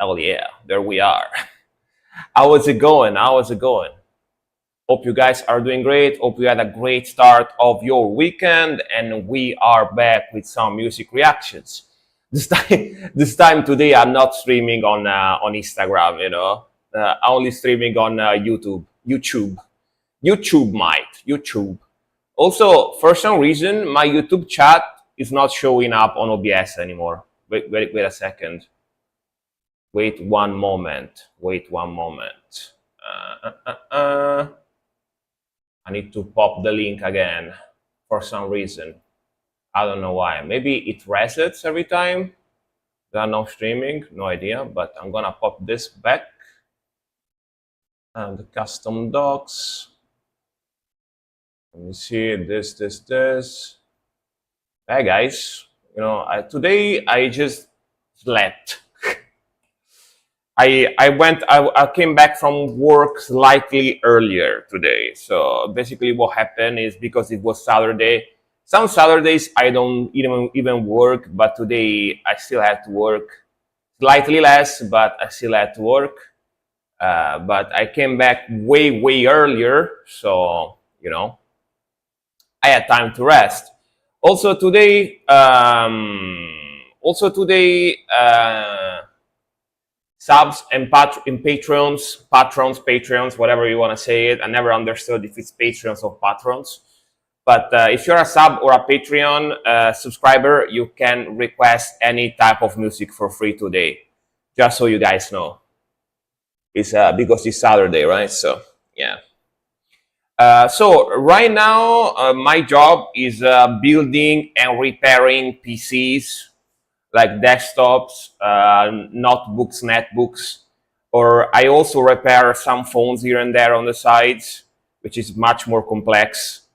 Hell yeah, there we are. How is it going? How is it going? Hope you guys are doing great. Hope you had a great start of your weekend, and we are back with some music reactions. This time today, I'm not streaming on Instagram. Only streaming on YouTube, might YouTube. Also, for some reason, my YouTube chat is not showing up on OBS anymore. Wait a second. Wait one moment. Wait one moment. I need to pop the link again for some reason. I don't know why. Maybe it resets every time there are no streaming. No idea. But I'm gonna pop this back. And the custom docs. Let me see this. Hey guys, today I just slept. I came back from work slightly earlier today. So basically what happened is, because it was Saturday, some Saturdays I don't even work, but today I still had to work. Slightly less, but I still had to work. But I came back way earlier, so I had time to rest. Also today, subs and patrons, whatever you want to say it. I never understood if it's patrons or patrons. But if you're a sub or a Patreon subscriber, you can request any type of music for free today. Just so you guys know. It's because it's Saturday, right? So yeah. So right now, my job is building and repairing PCs, like desktops, notebooks, netbooks, or I also repair some phones here and there on the sides, which is much more complex,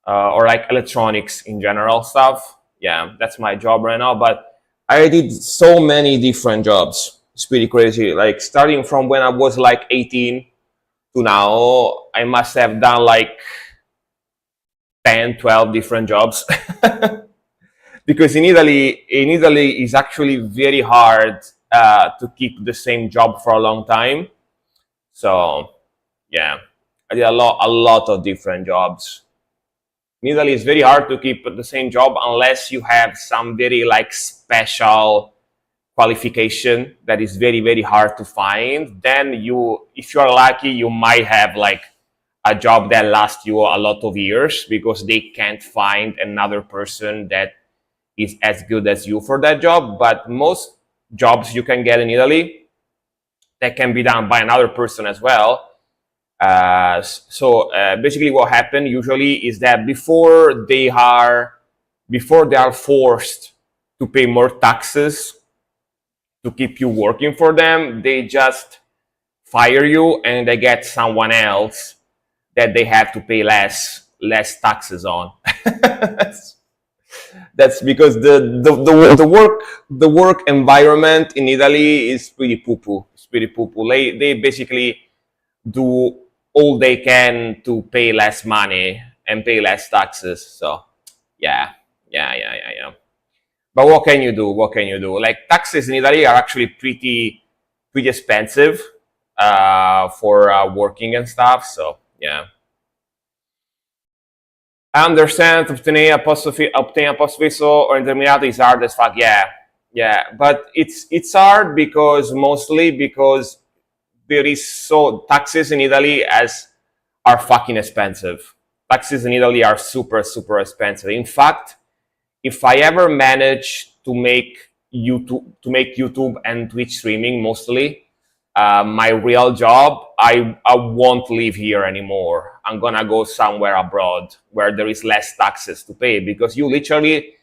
or like electronics in general stuff. Yeah, that's my job right now. But I did so many different jobs. It's pretty crazy. Like starting from when I was like 18 to now, I must have done like 10, 12 different jobs. Because in Italy, it's actually very hard to keep the same job for a long time. So yeah, I did a lot of different jobs. In Italy, it's very hard to keep the same job unless you have some very like special qualification that is very hard to find. Then if you're lucky, you might have like a job that lasts you a lot of years, because they can't find another person that is as good as you for that job. But most jobs you can get in Italy, that can be done by another person as well. So basically what happened usually is that before they are forced to pay more taxes to keep you working for them, they just fire you and they get someone else that they have to pay less taxes on. That's because the work environment in Italy is pretty poo-poo. It's pretty poo-poo. They basically do all they can to pay less money and pay less taxes. So yeah. But what can you do? Like, taxes in Italy are actually pretty expensive for working and stuff. So yeah. I understand obtain apostrophe or interminato is hard as fuck. Yeah. But it's hard mostly because taxes in Italy are fucking expensive. Taxes in Italy are super expensive. In fact, if I ever manage to make YouTube and Twitch streaming mostly my real job, I won't live here anymore. I'm gonna go somewhere abroad where there is less taxes to pay, because you literally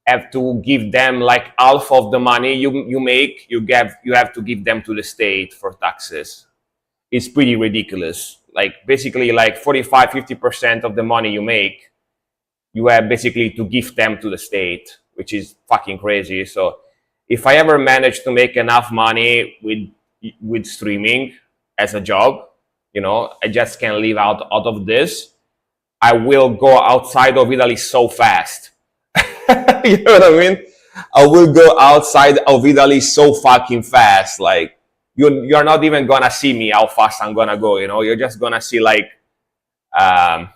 have to give them like half of the money you make. You have to give them to the state for taxes. It's pretty ridiculous. Like basically like 45-50% of the money you make, you have basically to give them to the state, which is fucking crazy. So if I ever manage to make enough money with streaming as a job, I just can't live out of this, I will go outside of Italy so fast. You know what I mean? I will go outside of Italy so fucking fast. Like you're not even gonna see me how fast I'm gonna go. You know, you're just gonna see like um,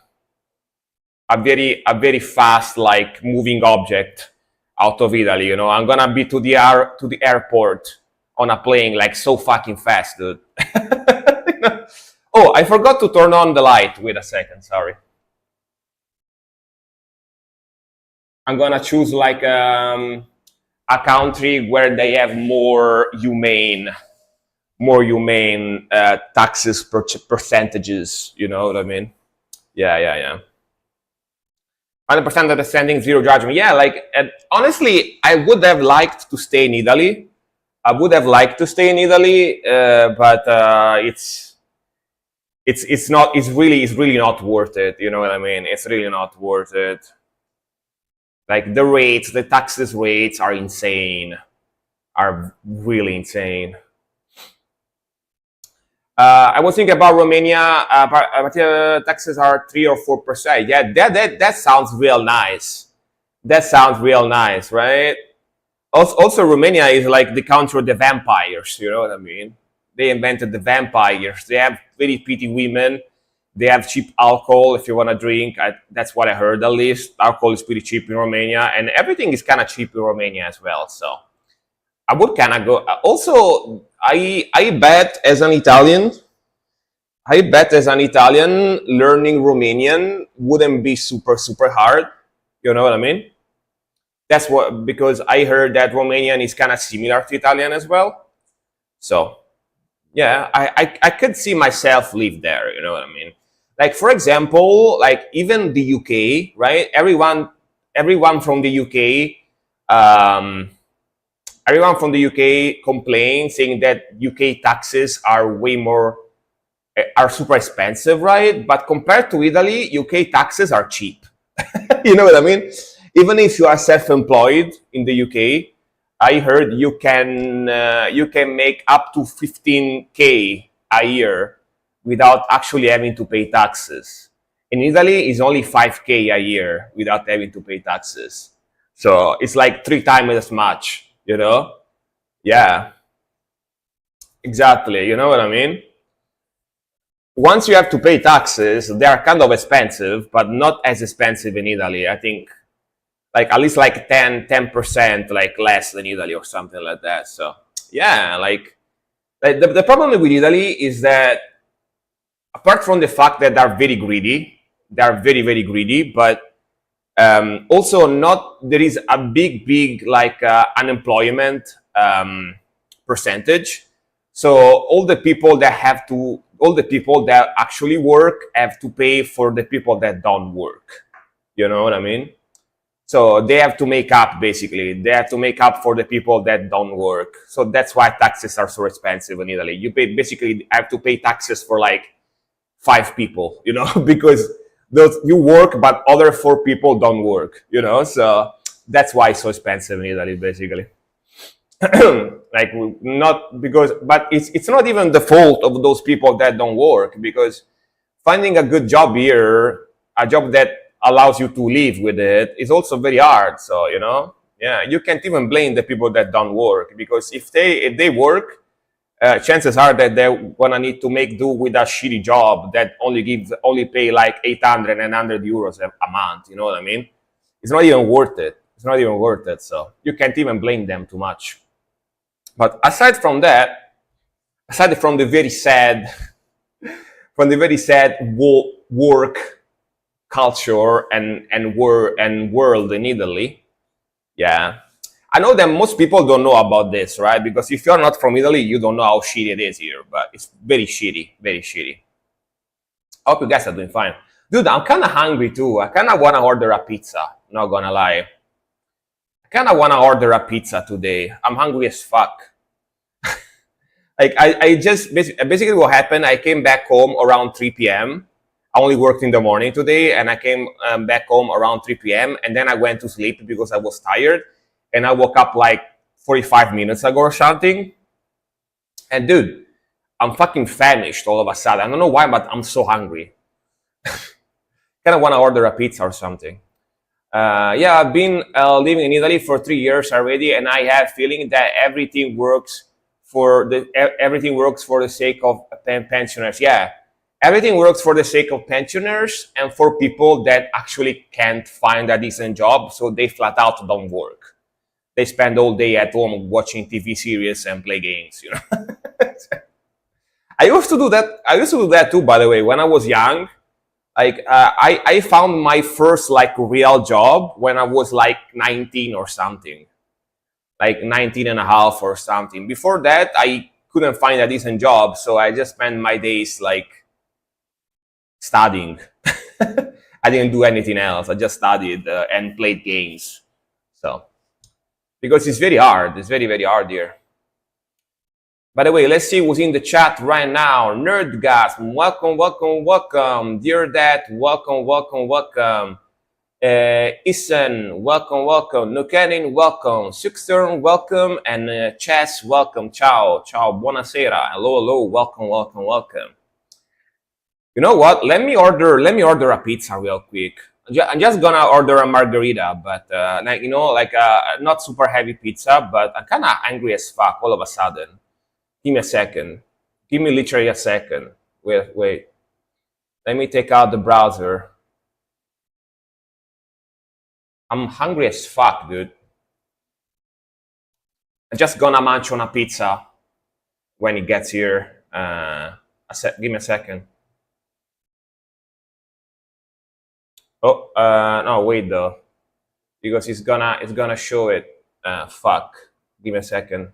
a very fast like moving object out of Italy. You know, I'm gonna be to the airport on a plane like so fucking fast, dude. Oh, I forgot to turn on the light. Wait a second, sorry. I'm gonna choose like a country where they have more humane taxes percentages. You know what I mean? Yeah, yeah, yeah. 100% understanding, zero judgment. Yeah, like honestly, I would have liked to stay in Italy. I would have liked to stay in Italy, but it's really not worth it. You know what I mean? It's really not worth it. Like the taxes rates are insane, are really insane. I was thinking about Romania, but taxes are 3 or 4%. Yeah, that sounds real nice. That sounds real nice, right? Also, Romania is like the country of the vampires. You know what I mean? They invented the vampires. They have very pretty women. They have cheap alcohol if you want to drink. That's what I heard at least. Alcohol is pretty cheap in Romania, and everything is kind of cheap in Romania as well. So I would kind of go. Also, I bet as an Italian, learning Romanian wouldn't be super super hard. You know what I mean? That's what, because I heard that Romanian is kind of similar to Italian as well. So yeah, I could see myself live there. You know what I mean? Like for example, like even the UK, right? Everyone from the UK, um, everyone from the UK complains saying that UK taxes are way more are super expensive, right? But compared to Italy, UK taxes are cheap. You know what I mean? Even if you are self-employed in the UK, I heard you can make up to 15K a year without actually having to pay taxes. In Italy, it's only 5K a year without having to pay taxes. So it's like 3 times as much. You know? Yeah, exactly. You know what I mean? Once you have to pay taxes, they are kind of expensive, but not as expensive in Italy. I think like at least like 10% like less than Italy or something like that. So yeah, like the problem with Italy is that apart from the fact that they're very greedy, they are very very greedy, but also not there is a big like unemployment percentage. So all the people that actually work have to pay for the people that don't work. You know what I mean? So they have to make up, basically. They have to make up for the people that don't work. So that's why taxes are so expensive in Italy. You basically have to pay taxes for like 5 people, because you work, but other 4 people don't work, So that's why it's so expensive in Italy, basically. Like not because, but it's not even the fault of those people that don't work, because finding a good job here, a job that allows you to live with it, is also very hard. So yeah, you can't even blame the people that don't work, because if they work, chances are that they're gonna need to make do with a shitty job that only pay like 800 and 100 euros a month. You know what I mean? It's not even worth it. So you can't even blame them too much. But aside from that, aside from the very sad work culture and world in Italy, yeah, I know that most people don't know about this, right? Because if you're not from Italy, you don't know how shitty it is here. But it's very shitty, very shitty. I hope you guys are doing fine, dude. I'm kind of hungry too. I kind of want to order a pizza. Not gonna lie, I kind of want to order a pizza today. I'm hungry as fuck. Like I just basically what happened. I came back home around 3 p.m. I only worked in the morning today, and I came back home around 3 p.m. and then I went to sleep because I was tired, and I woke up like 45 minutes ago or something. And dude, I'm fucking famished all of a sudden. I don't know why, but I'm so hungry. Kind of want to order a pizza or something. Yeah, I've been living in Italy for 3 years already, and I have feeling that everything works for the sake of pensioners. Yeah, everything works for the sake of pensioners and for people that actually can't find a decent job, so they flat out don't work. They spend all day at home watching TV series and play games. You know, I used to do that. I used to do that too, by the way, when I was young. Like I found my first like real job when I was like 19 or something, like 19 and a half or something. Before that, I couldn't find a decent job, so I just spent my days like studying. I didn't do anything else. I just studied and played games. So because it's very hard, it's very hard here. By the way, let's see who's in the chat right now. Nerdgasm, welcome, welcome, welcome. Dear Dad, welcome, welcome, welcome. Isan, welcome, welcome. Nukenin, welcome. Sixtern, welcome. And Chess, welcome. Ciao, ciao, buonasera. Hello, hello, welcome, welcome, welcome. You know what? Let me order a pizza real quick. I'm just gonna order a margarita, but not super heavy pizza, but I'm kind of angry as fuck all of a sudden. Give me a second. Give me literally a second. Wait. Let me take out the browser. I'm hungry as fuck, dude. I'm just gonna munch on a pizza when it gets here. Give me a second. Oh, no, wait though, because it's gonna show it. Fuck. Give me a second.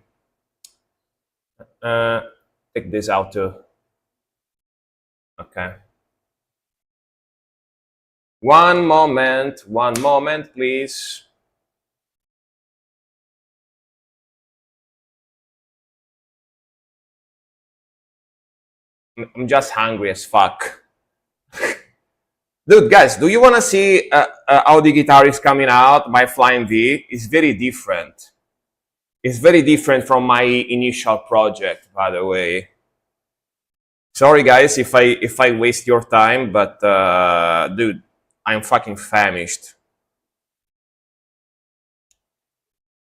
Take this out too. Okay. One moment, please. I'm just hungry as fuck. Dude, guys, do you want to see how the guitar is coming out? My Flying V is very different. It's very different from my initial project, by the way. Sorry, guys, if I waste your time, but dude, I'm fucking famished.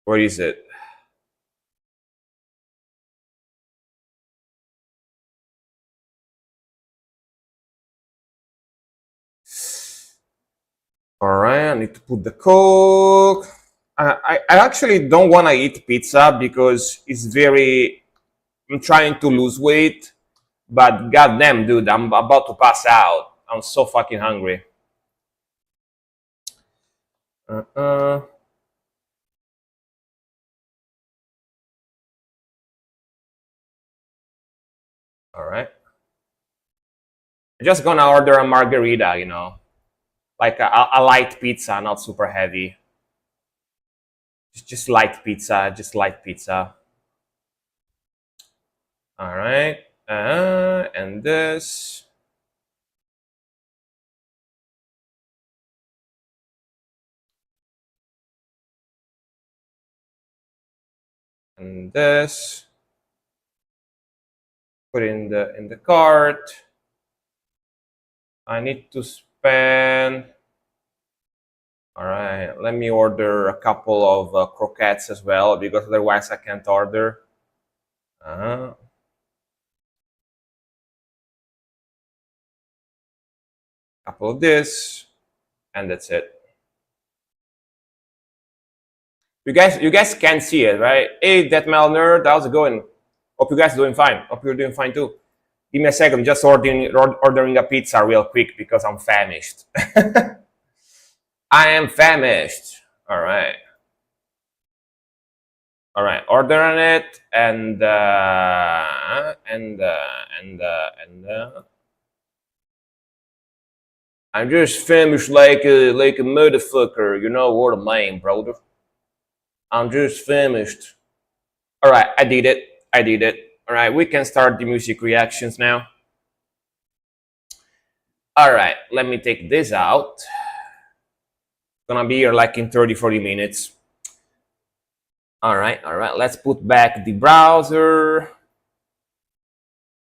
Where is it? All right, I need to put the Coke. I actually don't want to eat pizza because it's very. I'm trying to lose weight, but goddamn, dude, I'm about to pass out. I'm so fucking hungry. Uh-uh. All right. I'm just gonna order a margarita, like a light pizza, not super heavy. Just light pizza, just light pizza. All right. And this. And this. Put in the cart. I need to spend. All right. Let me order a couple of croquettes as well, because otherwise I can't order. Couple of this, and that's it. You guys can't see it, right? Hey, Deathmetal Nerd, how's it going? Hope you guys are doing fine. Hope you're doing fine too. Give me a second, just ordering a pizza real quick because I'm famished. I am famished. All right. All right, ordering it, and I'm just famished like a motherfucker. You know what I mean, brother? I'm just famished. All right, I did it. All right, we can start the music reactions now. All right, let me take this out. It's gonna be here like in 30-40 minutes. All right, let's put back the browser.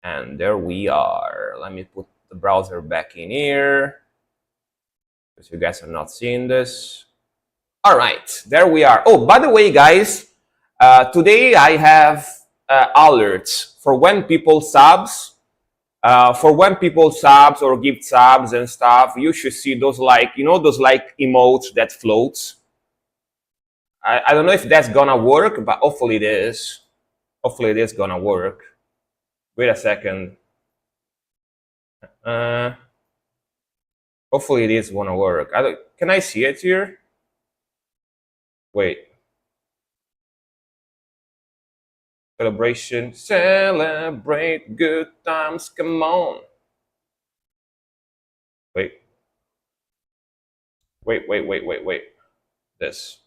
And there we are. Let me put the browser back in here. because you guys are not seeing this. All right, there we are. Oh, by the way, guys, today I have alerts for when people subs. For when people subs or give subs and stuff, you should see those, like, you know, those like emotes that floats. I don't know if that's gonna work, but hopefully it is. Hopefully it is gonna work. Wait a second. Uh, Hopefully it is gonna work. Can I see it here? Wait. Celebration, celebrate good times. Come on. Wait. Wait. This.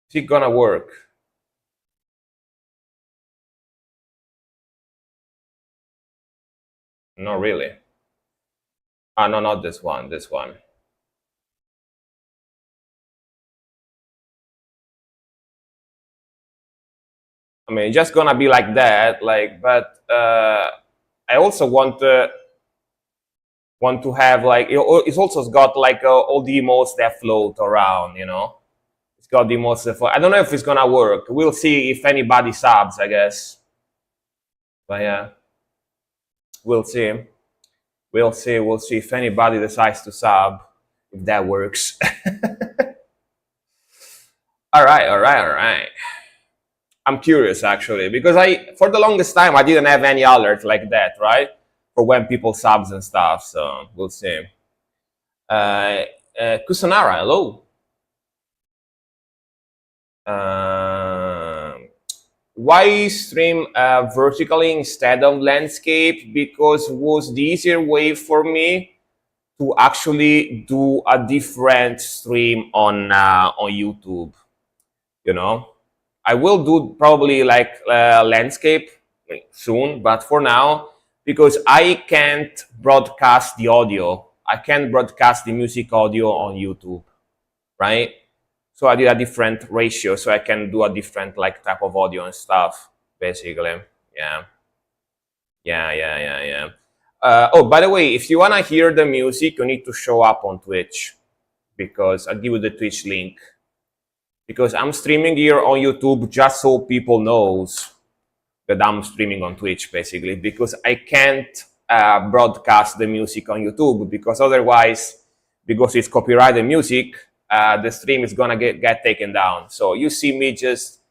Is it gonna work? Not really. Ah, no, not this one. This one. I mean, it's just gonna be like that. Like, but I also want to have, like, it's also got like all the emotes that float around. You know, it's got the emotes that float. I don't know if it's gonna work. We'll see if anybody subs, I guess. But yeah, we'll see. We'll see. We'll see if anybody decides to sub, if that works. All right. I'm curious actually, because for the longest time I didn't have any alert like that, right? For when people subs and stuff. So we'll see. Uh, Kusanara, hello. Why stream vertically instead of landscape? Because it was the easier way for me to actually do a different stream on YouTube. You know, I will do probably like landscape soon, but for now, because I can't broadcast the audio, I can't broadcast the music audio on YouTube, right? So I did a different ratio, so I can do a different like type of audio and stuff, basically. Yeah, yeah. Oh, by the way, if you wanna hear the music, you need to show up on Twitch, because I'll give you the Twitch link. Because I'm streaming here on YouTube just so people knows that I'm streaming on Twitch, basically, because I can't broadcast the music on YouTube, because otherwise, because it's copyrighted music, the stream is gonna get taken down. So you see me just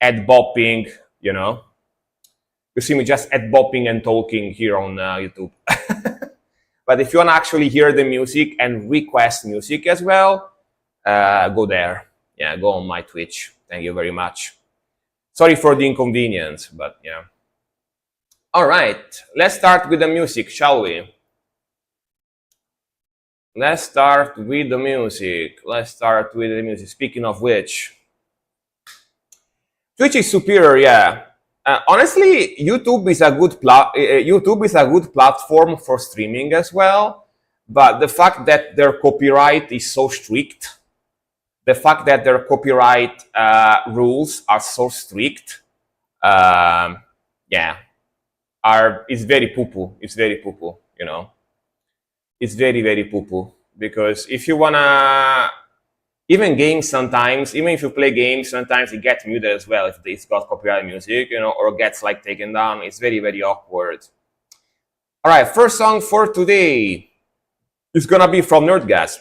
ad bopping, you know, you see me just ad bopping and talking here on YouTube. But if you wanna actually hear the music and request music as well, go there. Yeah, go on my Twitch. Thank you very much. Sorry for the inconvenience, but yeah. All right, let's start with the music, shall we? Let's start with the music. Speaking of which, Twitch is superior, yeah. Honestly, YouTube is a good platform for streaming as well. But the fact that their copyright is so strict, the fact that their copyright rules are so strict, yeah, is very poo-poo. It's very poo-poo, you know. It's very poo-poo, because if you wanna, even games sometimes, even if you play games, sometimes it gets muted as well if it's got copyright music, you know, or gets like taken down. It's very awkward. All right, first song for today is gonna be from Nerdgasm.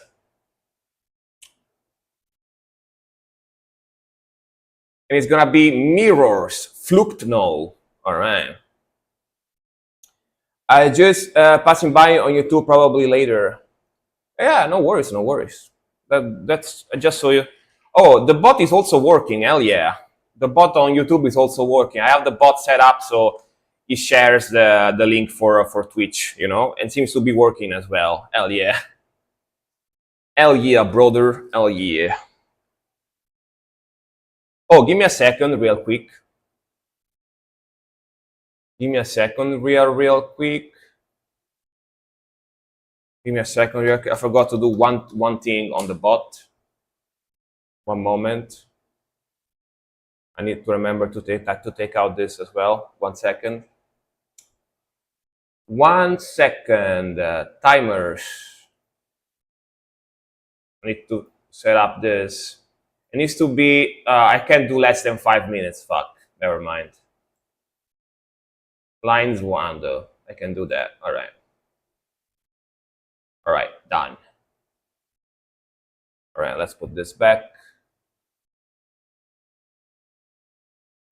And it's gonna be Mirrors, Fluchtno. All right. I just passing by on YouTube probably later. Yeah, no worries. That's just so you. Oh, the bot is also working. Hell yeah, the bot on YouTube is also working. I have the bot set up so it shares the link for Twitch, you know, and seems to be working as well. Hell yeah, hell yeah, brother, hell yeah. Oh, give me a second, real quick. Give me a second, real quick. Give me a second, real quick. I forgot to do one thing on the bot. One moment. I need to remember to take out this as well. 1 second. 1 second. Timers. I need to set up this. It needs to be. I can't do less than 5 minutes. Fuck. Never mind. Lines one though. I can do that. All right. All right. Done. All right. Let's put this back.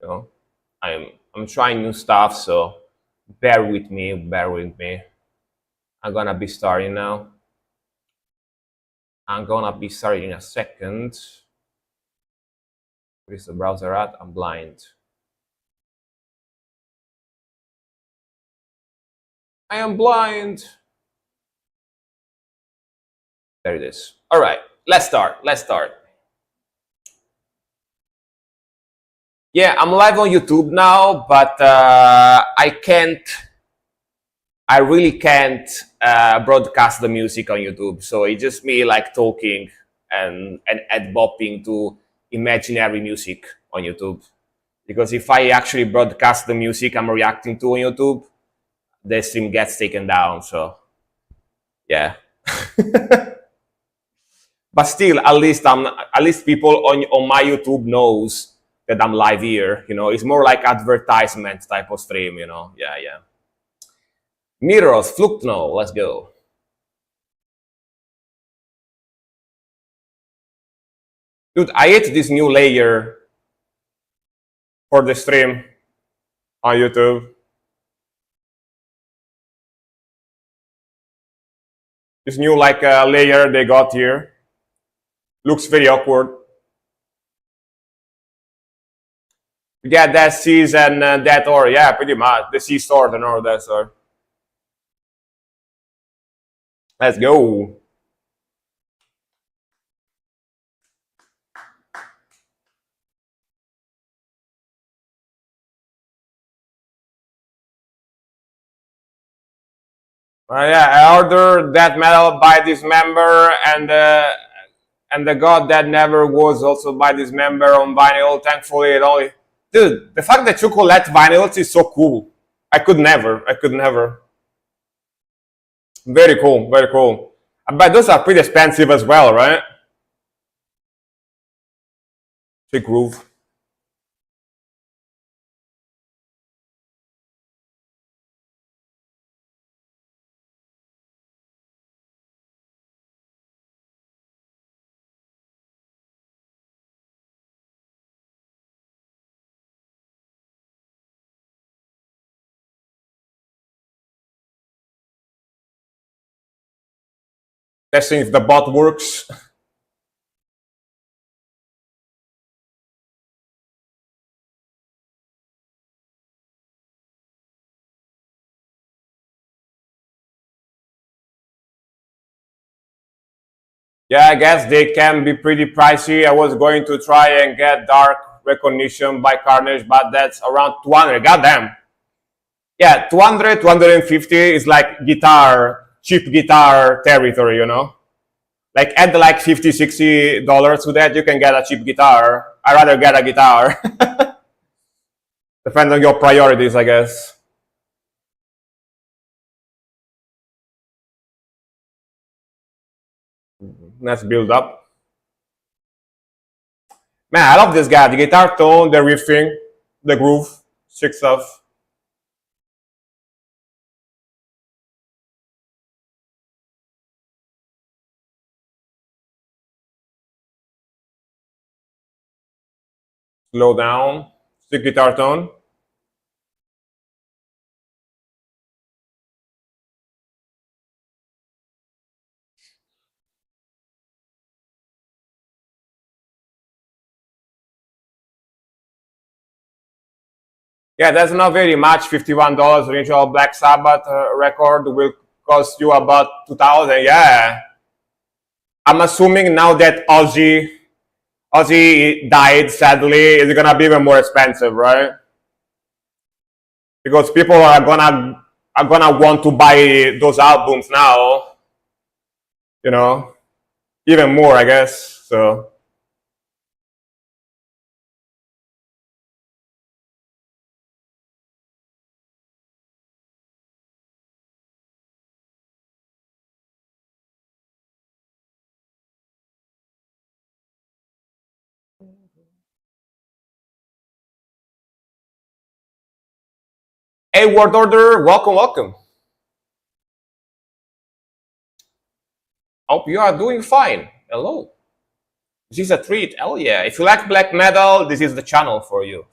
You know, I'm trying new stuff, so bear with me. Bear with me. I'm gonna be starting now. I'm gonna be starting in a second. Where is the browser at? I'm blind. I am blind. There it is. All right, let's start. Let's start. Yeah, I'm live on YouTube now, but I can't. I really can't broadcast the music on YouTube. So it's just me like talking and ad bopping to imaginary music on YouTube. Because if I actually broadcast the music I'm reacting to on YouTube, the stream gets taken down. So yeah. But still, at least people on my YouTube knows that I'm live here. You know, it's more like advertisement type of stream. You know, yeah, yeah. Miros, Flukno, let's go. Dude, I hate this new layer for the stream on YouTube. This new like layer they got here looks very awkward. You get that C's and that or yeah, pretty much the C sort and all that sort. Let's go. Yeah, I ordered that metal by this member and the God that never was also by this member on vinyl. Thankfully, it only. Dude, the fact that you collect vinyls is so cool. I could never. I could never. Very cool. Very cool. But those are pretty expensive as well, right? Big groove. Testing if the bot works. Yeah, I guess they can be pretty pricey. I was going to try and get Dark Recognition by Carnage, but that's around 200. Goddamn. Yeah, 200, 250 is like cheap guitar territory, you know? Like add like 50, $60 to that, you can get a cheap guitar. I'd rather get a guitar. Depends on your priorities, I guess. Let's build up. Man, I love this guy. The guitar tone, the riffing, the groove, sick stuff. Slow down, sick guitar tone. Yeah, that's not very much. $51 original Black Sabbath record will cost you about 2,000. Yeah, I'm assuming now that Ozzy died, sadly, it's gonna be even more expensive, right? Because people are gonna want to buy those albums now, you know, even more, I guess. So Hey, Word Order, welcome, welcome. Hope you are doing fine. Hello. This is a treat. Hell yeah. If you like black metal, this is the channel for you.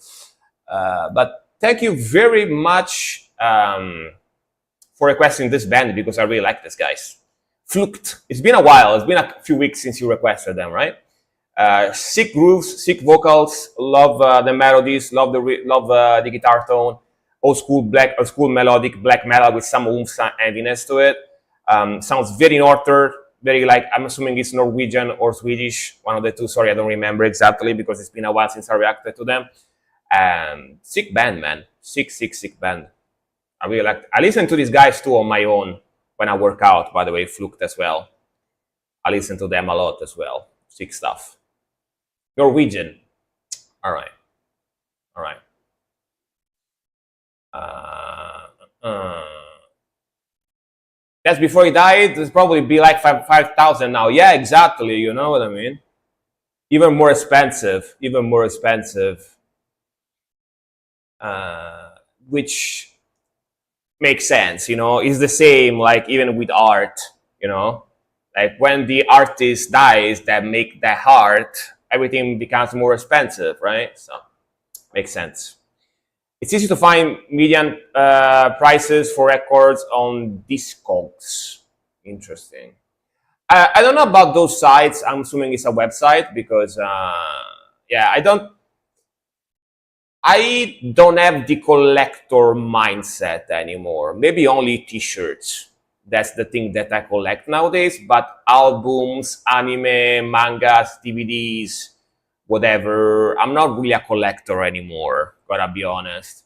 But thank you very much for requesting this band because I really like this, guys. Fluked. It's been a while. It's been a few weeks since you requested them, right? Sick grooves, sick vocals. Love the melodies. Love the guitar tone. Old school melodic black metal with some oomph and heaviness to it. Sounds very northern, very like, I'm assuming it's Norwegian or Swedish, one of the two. Sorry, I don't remember exactly because it's been a while since I reacted to them. Sick band, man. Sick band. I really like. I listen to these guys too on my own when I work out. By the way, Fluked as well. I listen to them a lot as well. Sick stuff. Norwegian. All right. That's before he died. It's probably be like 5,000 now. Yeah, exactly. You know what I mean? Even more expensive. Which makes sense. You know, it's the same. Like even with art. You know, like when the artist dies, that make the art, everything becomes more expensive, right? So makes sense. It's easy to find median prices for records on Discogs. Interesting. I don't know about those sites. I'm assuming it's a website because, yeah, I don't have the collector mindset anymore. Maybe only T-shirts. That's the thing that I collect nowadays. But albums, anime, mangas, DVDs, whatever. I'm not really a collector anymore, gotta be honest.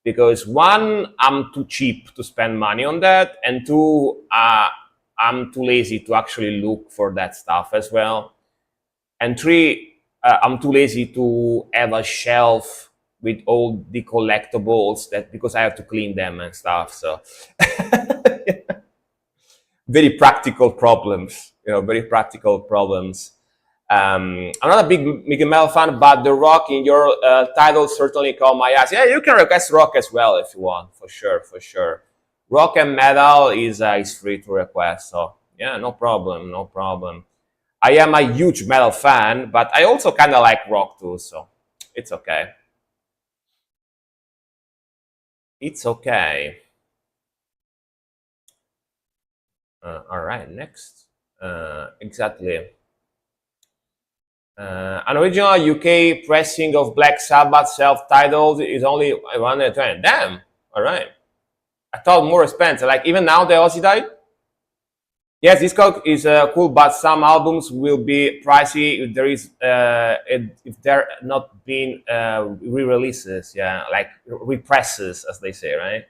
Because one, I'm too cheap to spend money on that, and two, I'm too lazy to actually look for that stuff as well. And three, I'm too lazy to have a shelf with all the collectibles that because I have to clean them and stuff. So very practical problems, very practical problems. I'm not a big Mickey Mel fan, but the rock in your title certainly caught my eyes. Yeah, you can request rock as well if you want, for sure. Rock and metal is free to request, so yeah, no problem. I am a huge metal fan, but I also kind of like rock too, so it's okay. It's okay. All right, next. Exactly. An original UK pressing of Black Sabbath self-titled is only 120. Damn. All right. I thought more expensive. Like even now, the Aussie died. Yes, Discog is cool, but some albums will be pricey if there is if they're not being re-releases. Yeah, like represses, as they say, right?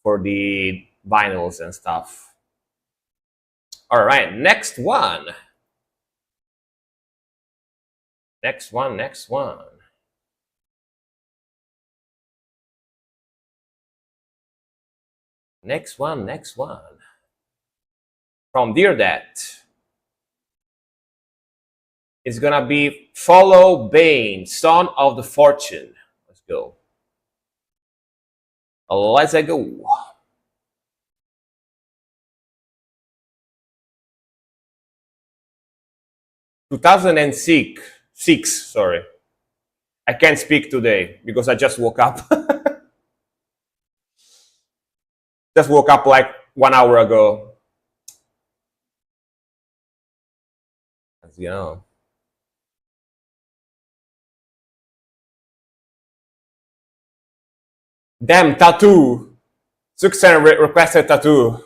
For the vinyls and stuff. All right, next one. Next one. From Dear Dad. It's gonna be Follow Bane, Son of the Fortune. Let's go. Let's go. (2006). Sorry, I can't speak today because I just woke up. Just woke up like 1 hour ago. As you know. Damn, tattoo. Suxen requested tattoo.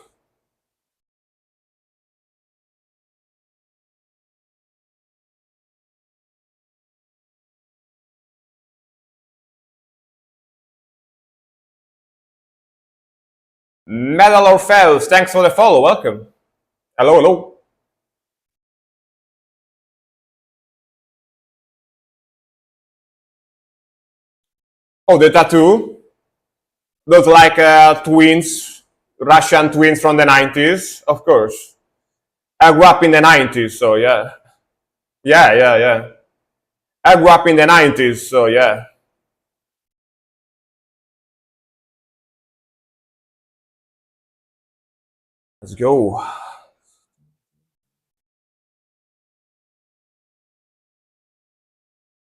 Metal Orpheus, thanks for the follow. Welcome. Hello. Oh, the tattoo. Those like twins, Russian twins from the 90s, of course. I grew up in the 90s, so yeah. Yeah. I grew up in the 90s, so yeah. Let's go.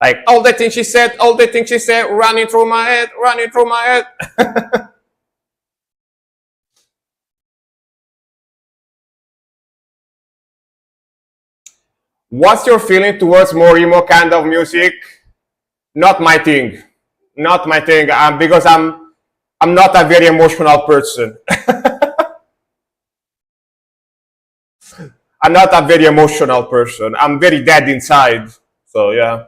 Like all the things she said, all the things she said, running through my head, running through my head. What's your feeling towards more emo kind of music? Not my thing. Not my thing. Because I'm not a very emotional person. I'm not a very emotional person. I'm very dead inside. So yeah.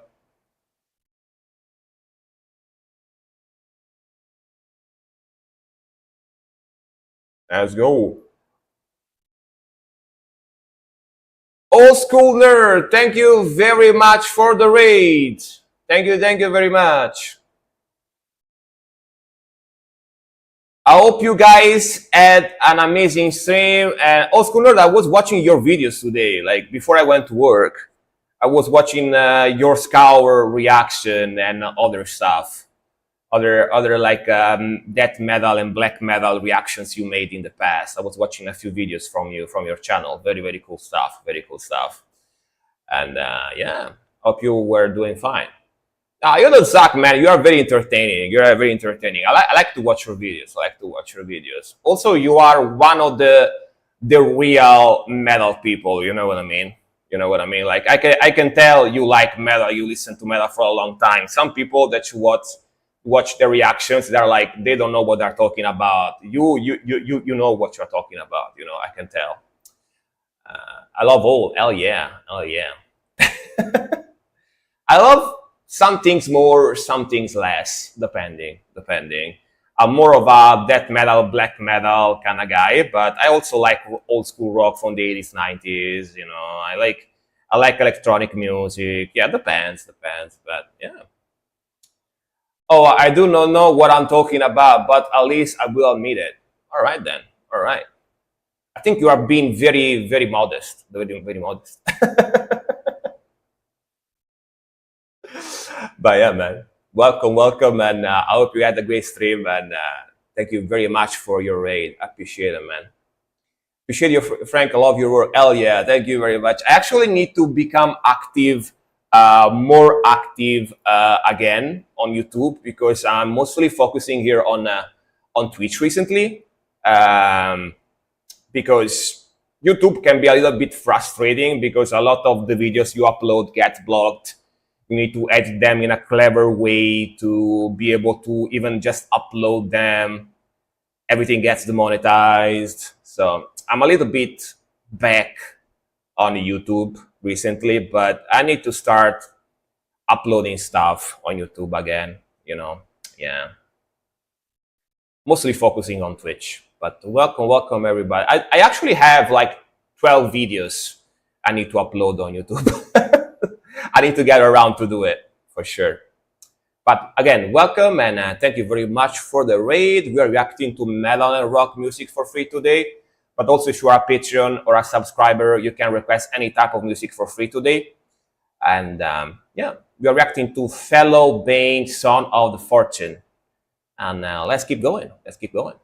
Let's go. Old school nerd, thank you very much for the raid. Thank you very much. I hope you guys had an amazing stream. And old school nerd, I was watching your videos today. Like before I went to work, I was watching your Scour reaction and other stuff, other like death metal and black metal reactions you made in the past. I was watching a few videos from you from your channel. Very cool stuff. Very cool stuff. And yeah, hope you were doing fine. You don't suck, man. You are very entertaining. You are very entertaining. I like to watch your videos. I like to watch your videos. Also, you are one of the real metal people. You know what I mean? You know what I mean? Like I can tell you like metal. You listen to metal for a long time. Some people that you watch their reactions, they're like they don't know what they're talking about. You know what you're talking about. You know, I can tell. I love all. Hell yeah, hell yeah. I love some things more, some things less, depending. I'm more of a death metal, black metal kind of guy, but I also like old school rock from the 80s, 90s. You know, I like electronic music. Yeah, depends, but yeah. Oh, I do not know what I'm talking about, but at least I will admit it. All right then. All right. I think you are being very modest, very modest. But yeah, man, welcome, and I hope you had a great stream. And thank you very much for your raid. I appreciate it, man. Appreciate you, Frank. I love your work. Hell yeah, thank you very much. I actually need to become active, more active again on YouTube because I'm mostly focusing here on Twitch recently. Because YouTube can be a little bit frustrating because a lot of the videos you upload get blocked. You need to edit them in a clever way to be able to even just upload them. Everything gets demonetized. So I'm a little bit back on YouTube recently, but I need to start uploading stuff on YouTube again, you know. Yeah. Mostly focusing on Twitch. But welcome everybody. I actually have like 12 videos I need to upload on YouTube. I need to get around to do it for sure. But again, welcome and thank you very much for the raid. We are reacting to metal and rock music for free today. But also if you are a Patreon or a subscriber, you can request any type of music for free today. And yeah, we are reacting to Fellow Bane, Son of the Fortune. And let's keep going. Let's keep going.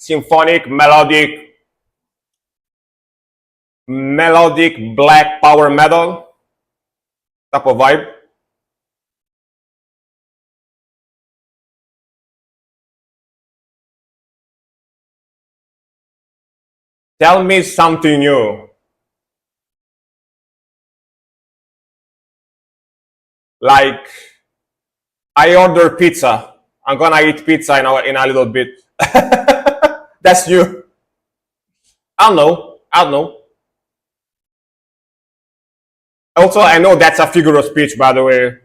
Symphonic, melodic black power metal type of vibe. Tell me something new. Like, I order pizza. I'm gonna eat pizza in a little bit. That's new. I don't know. I don't know. Also, I know that's a figure of speech, by the way.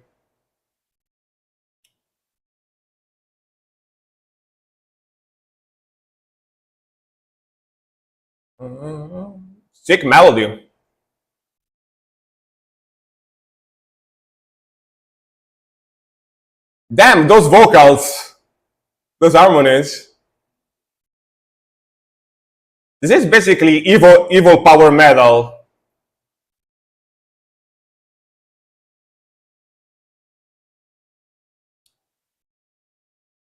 Sick melody. Damn, those vocals, those harmonies. This is basically evil power metal.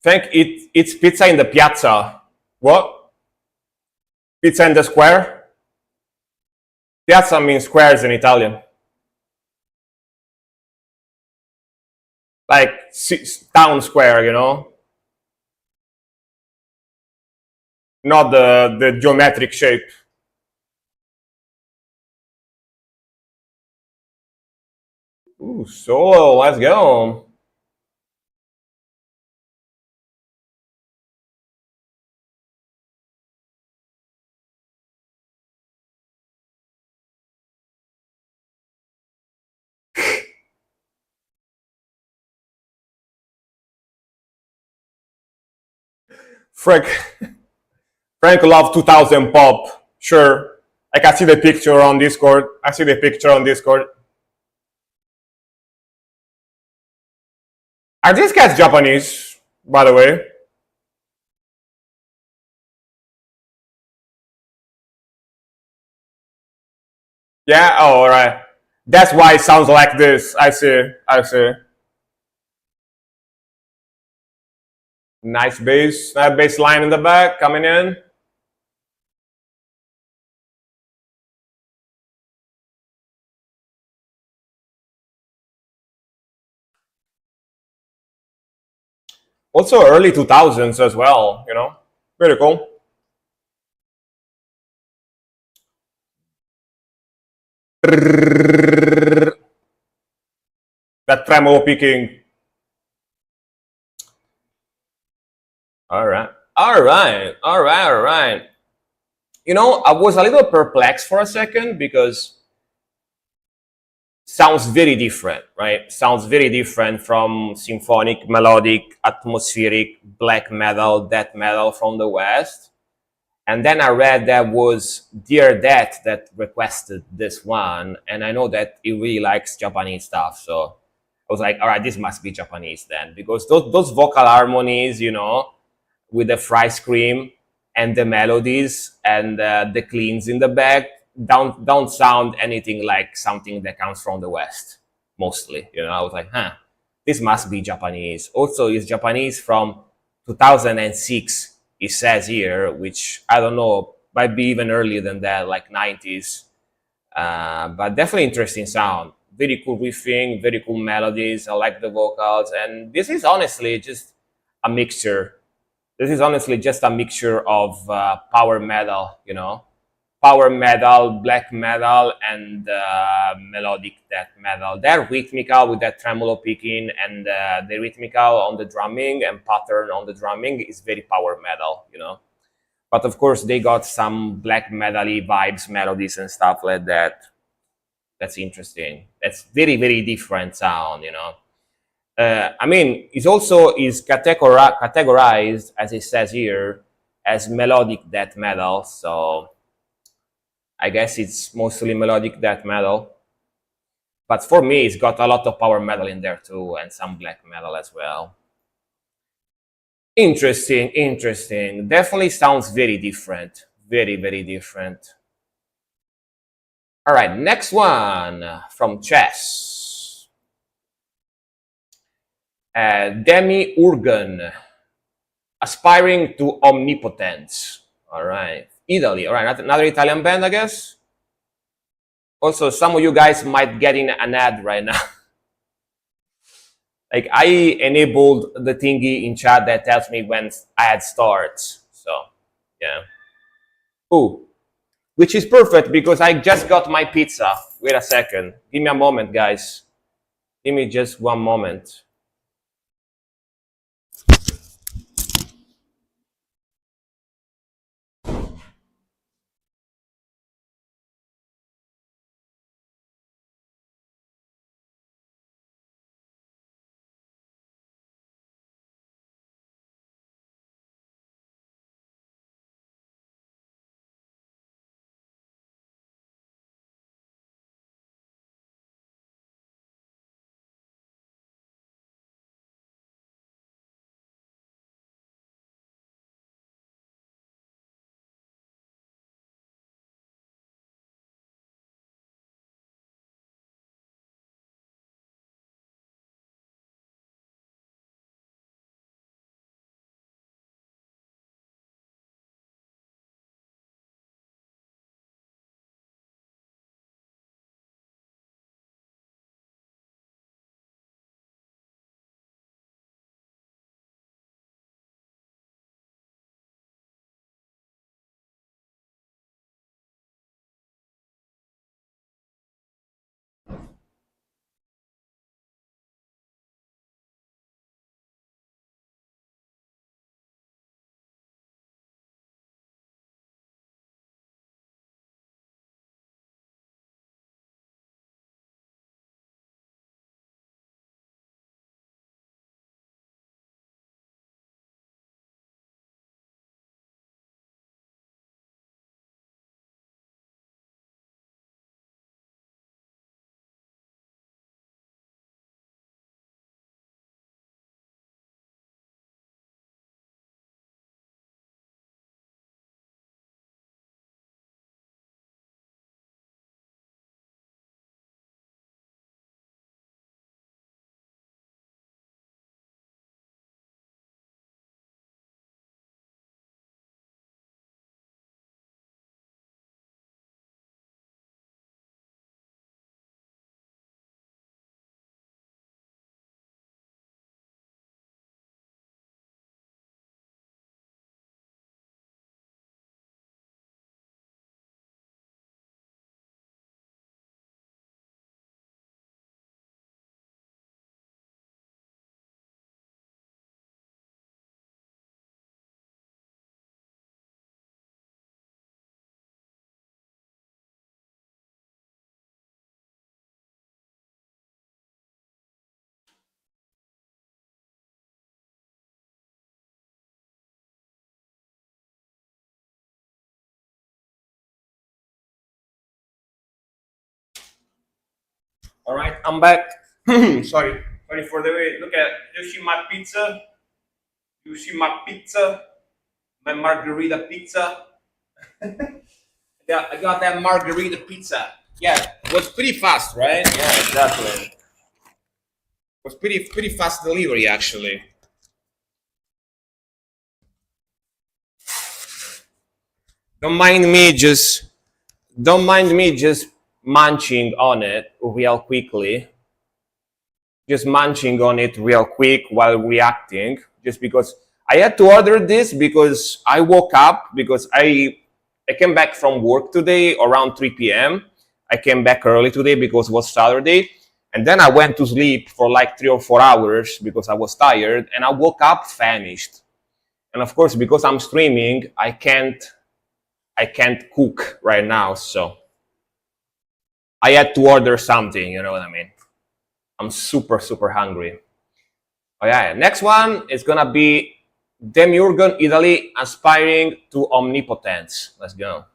Think it's pizza in the piazza. What? Pizza in the square? Piazza means squares in Italian. Like town square, you know? Not the geometric shape. Ooh, solo, let's go. Frank, Frank love 2000 pop. Sure. I can see the picture on Discord. I see the picture on Discord. Are these guys Japanese, by the way? Yeah? Oh, alright. That's why it sounds like this. I see. I see. Nice bass line in the back coming in. Also early 2000s as well, you know? Pretty cool. That tremolo picking. All right. All right. All right. All right. You know, I was a little perplexed for a second because sounds very different, right? Sounds very different from symphonic, melodic, atmospheric, black metal, death metal from the West. And then I read that was Dear Death that requested this one, and I know that he really likes Japanese stuff, so I was like, all right, this must be Japanese then, because those vocal harmonies, you know, with the fry scream and the melodies and the cleans in the back don't sound anything like something that comes from the West. Mostly, you know, I was like, huh, this must be Japanese. Also, it's Japanese from 2006. It says here, which I don't know, might be even earlier than that, like 90s. But definitely interesting sound. Very cool riffing, very cool melodies. I like the vocals, and this is honestly just a mixture. This is honestly just a mixture of power metal, you know, power metal, black metal, and melodic death metal. They're rhythmical with that tremolo picking, and the rhythmical on the drumming and pattern on the drumming is very power metal, you know. But of course, they got some black metal-y vibes, melodies, and stuff like that. That's interesting. That's very different sound, you know. I mean, it's also is categorized, as it says here, as melodic death metal. So I guess it's mostly melodic death metal. But for me, it's got a lot of power metal in there too, and some black metal as well. Interesting, interesting. Definitely sounds very different. Very different. All right, next one from Chess. Demi Urgan, aspiring to omnipotence. All right, Italy. All right, another Italian band, I guess. Also, some of you guys might get in an ad right now. Like I enabled the thingy in chat that tells me when ad starts. So yeah. Oh, which is perfect because I just got my pizza. Wait a second. Give me a moment, guys. Give me just one moment. All right, I'm back. Sorry for the wait. Look at, you see my pizza? You see my pizza? My margarita pizza? Yeah, I got that margarita pizza. Yeah, it was pretty fast, right? Yeah, exactly. It was pretty fast delivery actually. Don't mind me just don't mind me just munching on it real quickly. Just munching on it real quick while reacting, just because I had to order this because I woke up because I came back from work today around 3 p.m. I came back early today because it was Saturday, and then I went to sleep for like 3 or 4 hours because I was tired, and I woke up famished. And of course, because I'm streaming, I can't cook right now, so I had to order something. You know what I mean? I'm super hungry. Oh yeah, next one is gonna be Demiurgon Italy aspiring to omnipotence. Let's go.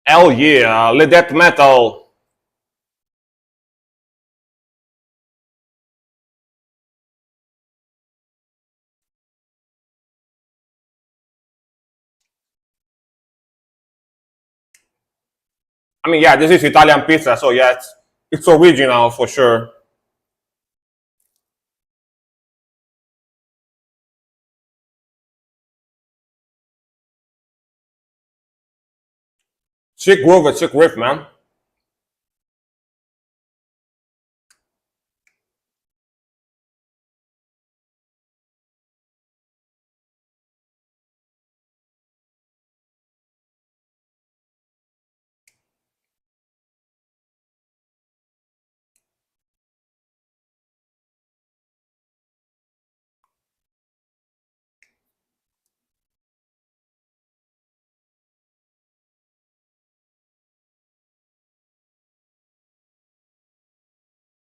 Hell yeah, let that metal. I mean, yeah, this is Italian pizza, so yeah, it's original for sure. Sick groove, sick riff, man.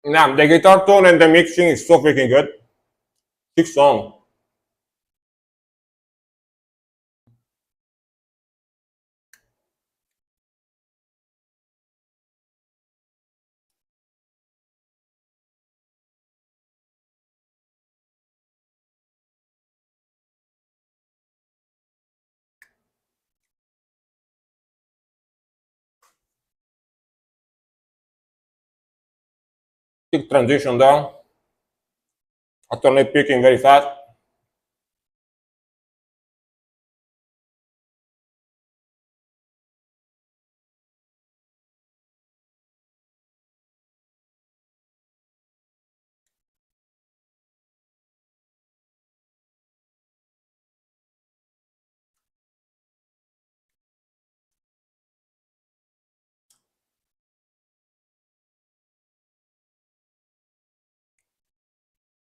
Yeah, the guitar tone and the mixing is so freaking good. Sick song. Sick transition there. Alternate picking very fast.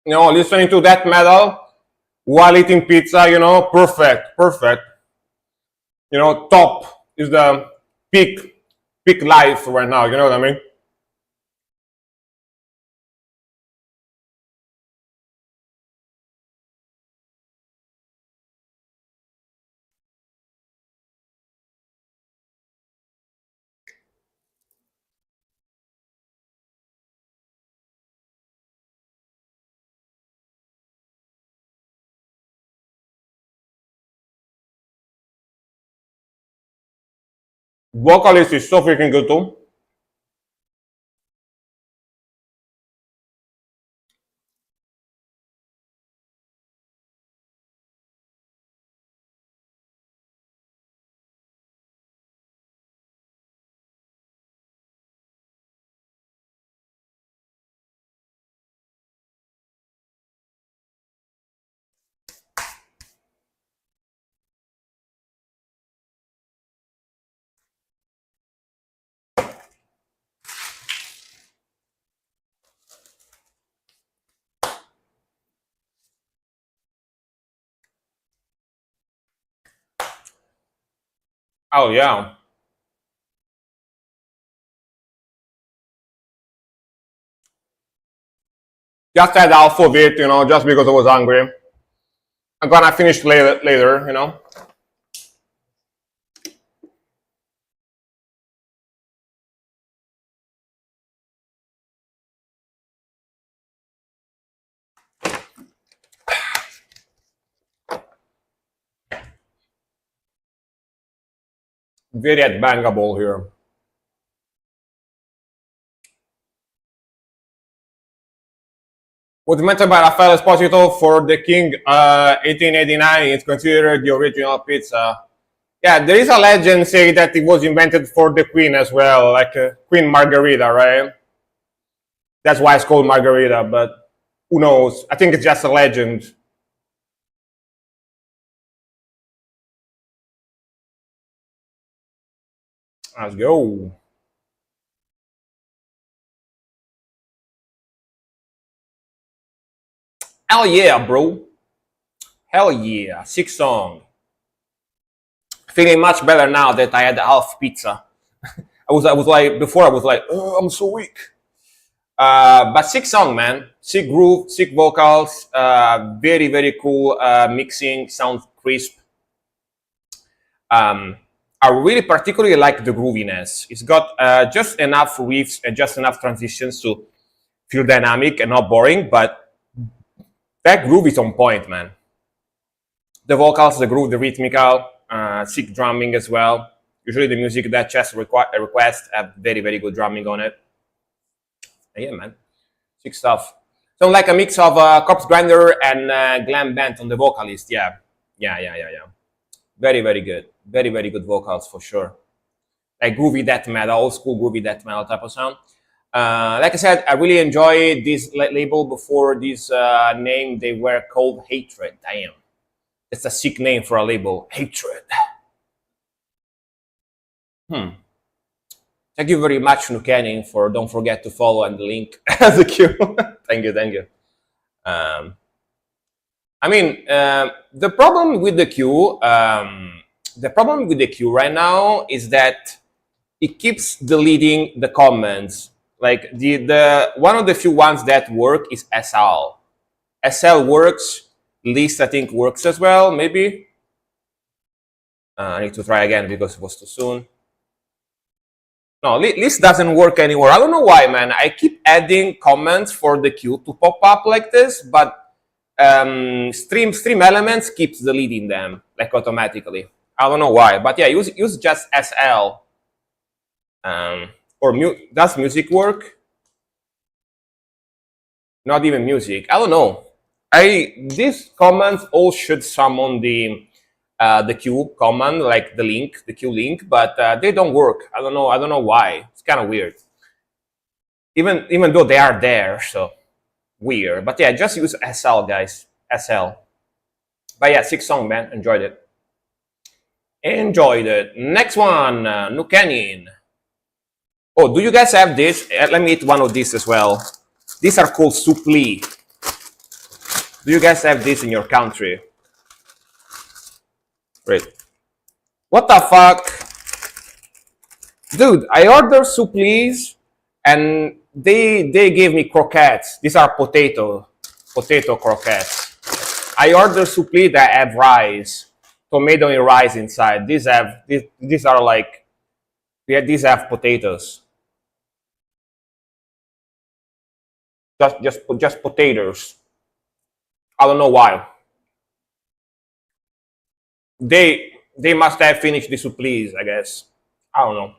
You know, listening to that metal while eating pizza, you know, perfect. You know, top is the peak life right now. You know what I mean? Vocalist is so freaking good too. Oh yeah. Just had half of it, just because I was hungry. I'm gonna finish later. Very bangable here. What's mentioned by Rafael Esposito for the King 1889 is considered the original pizza. Yeah, there is a legend saying that it was invented for the Queen as well, like Queen Margarita, right? That's why it's called Margarita, but who knows? I think it's just a legend. Let's go. Hell yeah, bro. Hell yeah. Six song. Feeling much better now that I had half pizza. I was like before I was like, oh, I'm so weak. But sick song, man. Sick groove, sick vocals. Very very cool mixing. Sounds crisp. Um, I really particularly like the grooviness. It's got just enough riffs and just enough transitions to feel dynamic and not boring. But that groove is on point, man. The vocals, the groove, the rhythmical, sick drumming as well. Usually the music that Chess requests have very very good drumming on it. And yeah, man. Sick stuff. Sound like a mix of Corpse Grinder and Glam Bent on the vocalist. Yeah, yeah. Very, very good. Very, very good vocals for sure. Like groovy death metal, old school groovy death metal type of sound. Like I said, I really enjoy this label. Before this name, they were called Hatred. Damn, it's a sick name for a label. Hatred. Hmm. Thank you very much, Nukenin, for don't forget to follow and the link as a queue. Thank you, thank you. Um, I mean, the problem with the queue right now is that it keeps deleting the comments. Like the one of the few ones that work is SL. SL works. List I think works as well. Maybe I need to try again because it was too soon. No, list doesn't work anymore. I don't know why, man. I keep adding comments for the queue to pop up like this, but stream elements keeps deleting them like automatically. I don't know why, but yeah, use just SL. Or does music work? Not even music. I don't know. These commands all should summon the queue command, like the queue link, but they don't work. I don't know. I don't know why. It's kind of weird. Even though they are there, so weird. But yeah, just use SL, guys. SL. But yeah, sick song, man. Enjoyed it. Enjoyed it. Next one, Nukenin. Oh, do you guys have this? Let me eat one of these as well. These are called supli. Do you guys have this in your country? Great. What the fuck? Dude, I ordered supplis and they gave me croquettes. These are potato croquettes. I ordered suppli that have rice, tomato and rice inside. These are like, yeah, these have potatoes. Just potatoes. I don't know why. They must have finished the supplies, I guess. I don't know.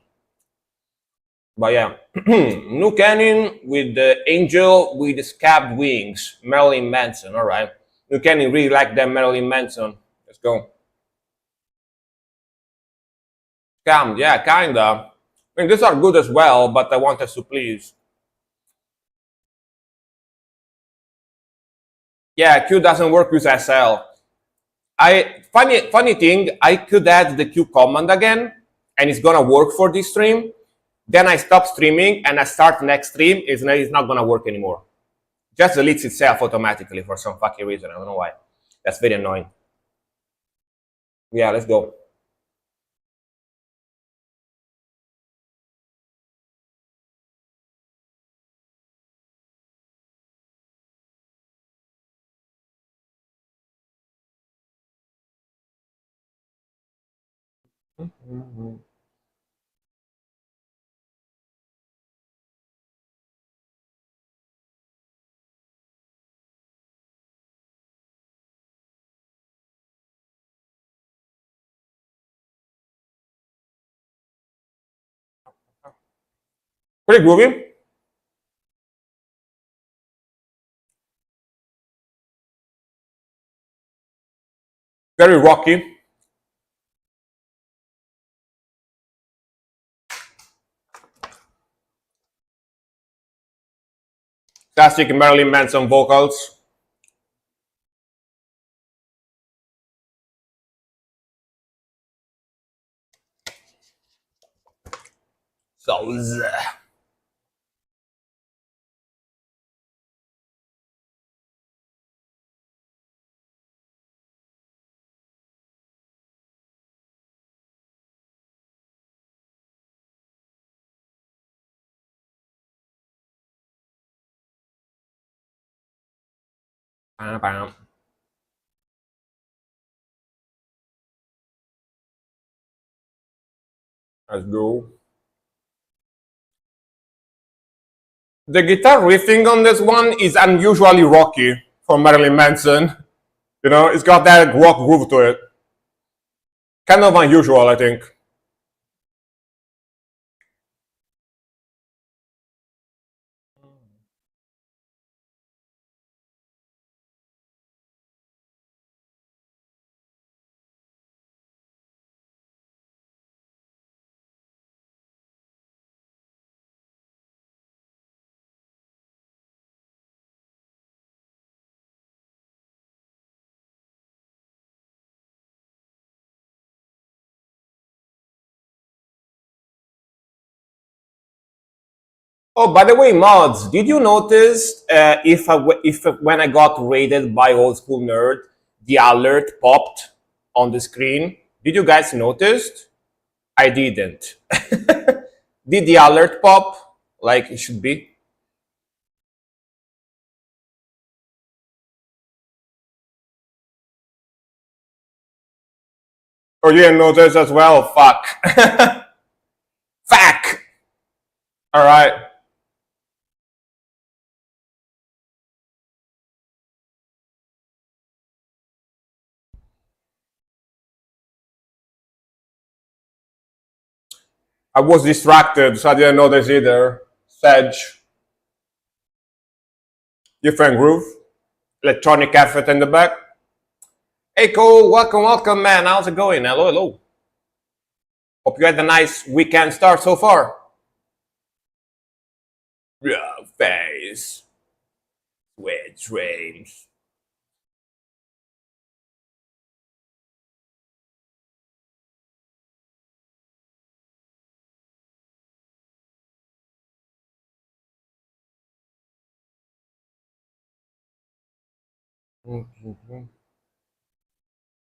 But yeah, New Canyon with the angel with the scabbed wings, Marilyn Manson. All right, New Canyon really like that Marilyn Manson. Let's go. Scammed, yeah, kinda. I mean, these are good as well, but I wanted to please. Yeah, Q doesn't work with SL. Funny thing, I could add the Q command again, and it's gonna work for this stream. Then I stop streaming and I start next stream. It's not gonna work anymore. Just deletes itself automatically for some fucking reason. I don't know why. That's very annoying. Yeah, let's go. Pretty groovy. Very rocky. Classic Marilyn Manson vocals. Souls. Bam, bam. Let's go. The guitar riffing on this one is unusually rocky for Marilyn Manson. You know, it's got that rock groove to it. Kind of unusual, I think. Oh, by the way, mods, did you notice if when I got raided by Old School Nerd, the alert popped on the screen? Did you guys notice? I didn't. Did the alert pop like it should be? Or you didn't notice as well? Fuck. Fuck. All right. I was distracted, so I didn't notice either. Sedge. Different groove. Electronic effort in the back. Hey Cole, welcome, welcome, man. How's it going? Hello, hello. Hope you had a nice weekend start so far. Yeah, face. Sweet dreams. Of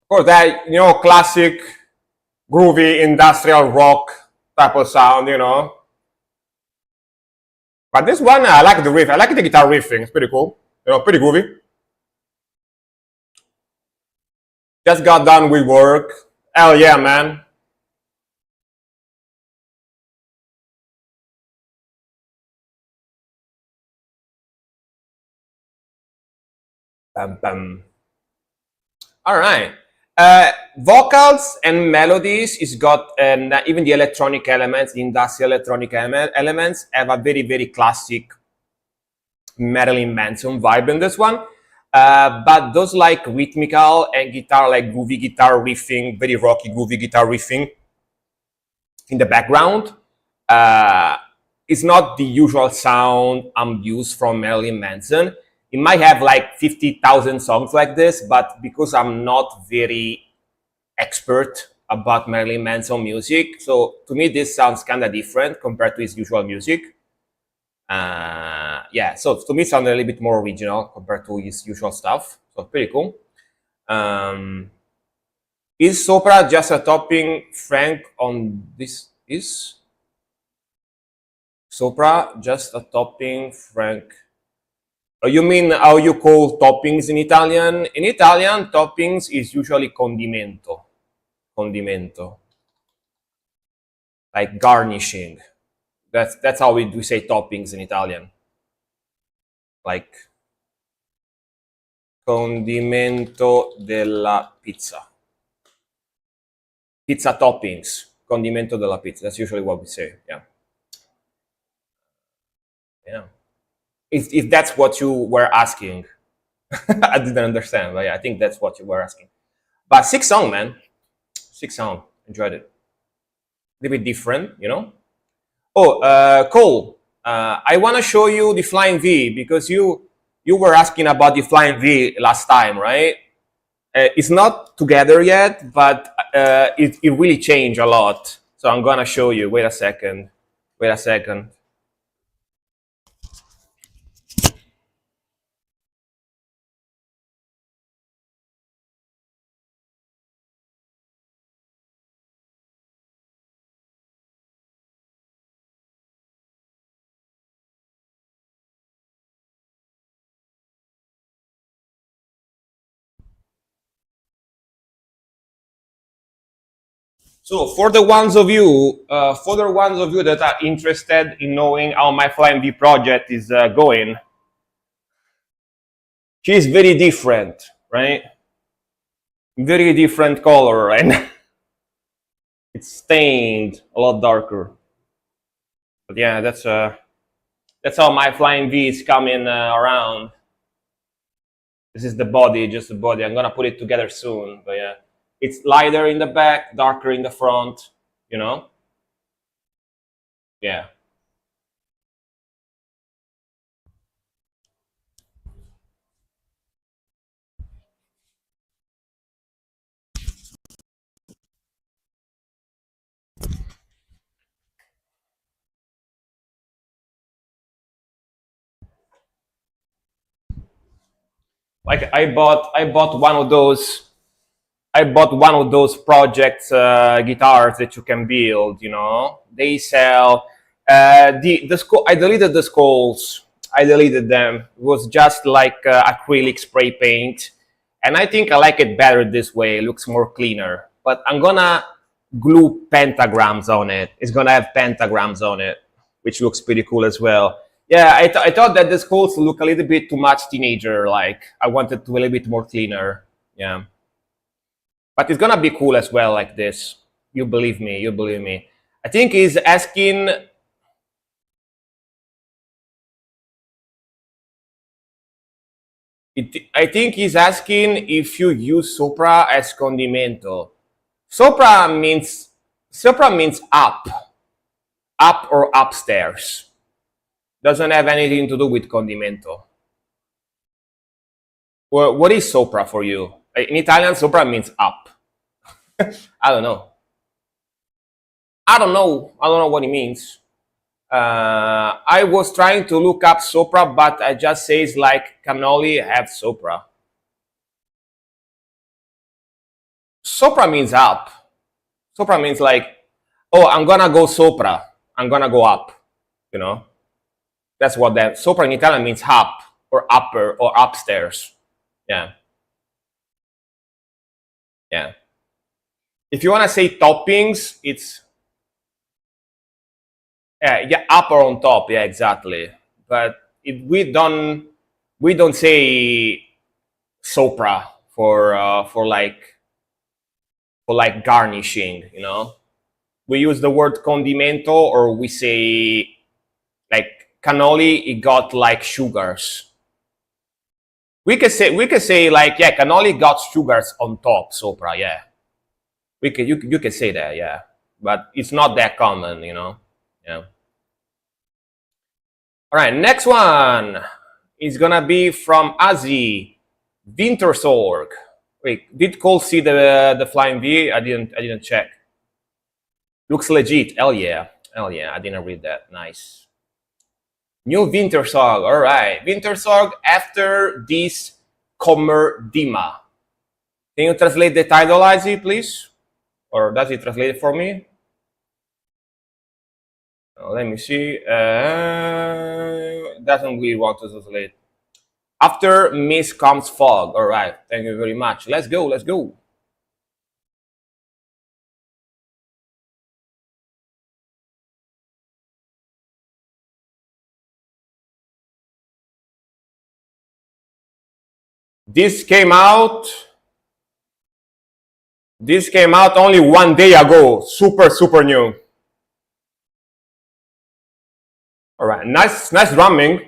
course, that, you know, classic groovy industrial rock type of sound, you know. But this one, I like the riff. I like the guitar riffing. It's pretty cool. You know, pretty groovy. Just got done with work. Hell yeah, man. Bam, bam. All right. Vocals and melodies is got, and even the electronic elements, the industrial electronic elements have a very, very classic Marilyn Manson vibe in this one. But those like rhythmical and guitar, like groovy guitar riffing, very rocky groovy guitar riffing in the background, is not the usual sound I'm used from Marilyn Manson. It might have like 50,000 songs like this, but because I'm not very expert about Marilyn Manson music, so to me this sounds kind of different compared to his usual music. Yeah, so to me it sounded a little bit more original compared to his usual stuff. So pretty cool. Is Sopra just a topping, Frank? On this is Sopra just a topping, Frank? You mean how you call toppings in Italian? In Italian, toppings is usually condimento. Condimento. like garnishing. That's how we say toppings in Italian. Like condimento della pizza. Pizza toppings. Condimento della pizza. That's usually what we say. Yeah. Yeah. If that's what you were asking. I didn't understand, but yeah, I think that's what you were asking. But sick song, man. Sick song. Enjoyed it. A little bit different, you know? Oh, Cole, I want to show you the Flying V because you were asking about the Flying V last time, right? It's not together yet, but it really changed a lot. So I'm gonna show you. Wait a second. Wait a second. So for the ones of you that are interested in knowing how my Flying V project is going, she's very different, right? Very different color, right? It's stained a lot darker. But yeah, that's how my Flying V is coming around. This is the body, just the body. I'm gonna put it together soon, but yeah, it's lighter in the back, darker in the front. You know, yeah. Like I bought one of those. I bought one of those projects guitars that you can build. You know, they sell. I deleted the skulls. I deleted them. It was just like acrylic spray paint, and I think I like it better this way. It looks more cleaner. But I'm gonna glue pentagrams on it. It's gonna have pentagrams on it, which looks pretty cool as well. Yeah, I thought that the skulls look a little bit too much teenager like. I wanted to a little bit more cleaner. Yeah. But it's gonna be cool as well like this. You believe me, you believe me. I think he's asking. I think he's asking if you use sopra as condimento. Sopra means sopra means up or upstairs. Doesn't have anything to do with condimento. Well, what is sopra for you? In Italian, sopra means up. I don't know. I don't know. I don't know what it means. I was trying to look up sopra, but I just says like cannoli have sopra. Sopra means up. Sopra means like, oh, I'm gonna go sopra. I'm gonna go up. You know, that's what that sopra in Italian means up or upper or upstairs. Yeah, yeah. If you wanna say toppings, it's yeah, up or on top. Yeah, exactly. But we don't say sopra for like garnishing. You know, we use the word condimento, or we say like cannoli. It got like sugars. We could say like, yeah, cannoli got sugars on top. Sopra, yeah. You can say that, yeah. But it's not that common, you know. Yeah. All right, next one is gonna be from Azi Wintersorg. Wait, did Cole see the Flying V? I didn't check. Looks legit. Hell yeah. Hell yeah. I didn't read that. Nice. New Wintersorg. All right. Wintersorg after this Kommer Dima. Can you translate the title, Izzy, please? Or does it translate it for me? Let me see. Doesn't really want to translate. After mist comes fog. All right. Thank you very much. Let's go. Let's go. This came out. This came out only 1 day ago. Super new. All right, nice drumming.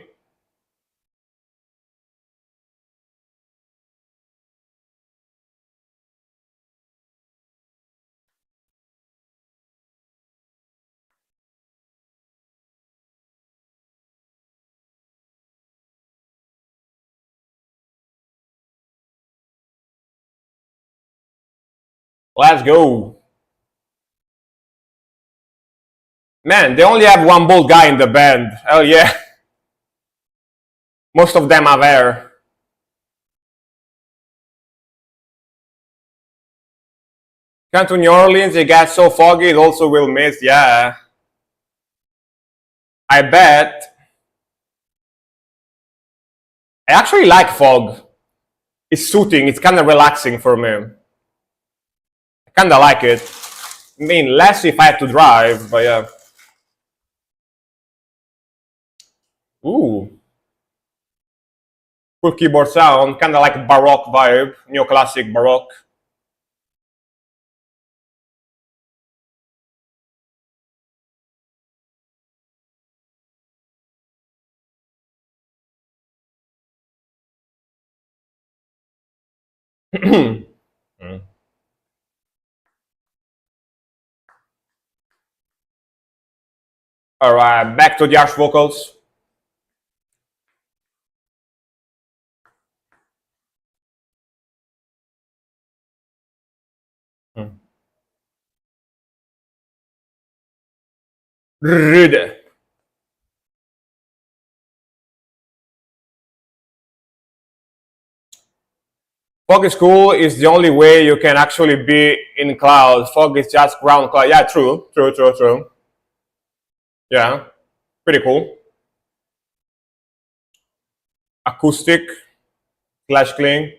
Let's go. Man, they only have one bald guy in the band. Hell yeah. Most of them are there. Come to New Orleans, it gets so foggy, it also will miss. Yeah. I bet. I actually like fog. It's soothing, it's kind of relaxing for me. I kind of like it. I mean, less if I have to drive, but yeah. Ooh. Cool keyboard sound, kind of like Baroque vibe, neoclassic Baroque. All right, back to the harsh vocals. Rude. Fog is cool is the only way you can actually be in clouds. Fog is just ground cloud. Yeah, true. Yeah, pretty cool. Acoustic slash clean.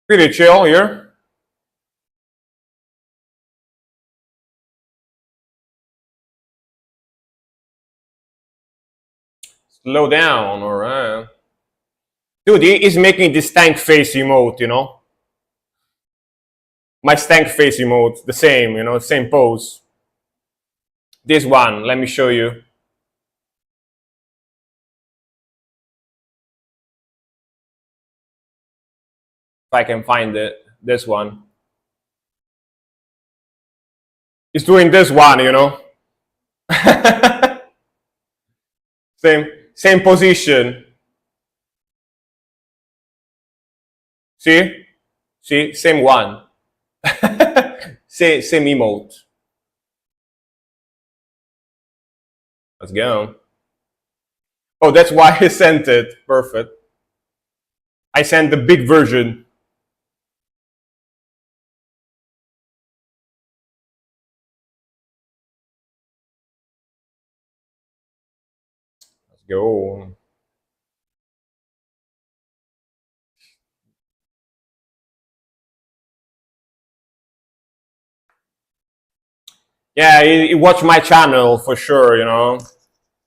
Pretty chill here. Slow down, alright. Dude, he is making this stank face emote, you know? My stank face emote, the same, you know, same pose. This one, let me show you. If I can find it. This one. He's doing this one, you know? Same position. See? See? Same one. Same emote. Let's go. Oh, that's why I sent it. Perfect. I sent the big version. Let's go. Yeah, you watch my channel for sure, you know?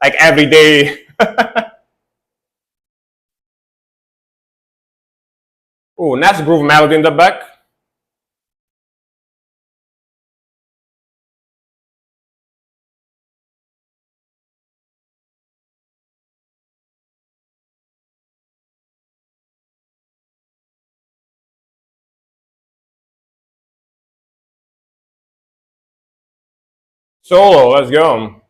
Like every day. Oh, nice groove melody in the back. Solo, let's go.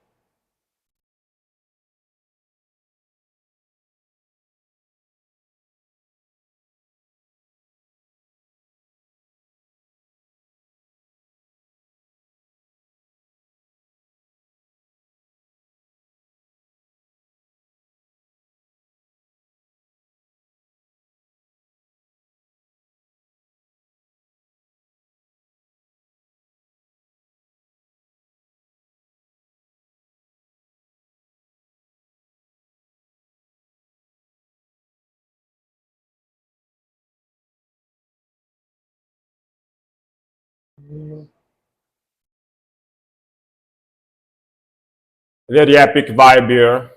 Very epic vibe here.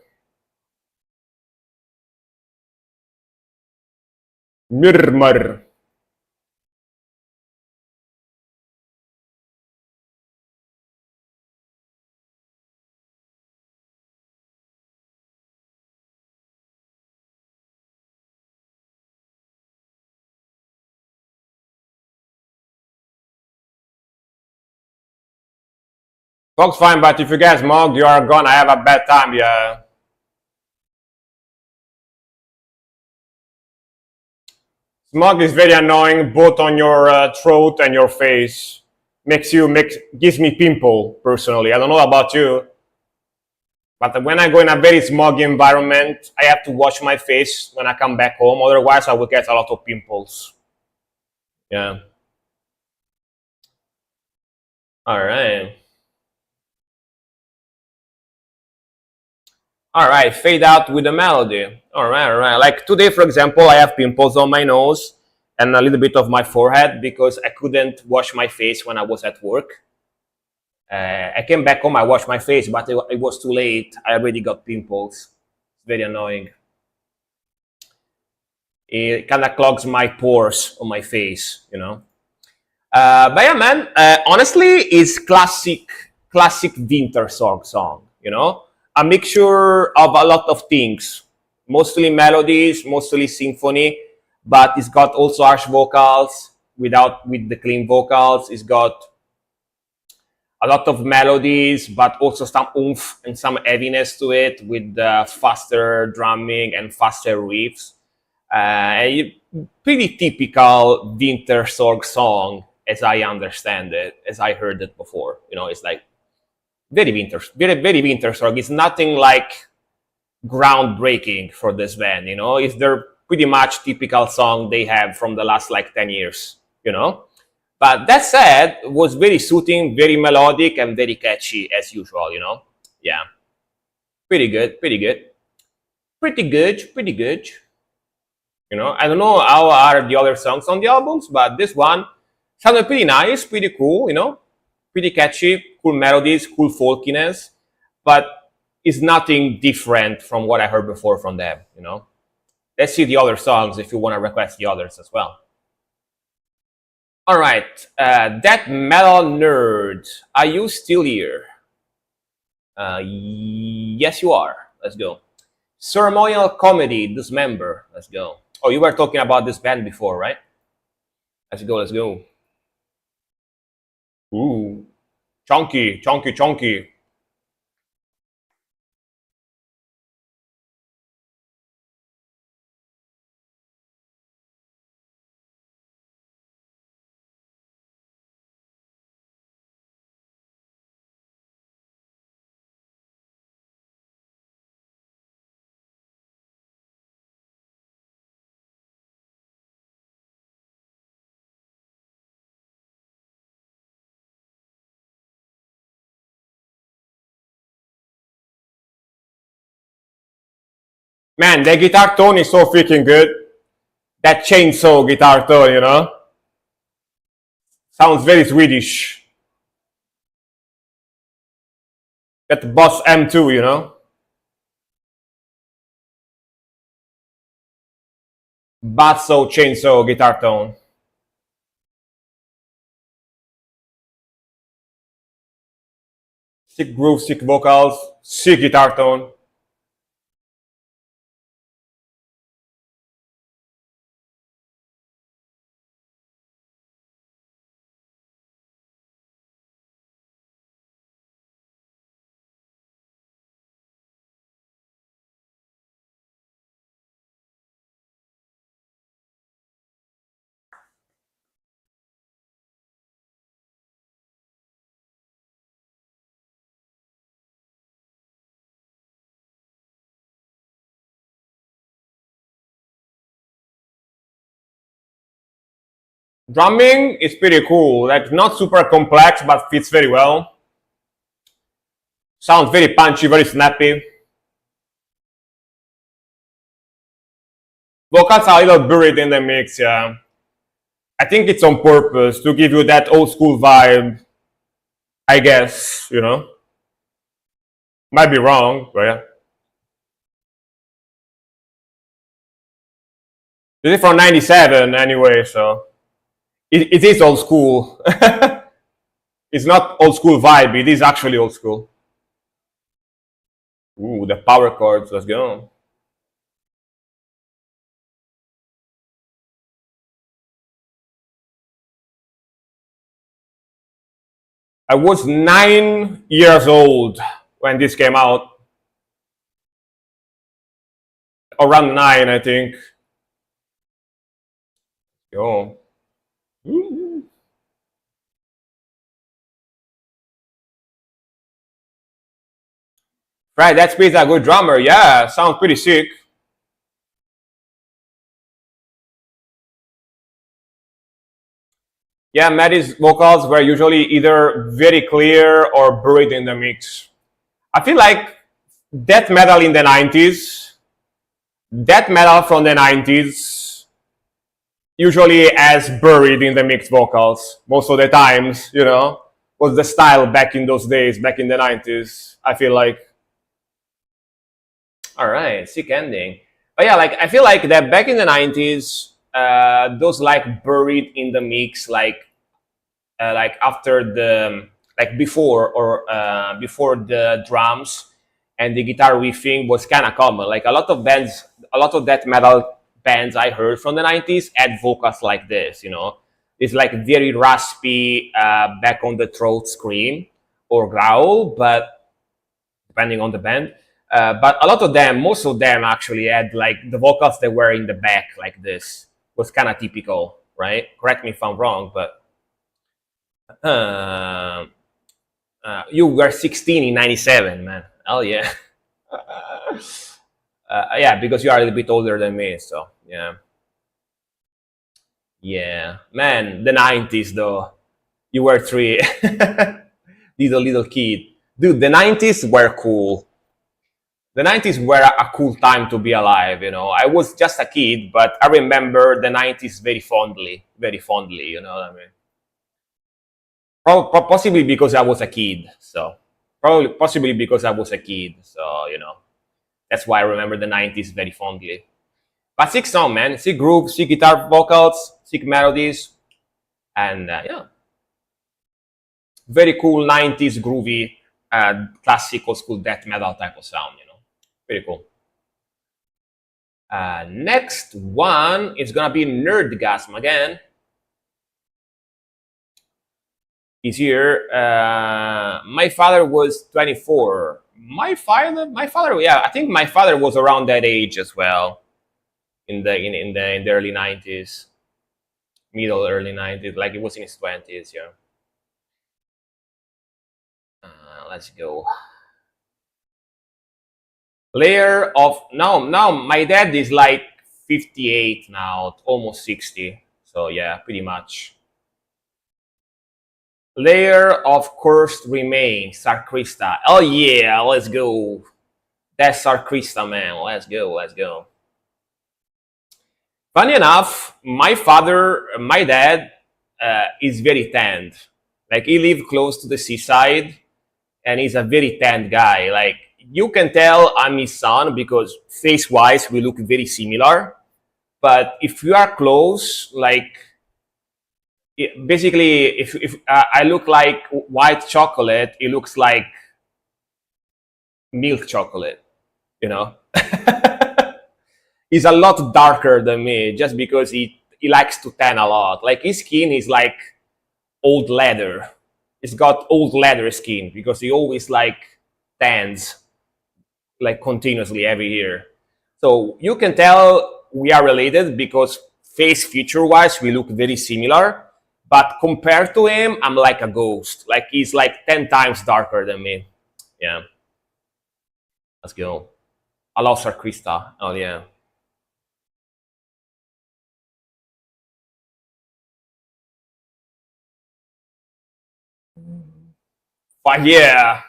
Murmur. Fog's fine, but if you get smog, you are gonna have a bad time, yeah. Smog is very annoying, both on your throat and your face. Gives me pimple, personally. I don't know about you, but when I go in a very smoggy environment, I have to wash my face when I come back home. Otherwise, I will get a lot of pimples. Yeah. All right. All right, fade out with the melody. All right, all right. Like today, for example, I have pimples on my nose and a little bit of my forehead because I couldn't wash my face when I was at work. I came back home, I washed my face, but it was too late. I already got pimples. It's very annoying. It kind of clogs my pores on my face, you know. But yeah, man, honestly, it's classic winter song, you know, a mixture of a lot of things, mostly melodies, mostly symphony, but it's got also harsh vocals with the clean vocals. It's got a lot of melodies, but also some oomph and some heaviness to it with faster drumming and faster riffs. Pretty typical winter song as I understand it, as I heard it before. You know, it's like very winter song. It's nothing like groundbreaking for this band. You know, it's their pretty much typical song they have from the last like 10 years. You know, but that said, it was very soothing, very melodic, and very catchy as usual. You know, yeah, pretty good, pretty good, pretty good, pretty good. You know, I don't know how are the other songs on the albums, but this one sounded pretty nice, pretty cool, you know, pretty catchy, cool melodies, cool folkiness, but it's nothing different from what I heard before from them, you know. Let's see the other songs if you want to request the others as well. All right, that metal nerd, are you still here? Yes, you are. Let's go. Ceremonial comedy, Dismember. Let's go. Oh, you were talking about this band before, right? Let's go. Let's go. Ooh, chunky, chunky, chunky. Man, the guitar tone is so freaking good. That chainsaw guitar tone, you know, sounds very Swedish. That Boss M2, you know, basso chainsaw guitar tone. Sick groove, sick vocals, sick guitar tone. Drumming is pretty cool, like not super complex, but fits very well. Sounds very punchy, very snappy. Vocals are a little buried in the mix, yeah. I think it's on purpose to give you that old school vibe. I guess, you know. Might be wrong, but yeah. This is from '97 anyway, so it is old school. It's not old school vibe. It is actually old school. Ooh, the power chords. Let's go. I was 9 years old when this came out. Around nine, I think. Yo. Ooh. Right, that Speed's a good drummer. Yeah, sounds pretty sick. Yeah, Maddie's vocals were usually either very clear or buried in the mix. I feel like death metal in the 90s, death metal from the 90s usually has buried in the mix vocals most of the times, you know, was the style back in those days, back in the 90s. I feel like, all right, sick ending. But yeah, like I feel like that back in the 90s, those like buried in the mix, like after the like before or before the drums and the guitar riffing was kind of common. Like a lot of bands, a lot of death metal bands I heard from the 90s had vocals like this, you know. It's like very raspy, back on the throat scream or growl, but depending on the band. But a lot of them, most of them actually had like the vocals that were in the back like this was kind of typical, right? Correct me if I'm wrong, but uh, you were 16 in '97, man. Oh yeah. Yeah, because you are a little bit older than me, so yeah. Yeah, man, the '90s though. You were three, little kid, dude. The '90s were cool. The '90s were a cool time to be alive. You know, I was just a kid, but I remember the '90s very fondly, very fondly. You know what I mean? Possibly because I was a kid. So probably possibly because I was a kid. So you know that's why I remember the '90s very fondly. But sick song, man. Sick groove, sick guitar vocals, sick melodies, and yeah, very cool '90s groovy, classical school death metal type of sound. You know, pretty cool. Next one is gonna be Nerdgasm again. He's here. My father was 24. My father, yeah, I think my father was around that age as well in the early '90s, middle early '90s, like it was in his 20s. Yeah. Let's go. Layer of now my dad is like 58 now, almost 60. So yeah, pretty much. Layer of cursed remains, Sarkrista. Oh yeah, let's go. That's Sarkrista, man. Let's go, let's go. Funny enough, my dad, is very tanned. Like he lived close to the seaside, and he's a very tanned guy. Like you can tell I'm his son because face-wise we look very similar. But if you are close, like basically, if I look like white chocolate, it looks like milk chocolate. You know, he's a lot darker than me just because he likes to tan a lot. Like his skin is like old leather. He's got old leather skin because he always like tans like continuously every year. So you can tell we are related because face feature wise we look very similar. But compared to him, I'm like a ghost. Like he's like 10 times darker than me. Yeah, let's go. I love Sarkrista. Oh yeah. But yeah,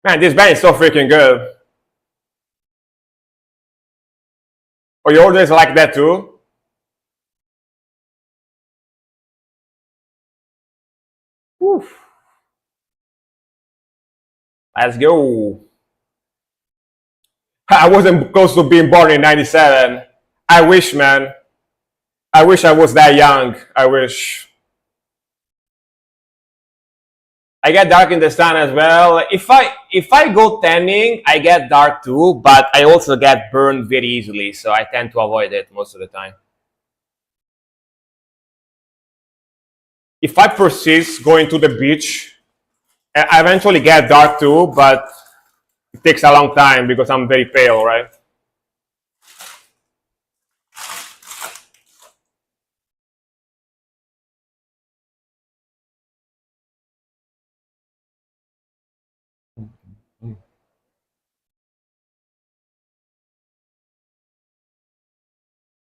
man, this band is so freaking good. Or you always like that too? Oof. Let's go. I wasn't close to being born in 97. I wish, man. I wish I was that young. I wish. I get dark in the sun as well. If I go tanning, I get dark too, but I also get burned very easily, so I tend to avoid it most of the time. If I persist going to the beach, I eventually get dark too, but it takes a long time because I'm very pale, right?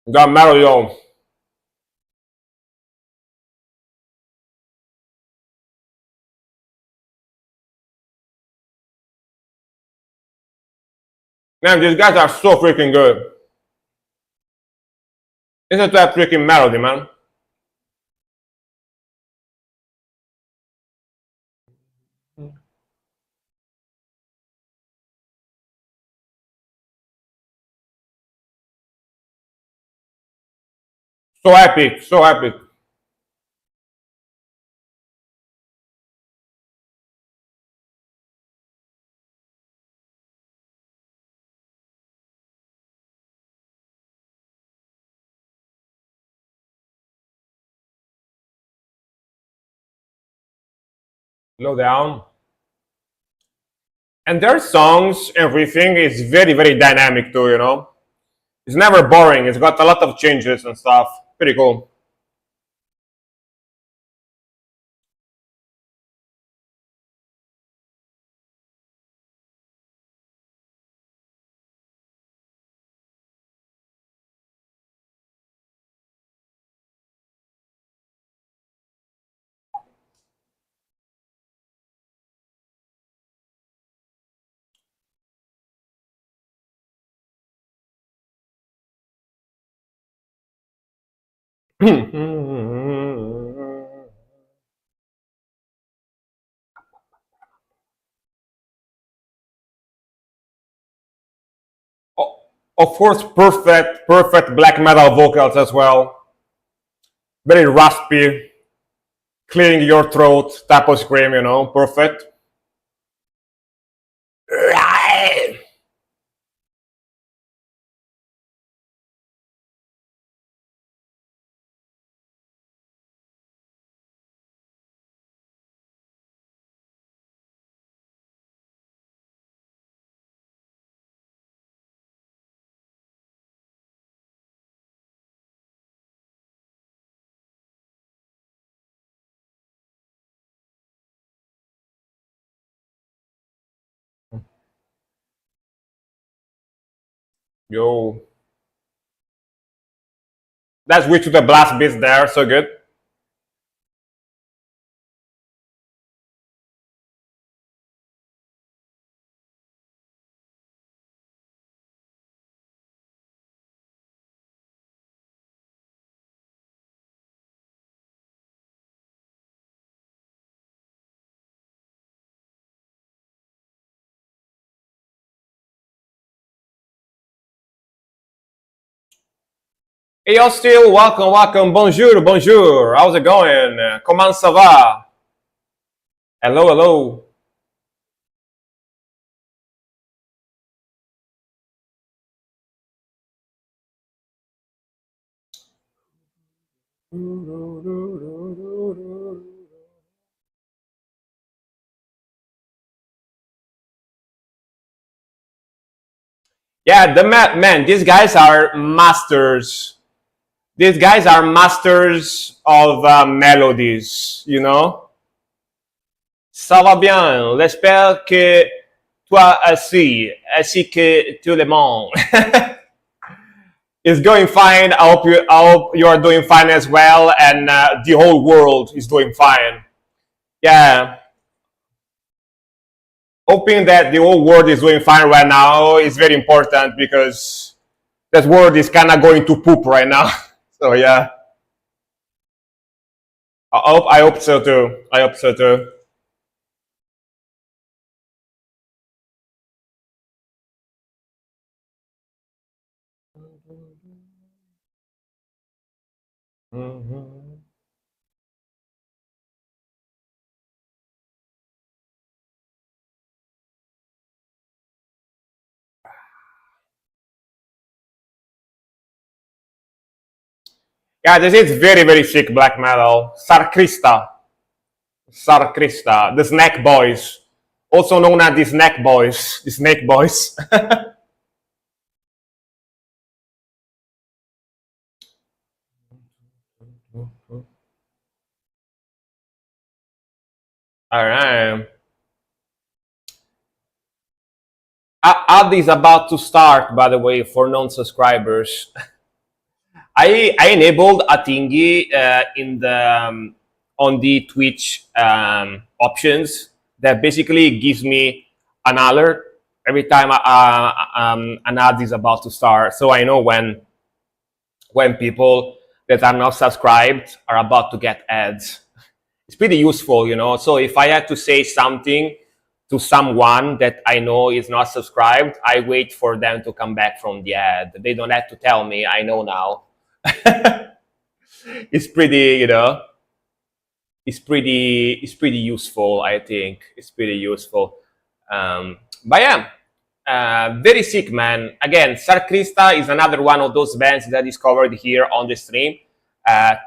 Got Mario. Man, these guys are so freaking good. Listen to that freaking melody, man. So epic, so epic. Slow down. And their songs, everything is very, very dynamic too, you know? It's never boring. It's got a lot of changes and stuff. Pretty cool. Of course, perfect, perfect black metal vocals as well. Very raspy, clearing your throat type of scream, you know, perfect. Yo, let's switch to the blast beats there, so good. Hey, y'all still, welcome, welcome, bonjour, bonjour. How's it going? Comment ça va? Hello, hello. Yeah, man, these guys are masters. These guys are masters of melodies, you know? Ça va bien. J'espère que toi aussi, ainsi que tout le monde. It's going fine. I hope you are doing fine as well, and the whole world is doing fine. Yeah, hoping that the whole world is doing fine right now is very important because That world is kind of going to poop right now. So yeah, I hope so too. I hope so too. Mhm. Yeah, this is very very sick black metal. Sarkrista, Sarkrista, the Snack Boys, also known as the Snack Boys, the Snake Boys. All right. Ad is about to start, by the way, for non-subscribers. I enabled a thingy in the on the Twitch options that basically gives me an alert every time an ad is about to start, so I know when people that are not subscribed are about to get ads. It's pretty useful, you know. So if I had to say something to someone that I know is not subscribed, I wait for them to come back from the ad. They don't have to tell me. I know now. It's pretty, you know, it's pretty useful. I think it's pretty useful. But yeah, very sick, man. Again, Sarkrista is another one of those bands that is covered here on the stream.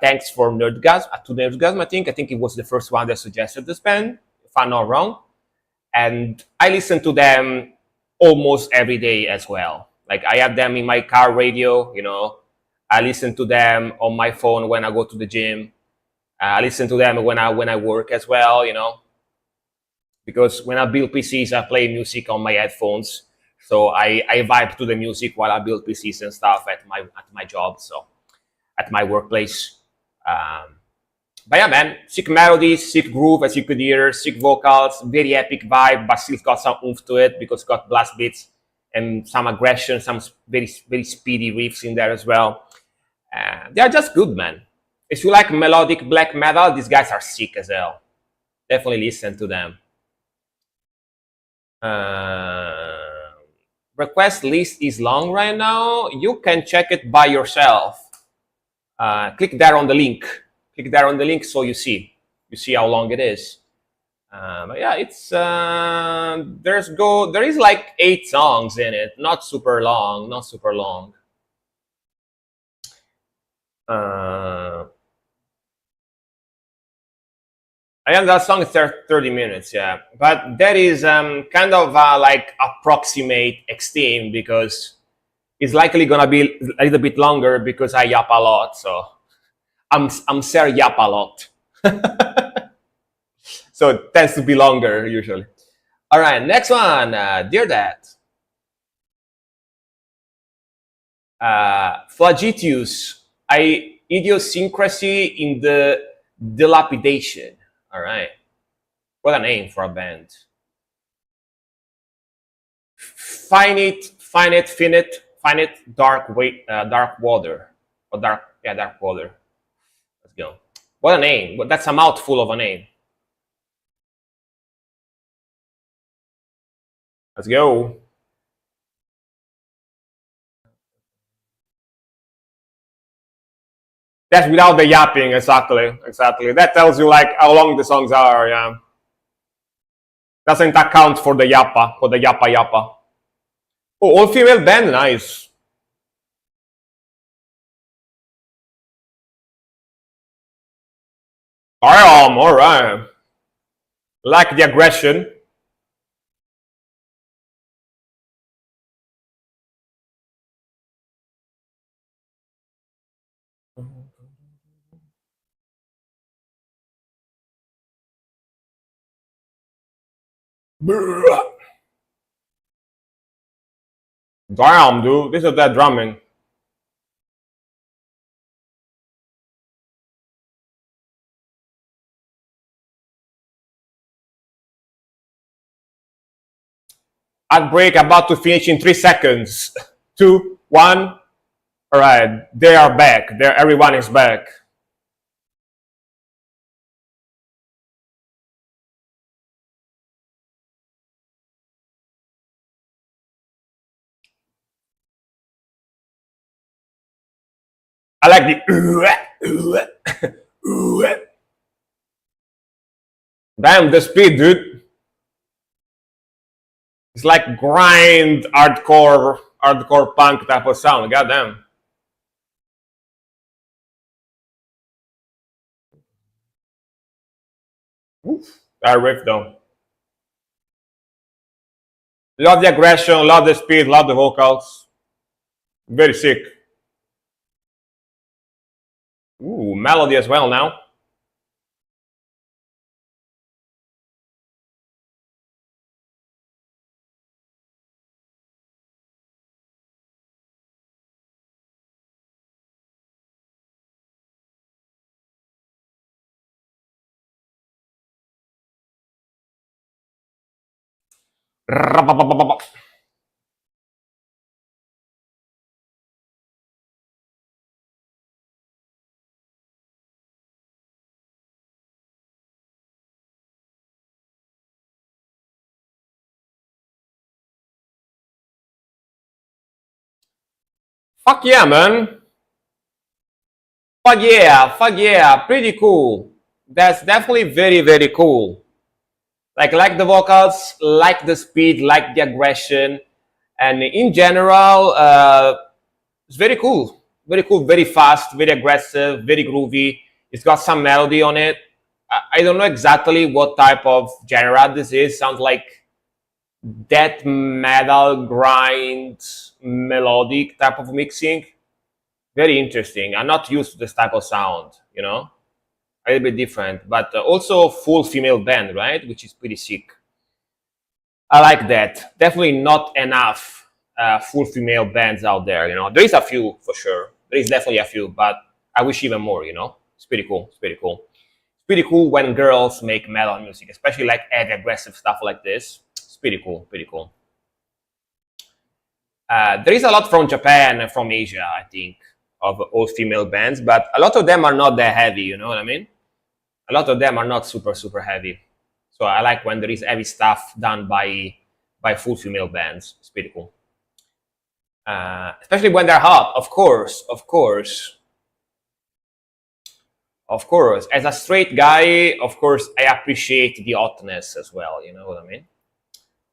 Thanks for Nerdgasm, to Nerdgasm. I think it was the first one that suggested this band, if I'm not wrong. And I listen to them almost every day as well. Like I have them in my car radio, you know. I listen to them on my phone when I go to the gym. I listen to them when I work as well, you know, because when I build PCs, I play music on my headphones. So I vibe to the music while I build PCs and stuff at my job, so at my workplace. Um, but yeah, man, sick melodies, sick groove, as you could hear, sick vocals, very epic vibe, but still got some oomph to it because it's got blast beats and some aggression, some very very speedy riffs in there as well. They are just good, man. If you like melodic black metal, these guys are sick as hell. Definitely listen to them. Uh, Request list is long right now. You can check it by yourself. Click there on the link. Click there on the link so you see how long it is. But yeah, it's there is like 8 songs in it. Not super long. Not super long. Uh, I am that song is 30 minutes, yeah. But that is kind of like approximate extreme because it's likely gonna be a little bit longer because I yap a lot. So I'm Sir Yap a lot. So it tends to be longer usually. All right, next one, Dear Dad. Flagitius, idiosyncrasy in the dilapidation. All right, what a name for a band. Finite, dark water, or dark water. Let's go. What a name! But that's a mouthful of a name. Let's go. That's without the yapping, exactly. That tells you like how long the songs are. Yeah, doesn't account for the yappa. Oh, all female band, nice. All right. Like the aggression. Damn, dude, this is that drumming. Ad break about to finish in 3 seconds. Two, one. All right, they are back. Everyone is back. I like the. Damn, the speed, dude. It's like grind hardcore punk type of sound. Goddamn. Oof. That riff though. Love the aggression, love the speed, love the vocals. Very sick. Ooh, melody as well now. Fuck yeah, man. Fuck yeah, pretty cool. That's definitely very, very cool. Like the vocals, like the speed, like the aggression, and in general, it's very cool, very fast, very aggressive, very groovy. It's got some melody on it. I don't know exactly what type of genre this is. Sounds like death metal grind melodic type of mixing. Very interesting. I'm not used to this type of sound, a little bit different, but also full female band, right? Which is pretty sick. I like that. Definitely not enough full female bands out there. There is a few for sure. There is definitely a few, but I wish even more. It's pretty cool. It's pretty cool. It's pretty cool when girls make metal music, especially like heavy aggressive stuff like this. It's pretty cool. Pretty cool. There is a lot from Japan and from Asia, I think, of all female bands, but a lot of them are not that heavy. You know what I mean? A lot of them are not super super heavy. So I like when there is heavy stuff done by full female bands. It's pretty cool. Especially when they're hot, of course, of course, of course. As a straight guy, of course, I appreciate the hotness as well. You know what I mean?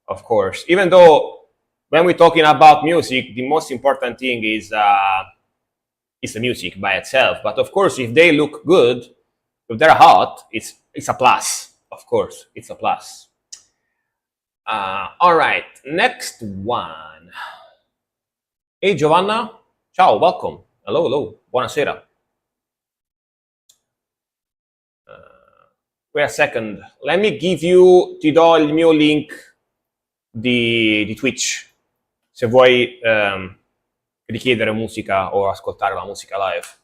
Of course. Even though when we're talking about music, the most important thing is the music by itself. But of course, if they look good, if they're hot, it's a plus. Of course, it's a plus. All right, next one. Hey Giovanna, ciao, welcome. Hello, hello, buonasera. Wait a second, let me give you, ti do il mio link di Twitch, se vuoi richiedere musica o ascoltare la musica live.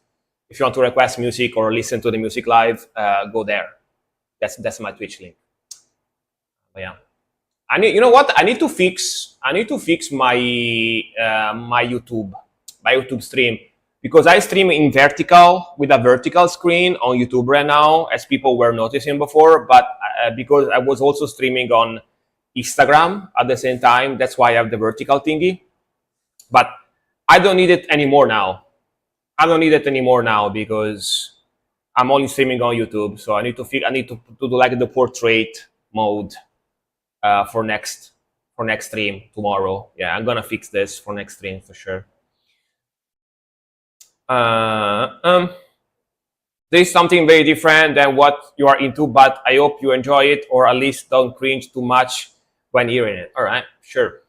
If you want to request music or listen to the music live, go there. That's my Twitch link. But yeah. You know what? I need to fix my my YouTube stream, because I stream in vertical with a vertical screen on YouTube right now, as people were noticing before. But because I was also streaming on Instagram at the same time, that's why I have the vertical thingy. But I don't need it anymore now. I don't need it anymore now because I'm only streaming on YouTube. So I need to do like the portrait mode for next stream tomorrow. Yeah, I'm gonna fix this for next stream for sure. There's something very different than what you are into, but I hope you enjoy it, or at least don't cringe too much when hearing it. All right, sure.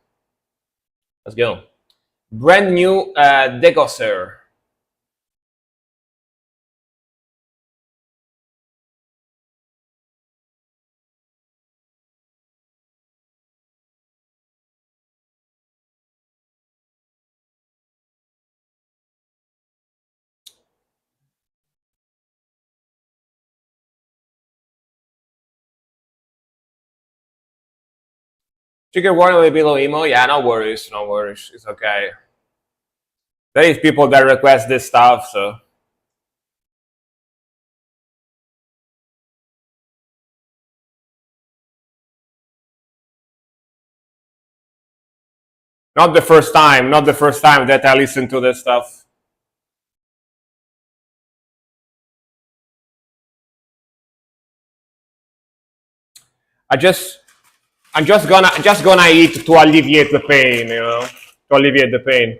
Let's go. Brand new Degosser. Trigger warning will be below emo. Yeah, no worries, no worries. It's okay. There is people that request this stuff, so not the first time, not the first time that I listen to this stuff. I just I'm just gonna eat to alleviate the pain, to alleviate the pain.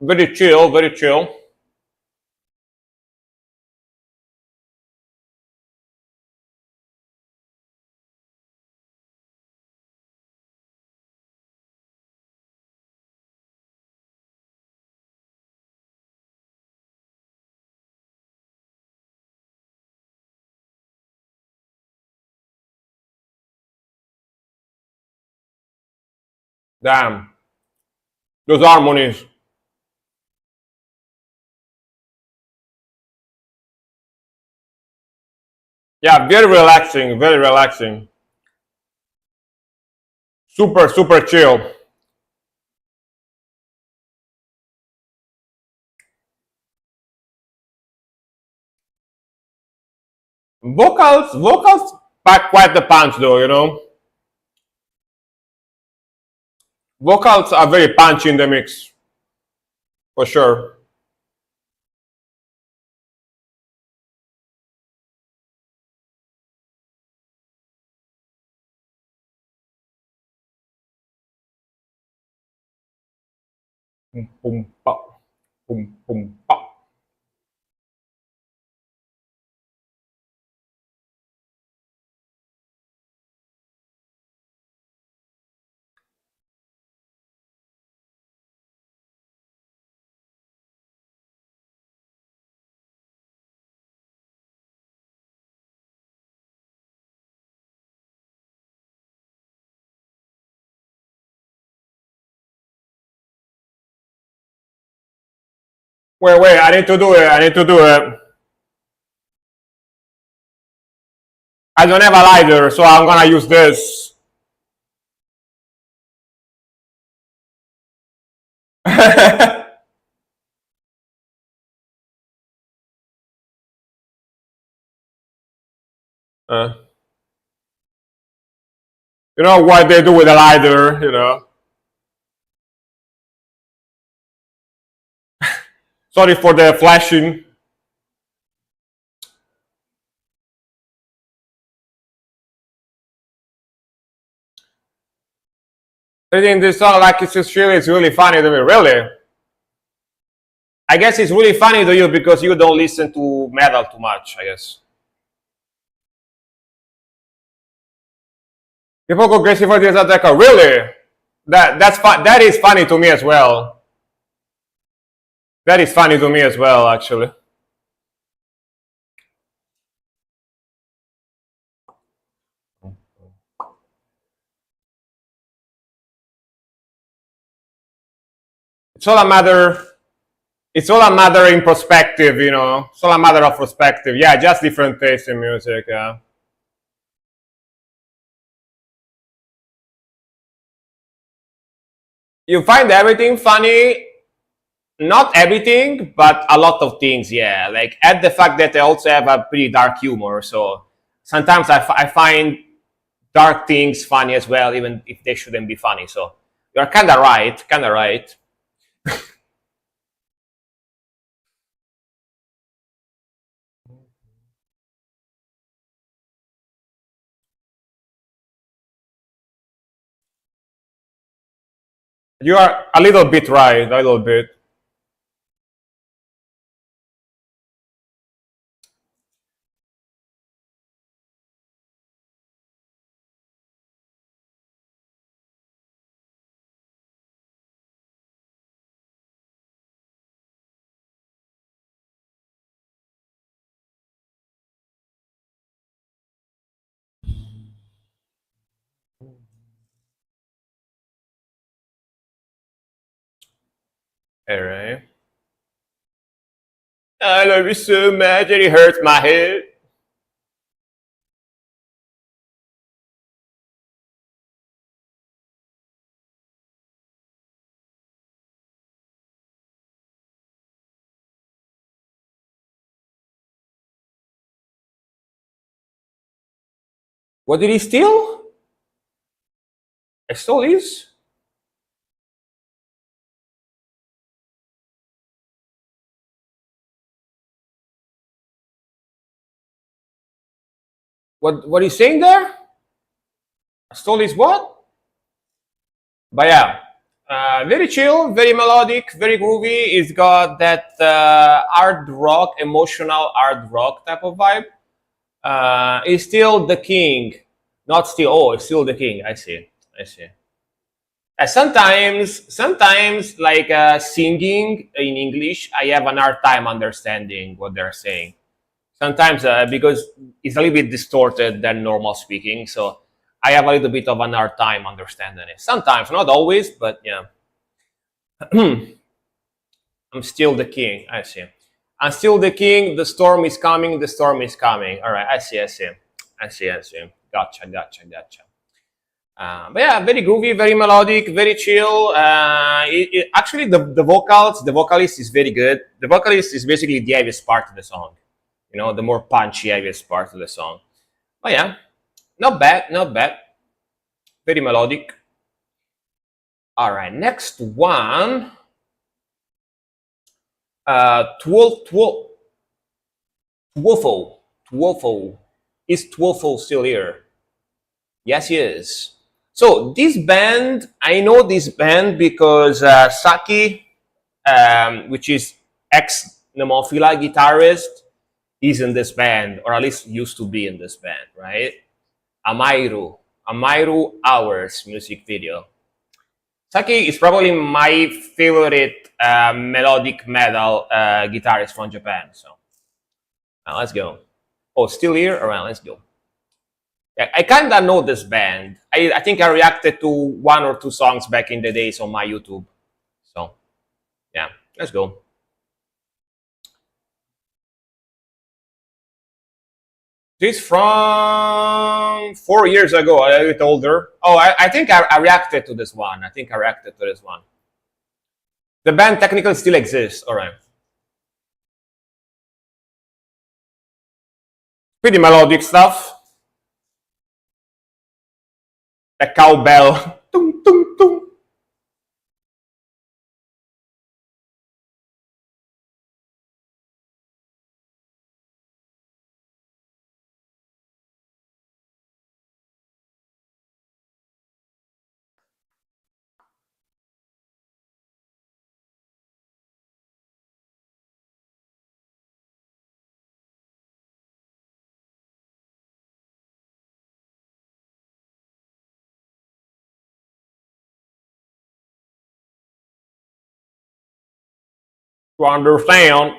Very chill, very chill. Damn, those harmonies. Yeah, very relaxing, very relaxing. Super, super chill. Vocals pack quite the punch though. Vocals are very punchy in the mix, for sure. Boom, boom, pop, boom, boom, pop. Wait, I need to do it. I need to do it. I don't have a lighter, so I'm gonna use this. Uh, you know what they do with a lighter. Sorry for the flashing. I think this song, like it's really funny to me. Really, I guess it's really funny to you because you don't listen to metal too much. I guess people go crazy for this attacker. Really, that's fun. That is funny to me as well. That is funny to me as well, actually. It's all a matter. It's all a matter in perspective. It's all a matter of perspective. Yeah, just different taste in music. Yeah. You find everything funny, not everything, but a lot of things. Yeah, like add the fact that I also have a pretty dark humor. So sometimes I find dark things funny as well, even if they shouldn't be funny. So you're kind of right. Kind of right. You are a little bit right. A little bit. All right. I love you so much and it hurts my head. What did he steal? I stole his. What he's saying there? I stole his what? But yeah, very chill, very melodic, very groovy. It's got that hard rock, emotional hard rock type of vibe. It's still the king, not still. Oh, it's still the king. I see. I see. Sometimes, like singing in English, I have an hard time understanding what they're saying. Sometimes because it's a little bit distorted than normal speaking, so I have a little bit of an hard time understanding it. Sometimes, not always, but yeah. I'm still the king. I see. I'm still the king. The storm is coming. The storm is coming. All right. I see. I see. I see. I see. Gotcha. Gotcha. Gotcha. But yeah, very groovy, very melodic, very chill. Actually, the vocalist is very good. The vocalist is basically the heaviest part of the song. You know, the more punchy, heaviest part of the song. But yeah, not bad, not bad. Very melodic. All right, next one. Twofo. Twofo. Is Twofo still here? Yes, he is. So this band, I know this band because Saki, which is ex Nemophila guitarist, is in this band, or at least used to be in this band, right? Amairu Hours music video. Saki is probably my favorite melodic metal guitarist from Japan. So let's go. Oh, still here? All right, let's go. Yeah, I kind of know this band. I think I reacted to one or two songs back in the days on my YouTube. So yeah, let's go. This from 4 years ago, a little bit older. Oh, I think I reacted to this one. I think I reacted to this one. The band technically still exists. All right. Pretty melodic stuff. The cowbell. Tung, tung, tung. To understand.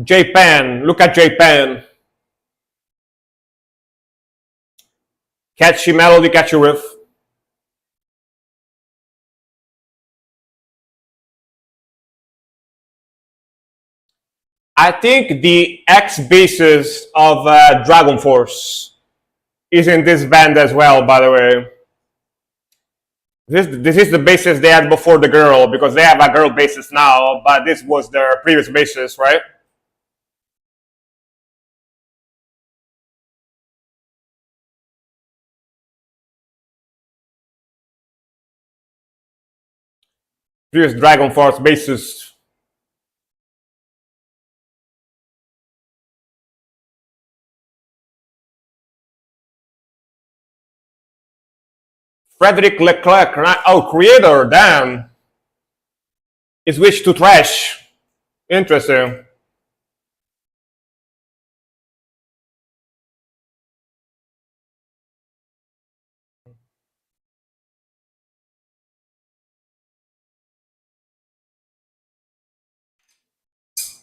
J-Pen. Look at J-Pen. Catchy melody, catchy riff. I think the ex-bassist of Dragon Force is in this band as well, by the way. This is the bassist they had before the girl, because they have a girl bassist now, but this was their previous bassist, right? Previous Dragon Force bassist. Frederick Leclerc, oh, creator, damn. He switched to trash. Interesting.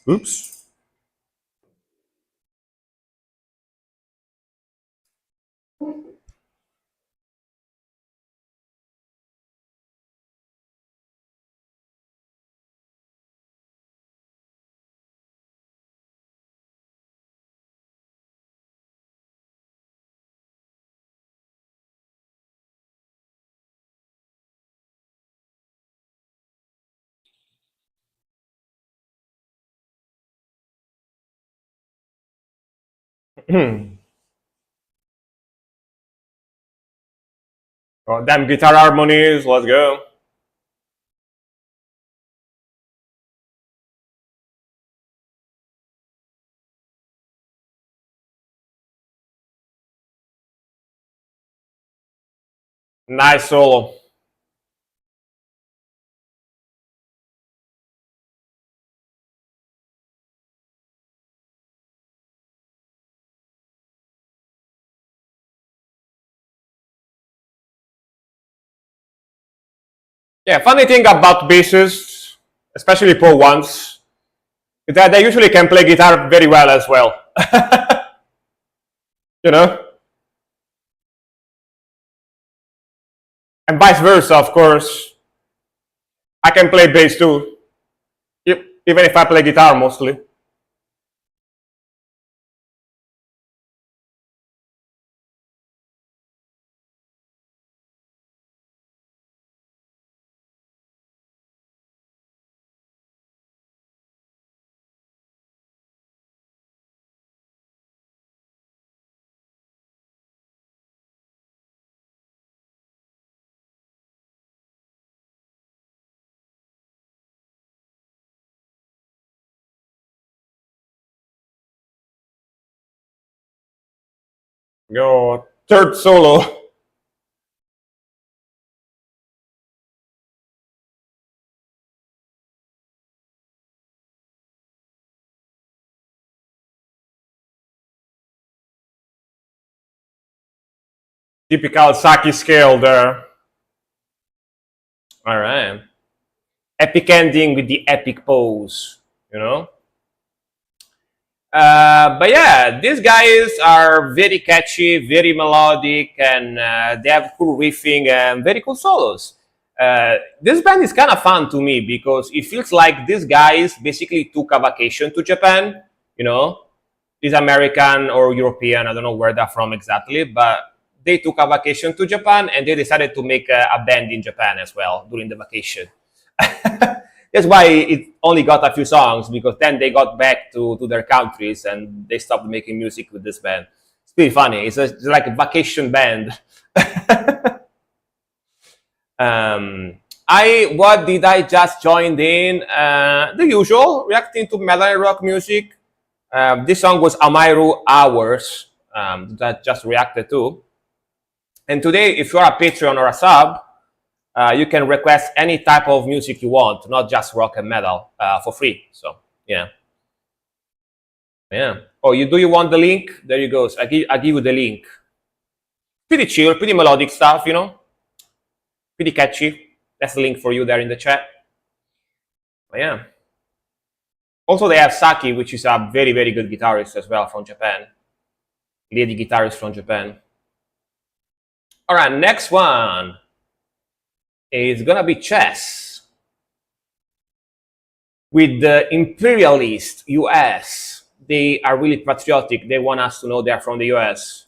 Oops. Oh, damn guitar harmonies, let's go. Nice solo. Yeah, funny thing about bassists, especially pro ones, is that they usually can play guitar very well as well. you know? And vice versa, of course. I can play bass too, even if I play guitar mostly. Go third solo. Typical Saki scale there. All right. Epic ending with the epic pose, you know? But yeah, these guys are very catchy, very melodic, and they have cool riffing and very cool solos. This band is kind of fun to me because it feels like these guys basically took a vacation to Japan. You know, is American or European. I don't know where they're from exactly, but they took a vacation to Japan and they decided to make a band in Japan as well during the vacation. That's why it only got a few songs because then they got back to their countries and they stopped making music with this band. It's pretty funny. It's like a vacation band. I what did I just joined in? The usual, reacting to melody rock music. This song was Amairu Hours that just reacted to. And today, if you're a Patreon or a sub, you can request any type of music you want, not just rock and metal, for free. So yeah, yeah. Oh, you want the link? There you go. So I give you the link. Pretty chill, pretty melodic stuff, pretty catchy. That's the link for you there in the chat. But yeah. Also, they have Saki, which is a very very good guitarist as well from Japan. Lady guitarist from Japan. All right, next one is gonna be Chess with the imperialist US. They are really patriotic. They want us to know they're from the US.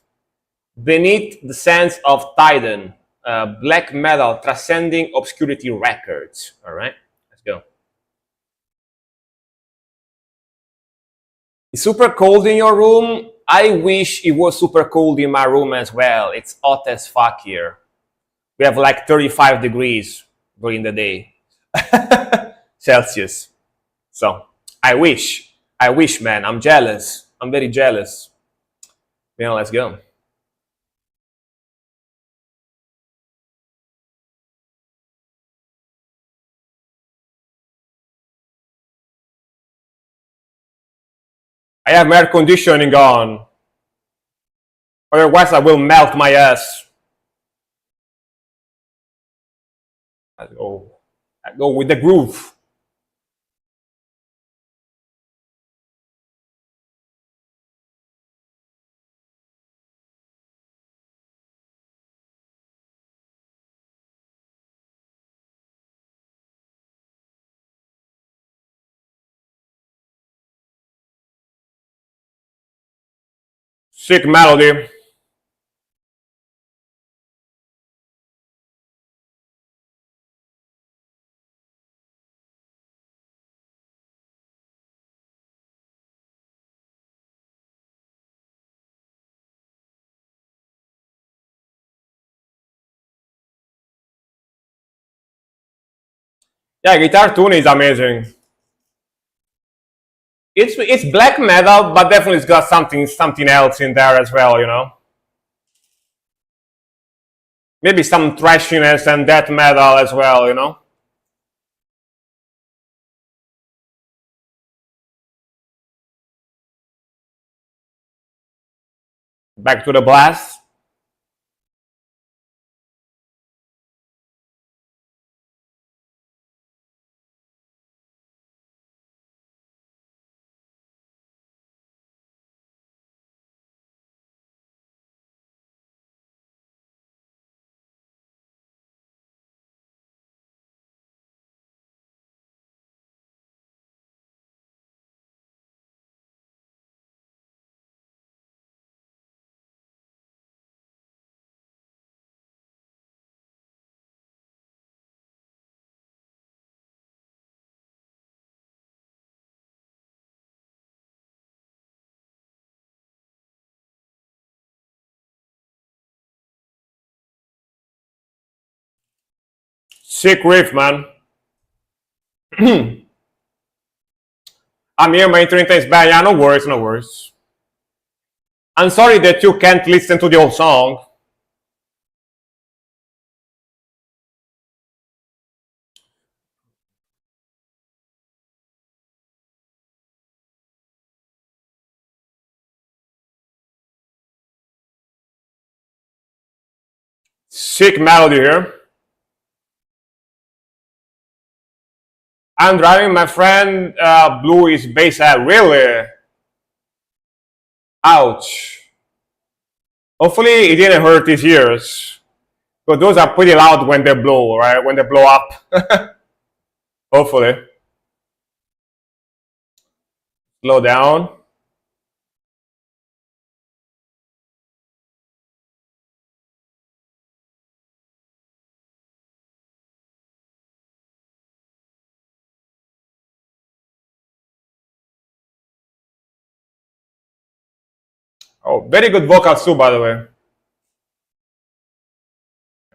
Beneath the Sands of Titan, black metal transcending obscurity records. All right, let's go. It's super cold in your room. I wish it was super cold in my room as well. It's hot as fuck here. We have like 35 degrees during the day. Celsius. So I wish, man. I'm jealous. I'm very jealous. Let's go. I have air conditioning on. Otherwise, I will melt my ass. I go with the groove. Sick melody. Yeah, Guitar Tune is amazing. It's black metal, but definitely it's got something else in there as well. Maybe some thrashiness and death metal as well. Back to the blast. Sick riff, man. I'm here, my internet is bad. Yeah, no worries, no worries. I'm sorry that you can't listen to the whole song. Sick melody here. I'm driving my friend. Blue is bass head. Really? Ouch. Hopefully it didn't hurt his ears. Because those are pretty loud when they blow, right? When they blow up. Hopefully. Slow down. Oh, very good vocals too, by the way.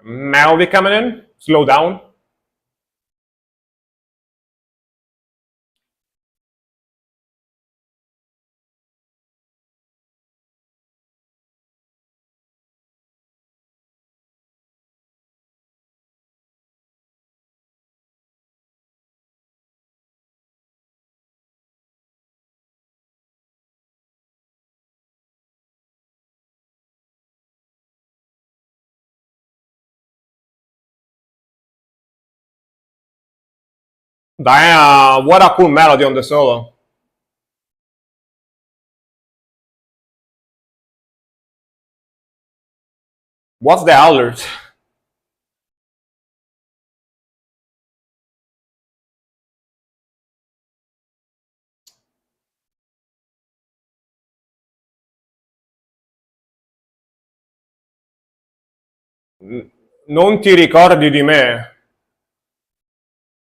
Melody coming in. Slow down. Diana, what a cool melody on the solo. What's the alert? Non ti ricordi di me?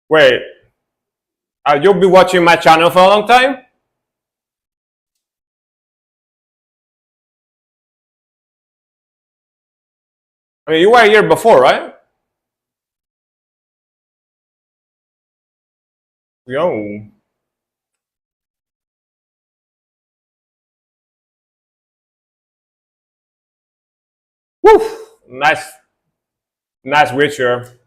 Wait, you'll be watching my channel for a long time? I mean, you were here before, right? Yo. Woo! Nice, nice Witcher.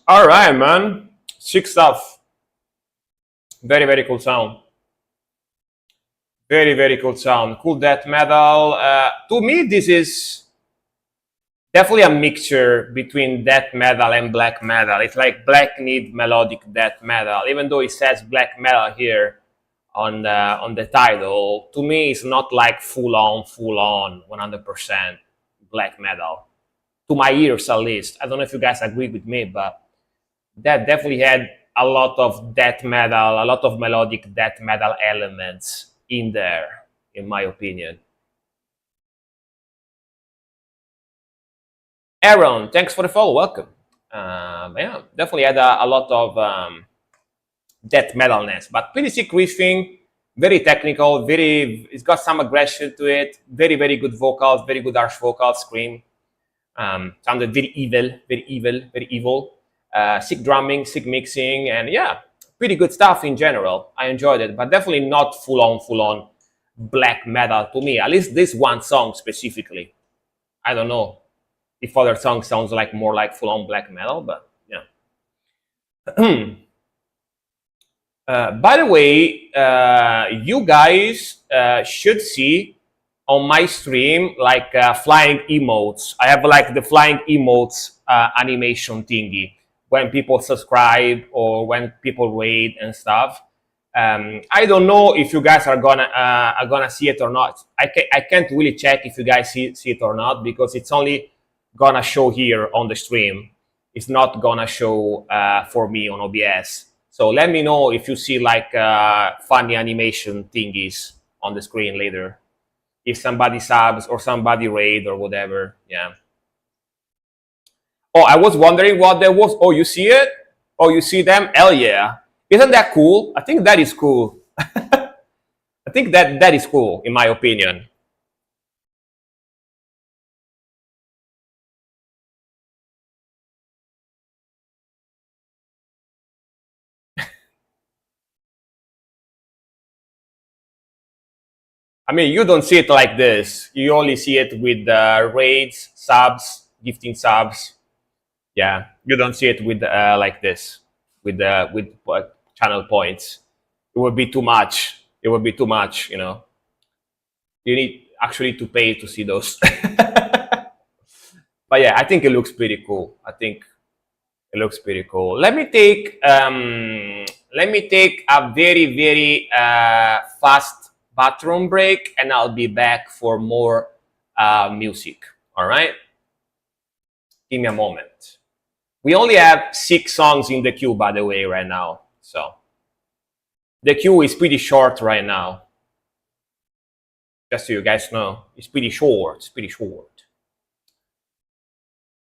All right, man. Sick stuff. Very, very cool sound. Very, very cool sound. Cool death metal. To me, this is definitely a mixture between death metal and black metal. It's like black need melodic death metal, even though it says black metal here on the title. To me, it's not like full on 100% black metal. to my ears at least. I don't know if you guys agree with me, but that definitely had a lot of death metal, a lot of melodic death metal elements in there, in my opinion. Aaron, thanks for the follow. Welcome. Yeah, definitely had a lot of death metalness, but pretty sick riffing, very technical, very. It's got some aggression to it. Very, very good vocals, very good harsh vocals, scream. Sounded very evil, very evil, very evil. Sick drumming, sick mixing, and yeah, pretty good stuff in general. I enjoyed it, but definitely not full on black metal to me. At least this one song specifically. I don't know if other songs sounds like more like full on black metal, but yeah. By the way, you guys should see on my stream like flying emotes. I have like the flying emotes animation thingy when people subscribe or when people raid and stuff. I don't know if you guys are gonna see it or not. I can't really check if you guys see it or not because it's only gonna show here on the stream. It's not gonna show for me on OBS. So let me know if you see like funny animation thingies on the screen later. If somebody subs or somebody raid or whatever, yeah. Oh, I was wondering what there was. Oh, you see it? Oh, you see them? Hell yeah! Isn't that cool? I think that is cool. I think that is cool, in my opinion. I mean, you don't see it like this. You only see it with raids, subs, gifting subs. Yeah, you don't see it with like this, with channel points. It would be too much. It would be too much. You know, you need actually to pay to see those. But yeah, I think it looks pretty cool. I think it looks pretty cool. Let me take a very fast bathroom break, and I'll be back for more music. All right, give me a moment. We only have 6 songs in the queue, by the way, right now. So the queue is pretty short right now. Just so you guys know, it's pretty short. It's pretty short.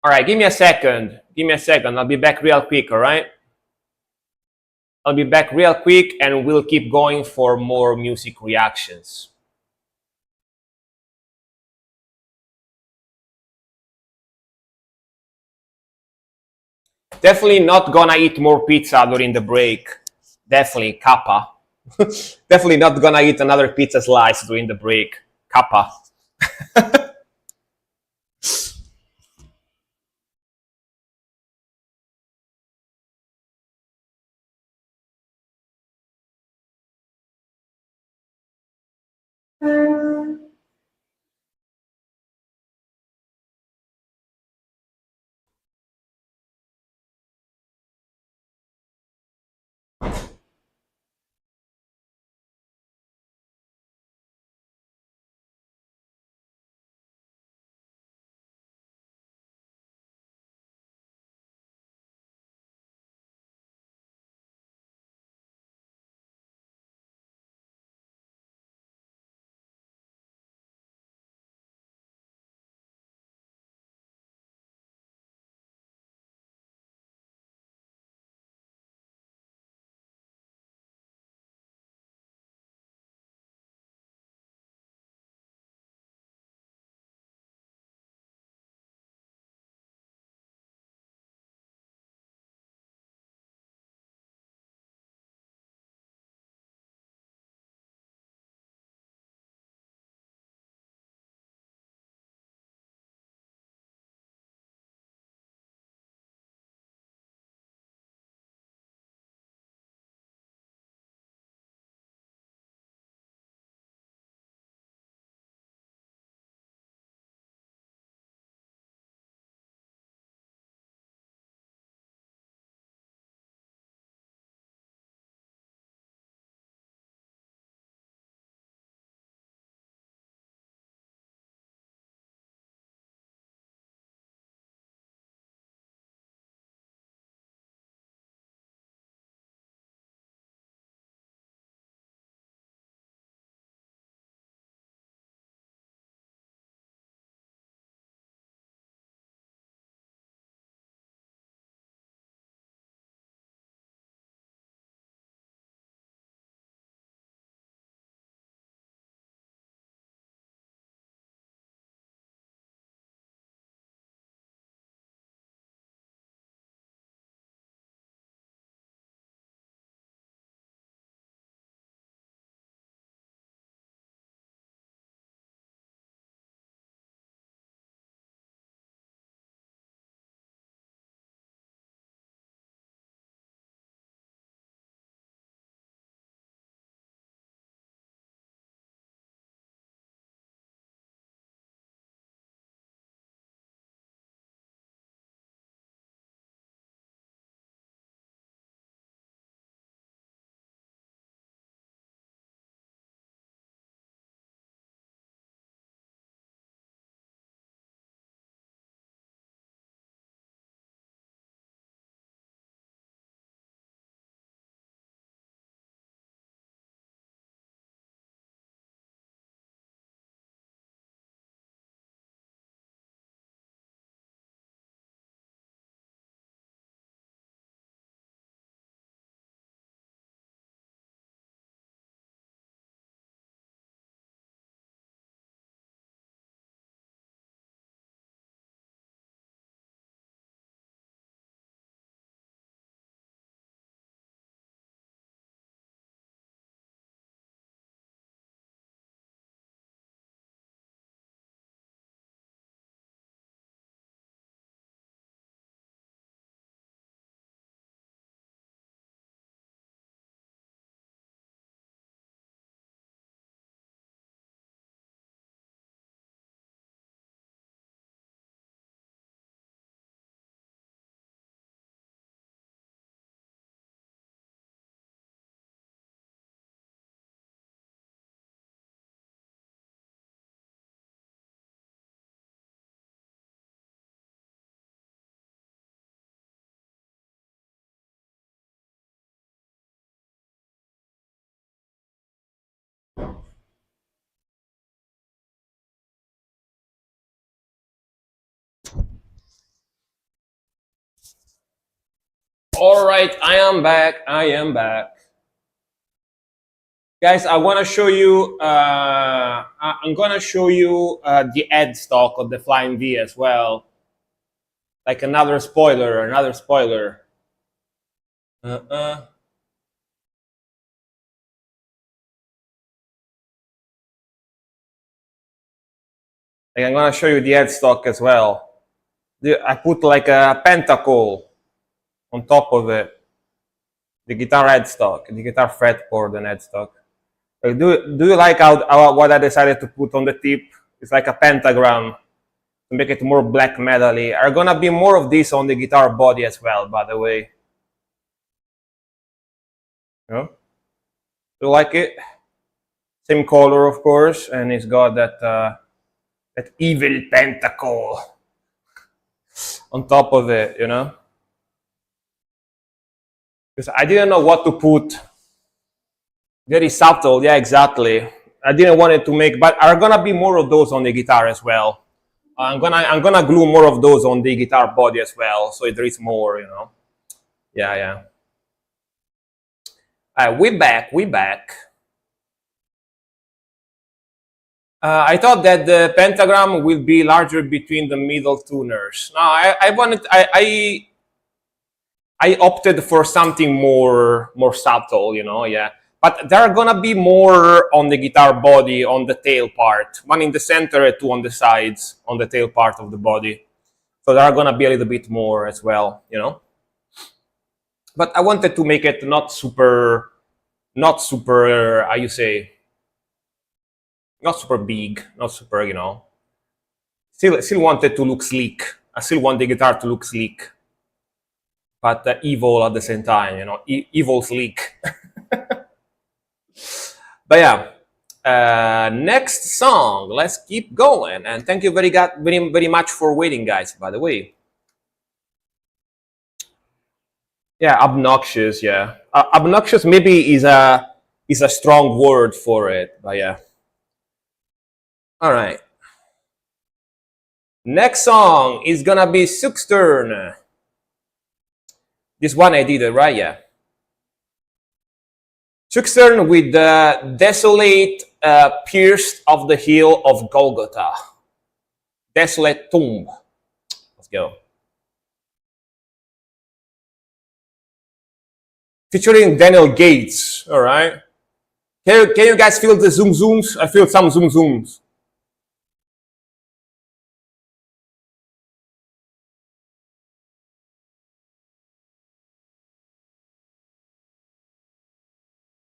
All right, give me a second. Give me a second. I'll be back real quick. All right. I'll be back real quick, and we'll keep going for more music reactions. Definitely not gonna eat more pizza during the break. Definitely, kappa. Definitely not gonna eat another pizza slice during the break. Kappa. All right, I am back. I am back. Guys, I want to show you, I'm going to show you the headstock of the Flying V as well. Like another spoiler, another spoiler. Uh-uh. Like I'm going to show you the headstock as well. I put like a pentacle on top of it. The guitar headstock, the guitar fretboard and headstock. Like, do you like how what I decided to put on the tip? It's like a pentagram to make it more black metal-y. Are gonna be more of this on the guitar body as well, by the way. Yeah? Do you like it? Same color, of course, and it's got that evil pentacle on top of it, you know? Because I didn't know what to put. Very subtle, yeah, exactly. I didn't want it to make, but are gonna be more of those on the guitar as well. I'm gonna glue more of those on the guitar body as well, so there is more, you know. Yeah, yeah. We back, we back. I thought that the pentagram will be larger between the middle tuners. No, I opted for something more subtle, you know. Yeah, but there are gonna be more on the guitar body on the tail part. One in the center and two on the sides on the tail part of the body. So there are gonna be a little bit more as well, you know. But I wanted to make it not super, how you say, not super big, not super, you know. Still wanted to look sleek. I still want the guitar to look sleek, but evil at the same time, you know, evil sleek. But yeah, next song. Let's keep going. And thank you very much for waiting, guys. By the way, yeah, obnoxious. Yeah, obnoxious maybe is a strong word for it. But yeah. All right. Next song is gonna be Suk's turn. This one I did it right, yeah. Suk's turn with the desolate pierced of the hill of Golgotha. Desolate tomb. Let's go. Featuring Daniel Gates. All right. Can you guys feel the zoom zooms? I feel some zoom zooms.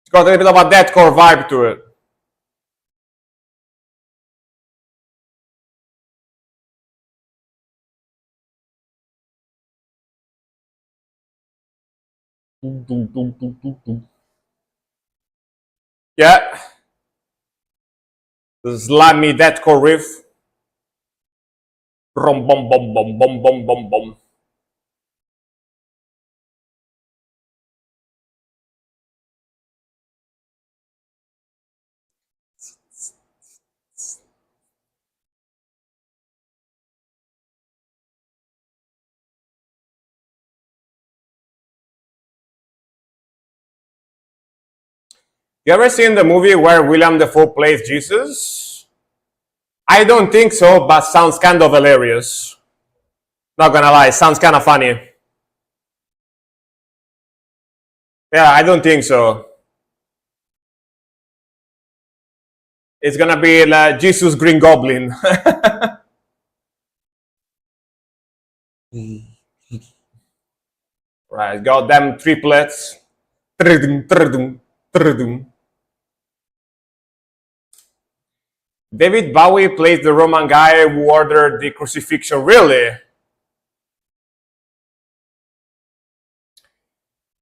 It's got a little bit of a deathcore vibe to it. Yeah. The slimy deathcore riff. Rom bom bom bom bom bom bom bom. You ever seen the movie where William Dafoe plays Jesus? I don't think so, but sounds kind of hilarious. Not gonna lie, sounds kind of funny. Yeah, I don't think so. It's gonna be like Jesus Green Goblin. Right, got them triplets. David Bowie plays the Roman guy who ordered the crucifixion. Really?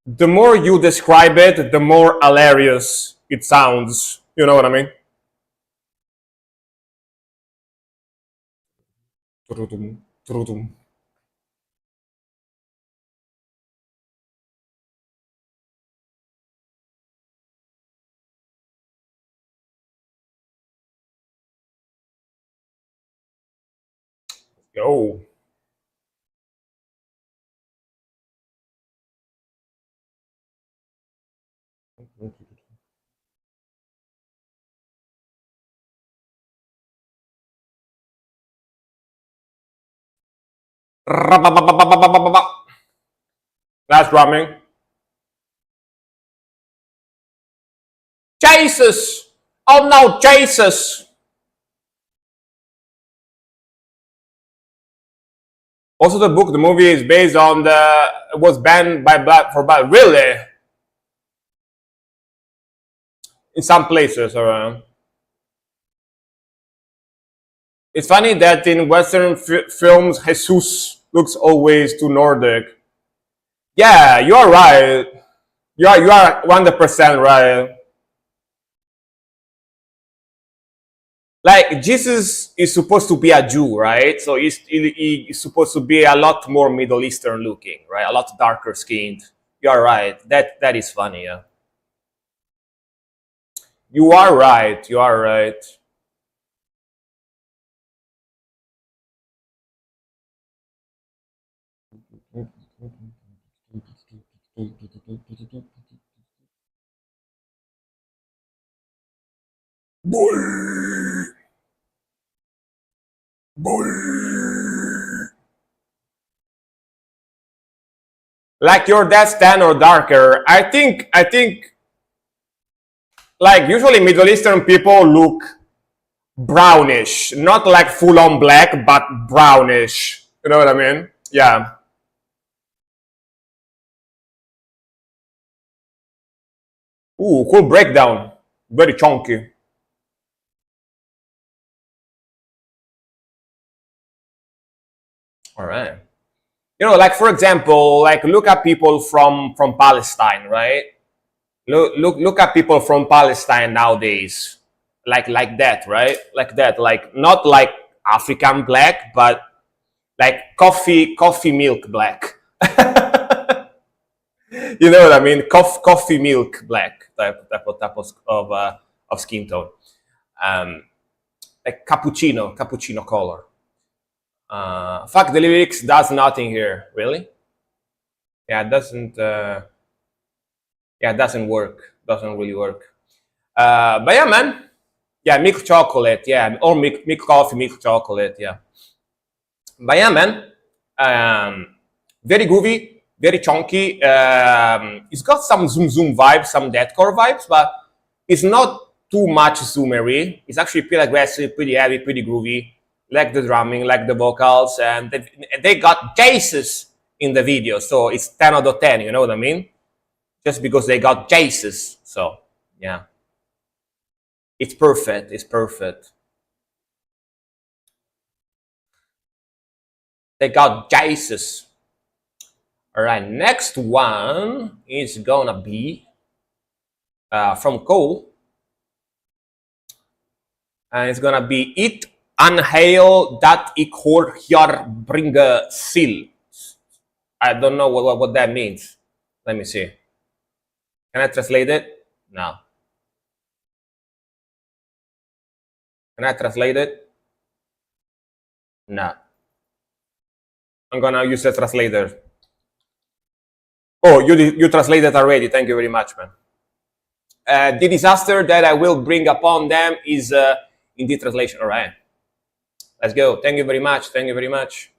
The more you describe it, the more hilarious it sounds. You know what I mean? Yo. That's drumming. Jesus! Oh no, Jesus! Also, the movie is based on was banned by really in some places around. It's funny that in Western films, Jesus looks always too Nordic. Yeah, you are right. You are 100% right. Like Jesus is supposed to be a Jew, right? So he's supposed to be a lot more Middle Eastern looking, right? A lot darker skinned. You are right. That is funny. Yeah, you are right. You are right. Bull, bull. Like your dad's tan or darker. I think like usually Middle Eastern people look brownish, not like full on black, but brownish. You know what I mean? Yeah. Ooh, cool breakdown. Very chunky. All right. Like for example, like look at people from Palestine, right? Look at people from Palestine nowadays, like that, right? Like that, like not like African black, but like coffee milk black. You know what I mean? Coffee milk black type of skin tone. Um, like cappuccino color. Fuck the lyrics does nothing here. Really? Yeah, it doesn't. Yeah, it doesn't work. Doesn't really work. But yeah, man. Yeah, milk chocolate. Yeah, or milk coffee, milk chocolate. Yeah. But yeah, man. Very groovy, very chunky. It's got some zoom zoom vibes, some deathcore vibes, but it's not too much zoomery. It's actually pretty aggressive, pretty heavy, pretty groovy. Like the drumming, like the vocals, and they got Jesus in the video, so it's 10 out of 10. You know what I mean? Just because they got Jesus, so yeah, it's perfect. It's perfect. They got Jesus. All right, next one is gonna be from Cole, and it's gonna be it anhail that ik hoor hier bringe sil. I don't know what that means. Let me see. Can I translate it? No. Can I translate it? No. I'm gonna use a translator. Oh, you translated already. Thank you very much, man. The disaster that I will bring upon them is in the translation. All right. Let's go. Thank you very much. Thank you very much.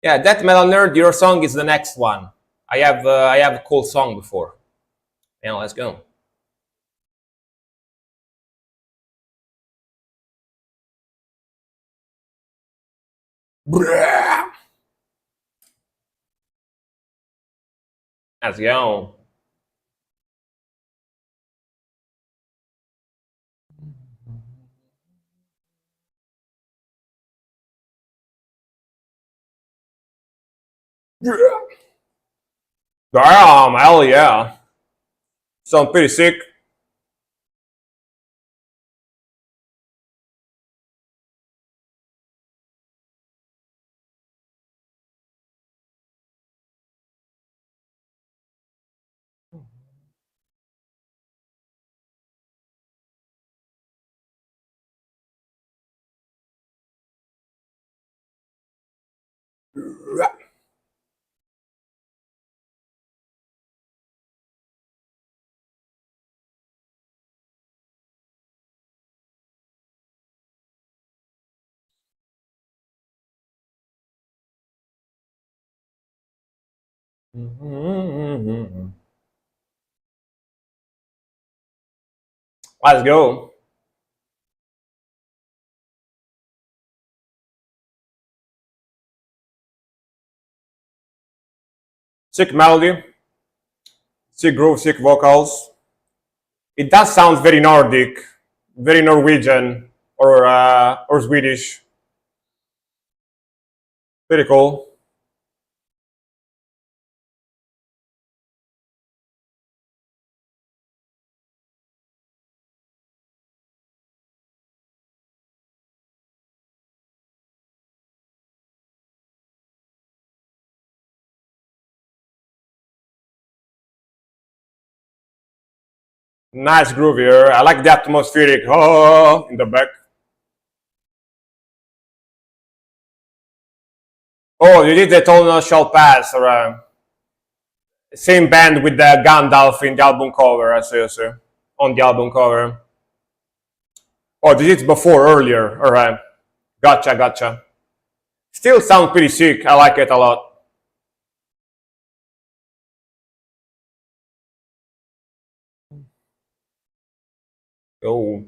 Yeah, Death Metal Nerd, your song is the next one. I have a cool song before. Yeah, let's go. Let's go. Damn, hell yeah. Sound pretty sick. Let's go. Sick melody, sick groove, sick vocals. It does sound very Nordic, very Norwegian or Swedish. Very cool. Nice groove here. I like the atmospheric in the back. Oh, you did the Tonal Shall Pass, or same band with the Gandalf in the album cover, I see, on the album cover. Oh, this is before, earlier. All right. Gotcha, gotcha. Still sound pretty sick. I like it a lot. Oh,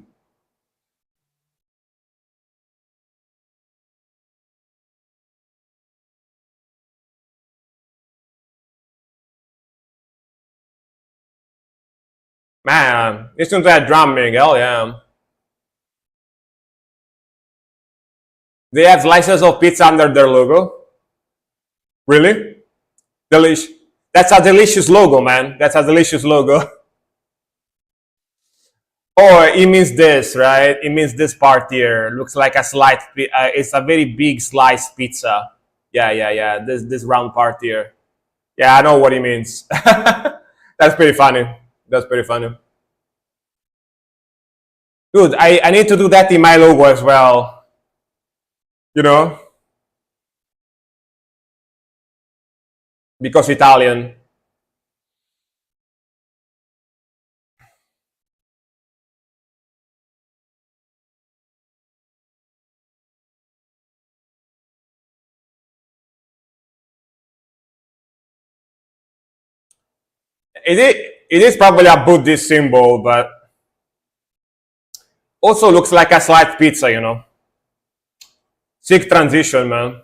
man. Listen to that drumming. Hell yeah. They have slices of pizza under their logo. Really? Delish. That's a delicious logo, man. That's a delicious logo. Oh, it means this, right? It means this part here. Looks like a slice. It's a very big sliced pizza. Yeah, yeah, yeah. This round part here. Yeah, I know what he means. That's pretty funny. That's pretty funny. Dude, I need to do that in my logo as well. You know, because Italian. It is probably a Buddhist symbol, but also looks like a sliced pizza. Sick transition, man.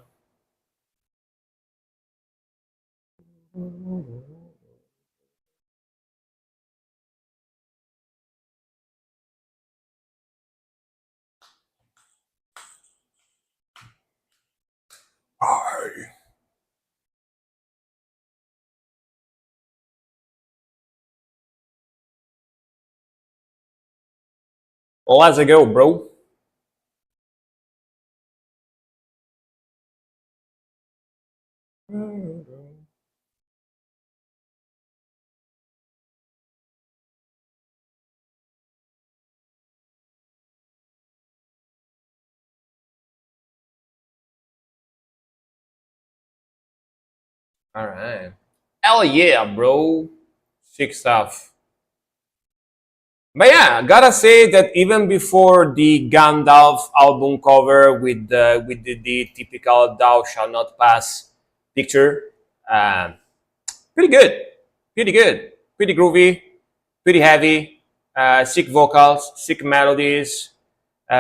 Let's go, bro. All right. Hell yeah, bro. Sick stuff. But yeah, gotta say that even before the Gandalf album cover with the typical "Thou shall not pass" picture, um, pretty good, pretty good, pretty groovy, pretty heavy, sick vocals, sick melodies,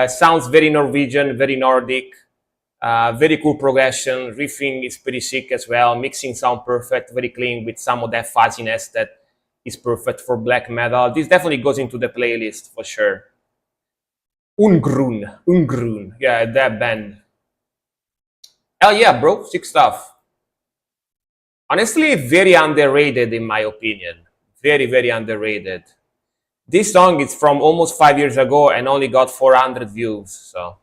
sounds very Norwegian, very Nordic, very cool progression. Riffing is pretty sick as well. Mixing sound perfect, very clean with some of that fuzziness that is perfect for black metal. This definitely goes into the playlist for sure. Ungrun, yeah, that band. Hell yeah, bro, sick stuff. Honestly, very underrated in my opinion. Very, very underrated. This song is from almost 5 years ago and only got 400 views. So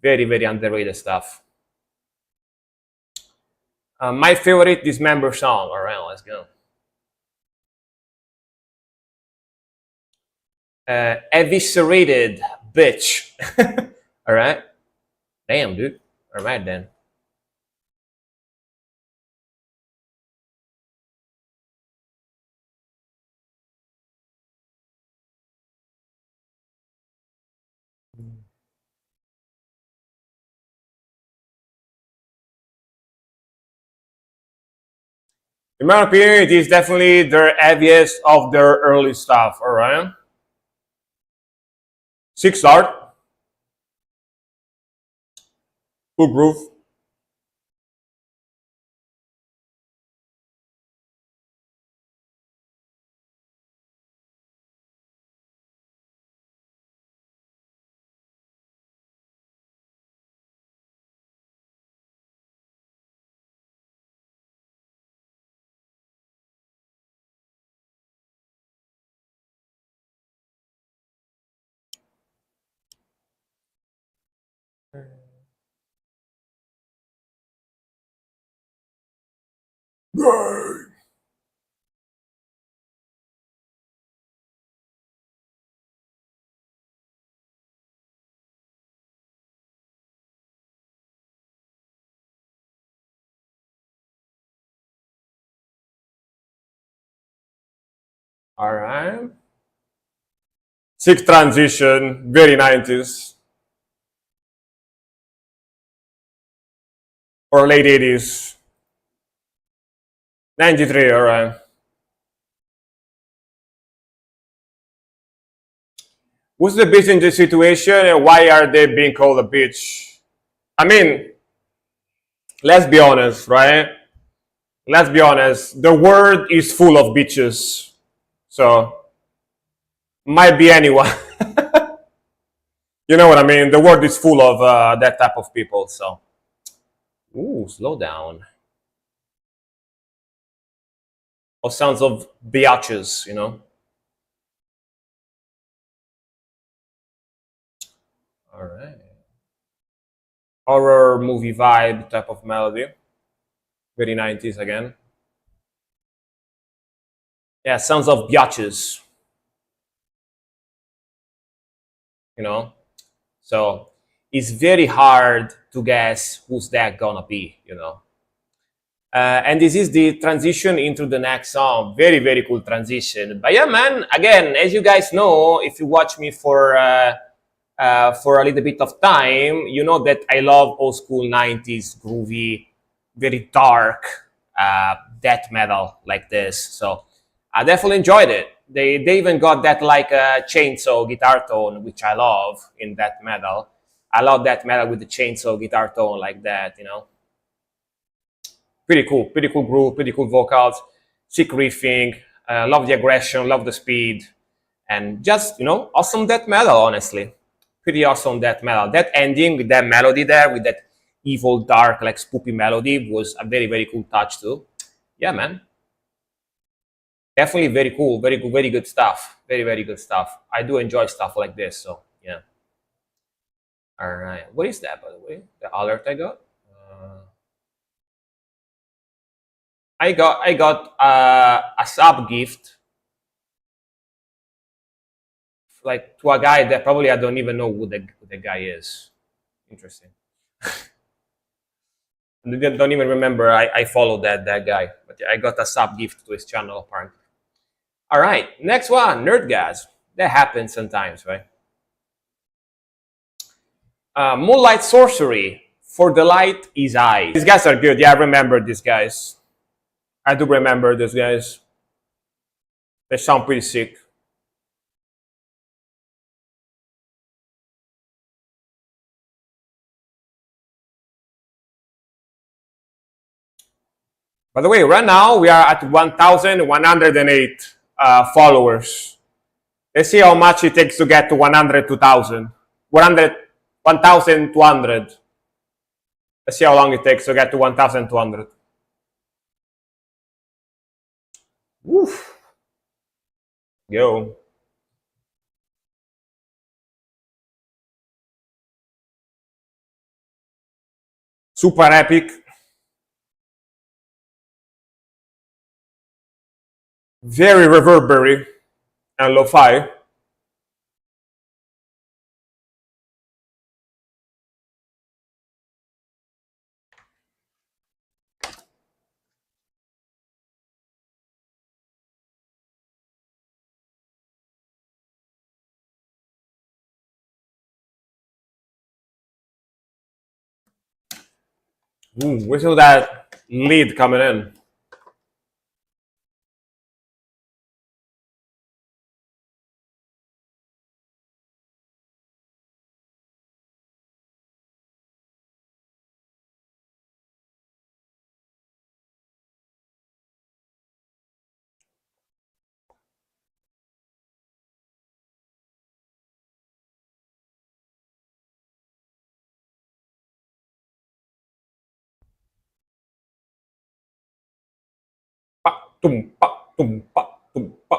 very, very underrated stuff. My favorite Dismember song. All right, let's go. Eviscerated, bitch. All right. Damn, dude. All right then. In my opinion, it is definitely their heaviest of their early stuff. All right, 6 star, cool groove. All right, sick transition, very 90s or late 80s, 93. All right. What's the bitch in this situation and why are they being called a bitch? I mean, let's be honest, right? Let's be honest. The world is full of bitches. So, might be anyone. You know what I mean? The world is full of that type of people. So, ooh, slow down. Or sounds of biatches, you know? All right. Horror movie vibe type of melody. Very 90s again. Yeah, sounds of biatches, you know? So it's very hard to guess who's that gonna be, you know. And this is the transition into the next song. Very, very cool transition. But yeah, man, again, as you guys know, if you watch me for a little bit of time, you know that I love old school 90s groovy, very dark death metal like this. So I definitely enjoyed it. They even got that like chainsaw guitar tone, which I love in death metal. I love that metal with the chainsaw guitar tone like that, you know. Pretty cool groove, pretty cool vocals, sick riffing. Love the aggression, love the speed, and just awesome death metal. Honestly, pretty awesome death metal. That ending with that melody there, with that evil, dark, like spoopy melody, was a very very cool touch too. Yeah, man, definitely very cool, very good stuff. Very good stuff. I do enjoy stuff like this. So yeah. All right, what is that by the way? The alert I got. I got a sub gift like to a guy that probably I don't even know who the guy is. Interesting. I don't even remember I followed that guy, but yeah, I got a sub gift to his channel apparently. All right, next one, Nerdgasm. That happens sometimes, right? Moonlight Sorcery. For the light is I. These guys are good. Yeah, I remember these guys. I do remember these guys. They sound pretty sick. By the way, right now we are at 1,108 followers. Let's see how much it takes to get to 100, 2,000. 100, 1,200. Let's see how long it takes to get to 1,200. Woof. Yo. Super epic. Very reverberary and lo-fi. Whistle that lead coming in. tumpa, tumpa, tumpa.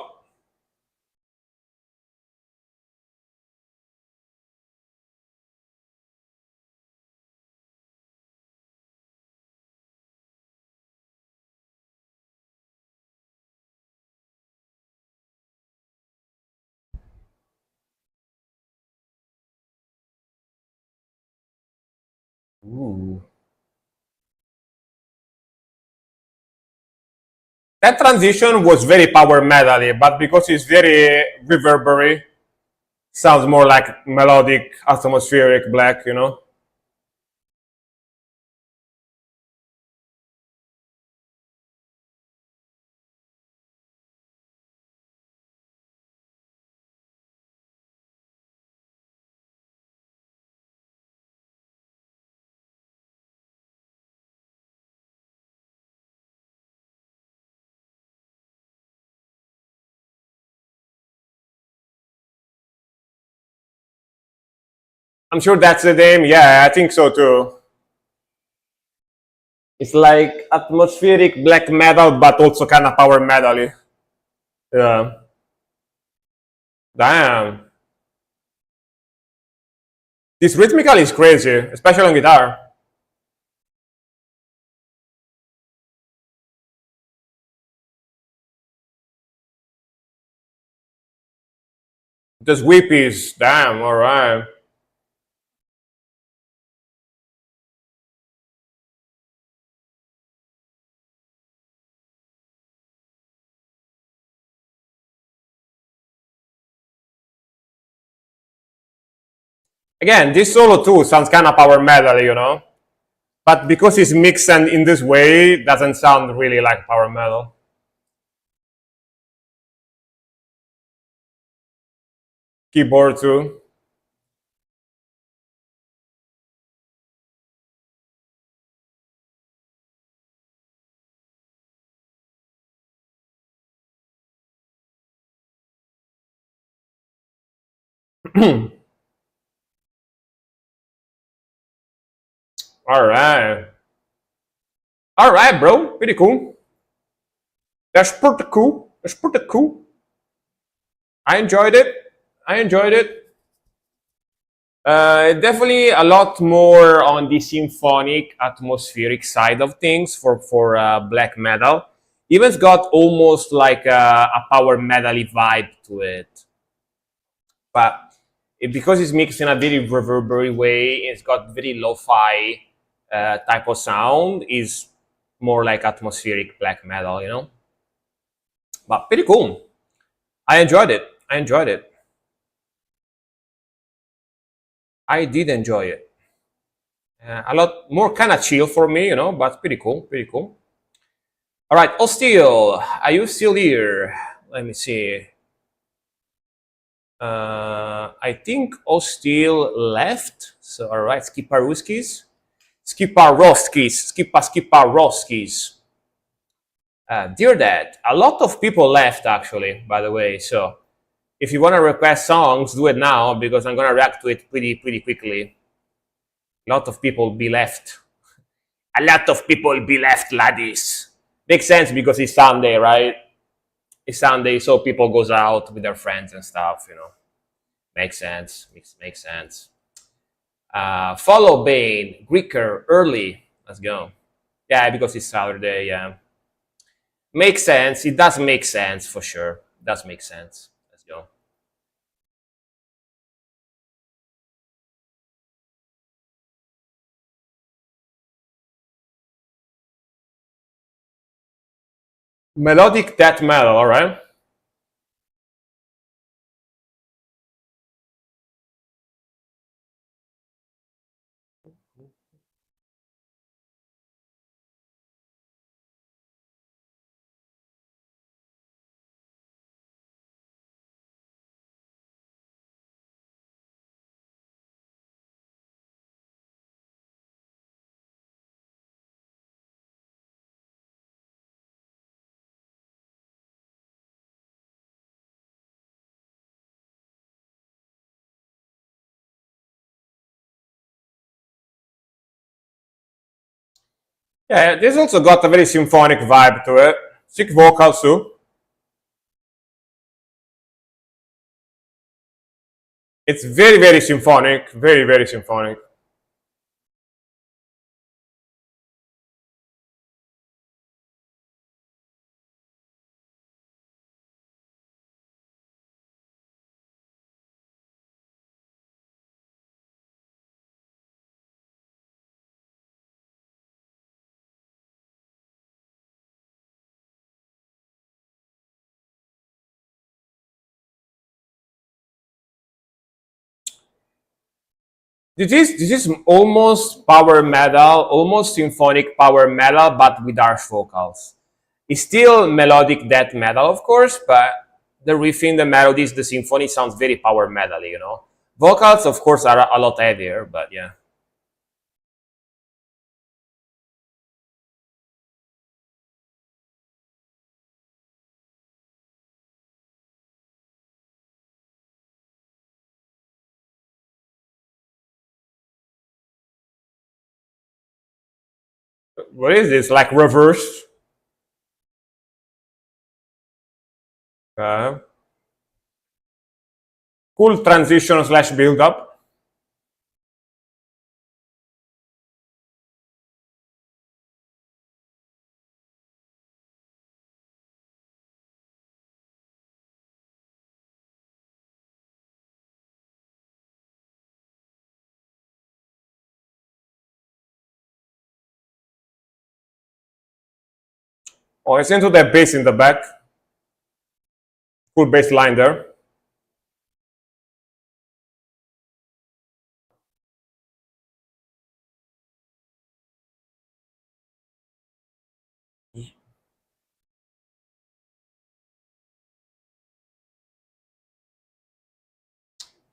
Ooh. That transition was very power metally, but because it's very reverberary, sounds more like melodic, atmospheric black, you know? I'm sure that's the name. Yeah, I think so too. It's like atmospheric black metal, but also kind of power metal. Yeah. Damn. This rhythmical is crazy, especially on guitar. Just whippies. Damn, alright. Again, this solo too sounds kind of power metal, you know? But because it's mixed and in this way, it doesn't sound really like power metal. Keyboard too. Alright. Alright, bro. Pretty cool. That's pretty cool. That's pretty cool. I enjoyed it. I enjoyed it. Definitely a lot more on the symphonic, atmospheric side of things for black metal. Even's got almost like a power metal vibe to it, but because it's mixed in a very reverberary way, it's got very lo-fi type of sound. Is more like atmospheric black metal, you know. But pretty cool. I enjoyed it. I enjoyed it. I did enjoy it. A lot more kind of chill for me, you know, but pretty cool, pretty cool. All right, Osteel, are you still here? Let me see. I think Osteel left. So, all right, Skiparuskis. Skiparoskis. Dear Dad, a lot of people left actually, by the way. So, if you want to request songs, do it now because I'm going to react to it pretty quickly. A lot of people be left. A lot of people be left, laddies. Makes sense because it's Sunday, right? It's Sunday, so people goes out with their friends and stuff, you know. Makes sense. Makes sense. Follow Bane, Greeker, early. Let's go. Yeah, because it's Saturday, yeah. Makes sense. It does make sense for sure. It does make sense. Let's go. Melodic death metal, alright? Yeah, this also got a very symphonic vibe to it. Sick vocals too. It's very, very symphonic. Very, very symphonic. This is almost power metal, almost symphonic power metal, but with harsh vocals. It's still melodic death metal, of course, but the riffing, the melodies, the symphony sounds very power metal, you know. Vocals, of course, are a lot heavier, but yeah. What is this? Like reverse? Uh, cool transition slash build up. Oh, listen to the bass in the back. Cool bass line there.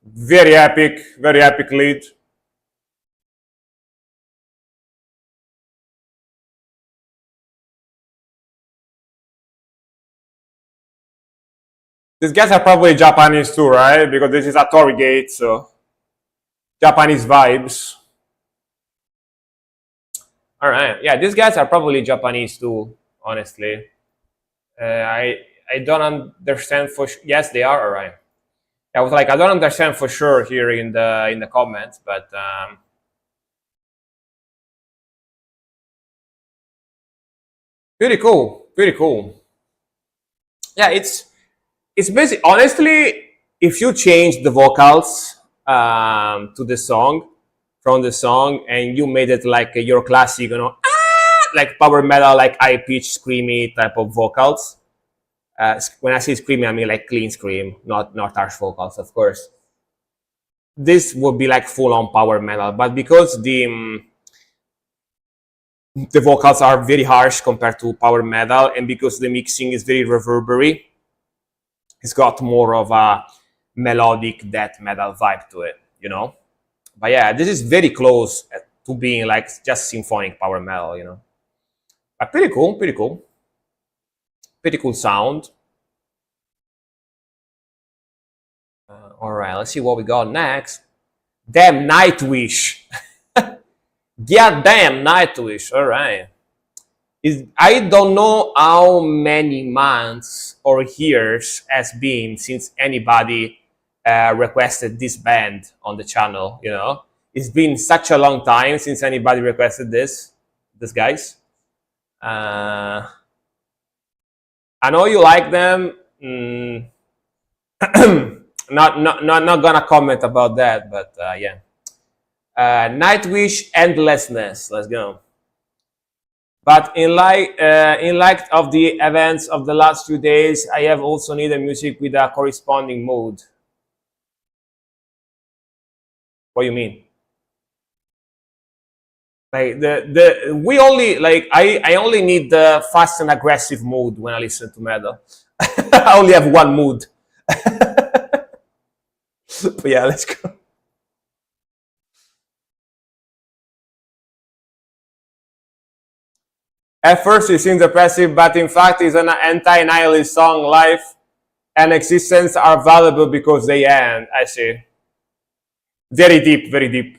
Very epic lead. These guys are probably Japanese too, right? Because this is a Torii Gate, so Japanese vibes. All right, yeah, these guys are probably Japanese too. Honestly, I don't understand for yes they are. All right, I was like I don't understand for sure here in the comments, but pretty cool, pretty cool. Yeah, it's basically honestly if you change the vocals to the song from the song and you made it like your classic, you know, like power metal, like high pitched screamy type of vocals. When I say screamy, I mean like clean scream, not harsh vocals, of course. This would be like full on power metal, but because the vocals are very harsh compared to power metal, and because the mixing is very reverberary, it's got more of a melodic death metal vibe to it, you know. But yeah, this is very close to being like just symphonic power metal, you know. But pretty cool, pretty cool sound. All right, let's see what we got next. Damn Nightwish. Yeah, damn Nightwish. All right. I don't know how many months or years has been since anybody requested this band on the channel. You know, it's been such a long time since anybody requested this guys. I know you like them. Not gonna comment about that, but yeah. Nightwish Endlessness. Let's go. But in light of the events of the last few days, I have also needed music with a corresponding mood. What do you mean? Like the we only like I only need the fast and aggressive mood when I listen to metal. I only have one mood. But yeah, let's go. At first, it seems depressive, but in fact, it's an anti-nihilist song. Life and existence are valuable because they end. I see. Very deep, very deep.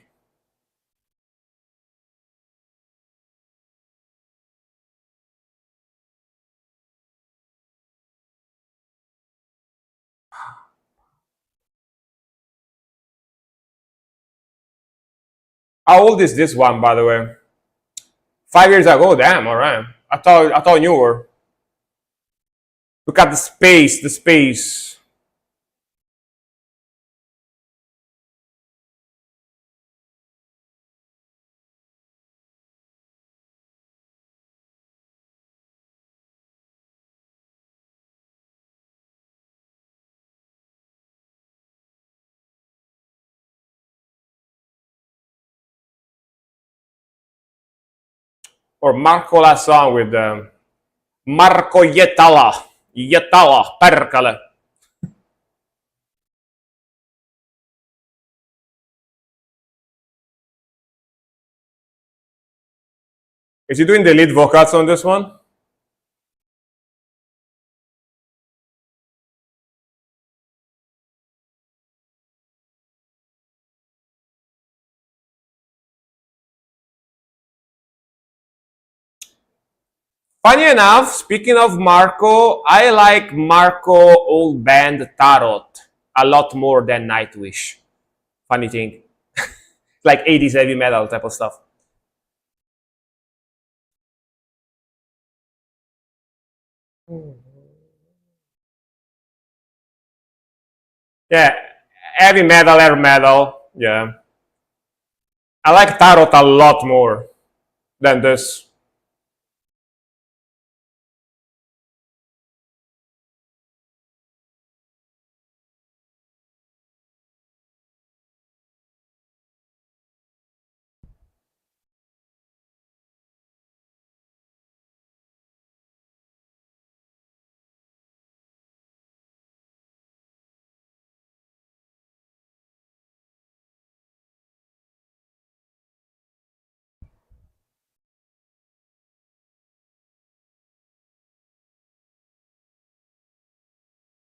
How old is this one, by the way? 5 years ago. Damn. All right. I thought you were. Look at the space. The space. Or Marco last song with Marco Yetala. Yetala. Perkele. Is he doing the lead vocals on this one? Funny enough, speaking of Marco, I like Marco old band Tarot a lot more than Nightwish. Funny thing. Like 80s heavy metal type of stuff. Yeah, heavy metal, air metal. Yeah. I like Tarot a lot more than this.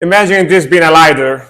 Imagine this being a lighter.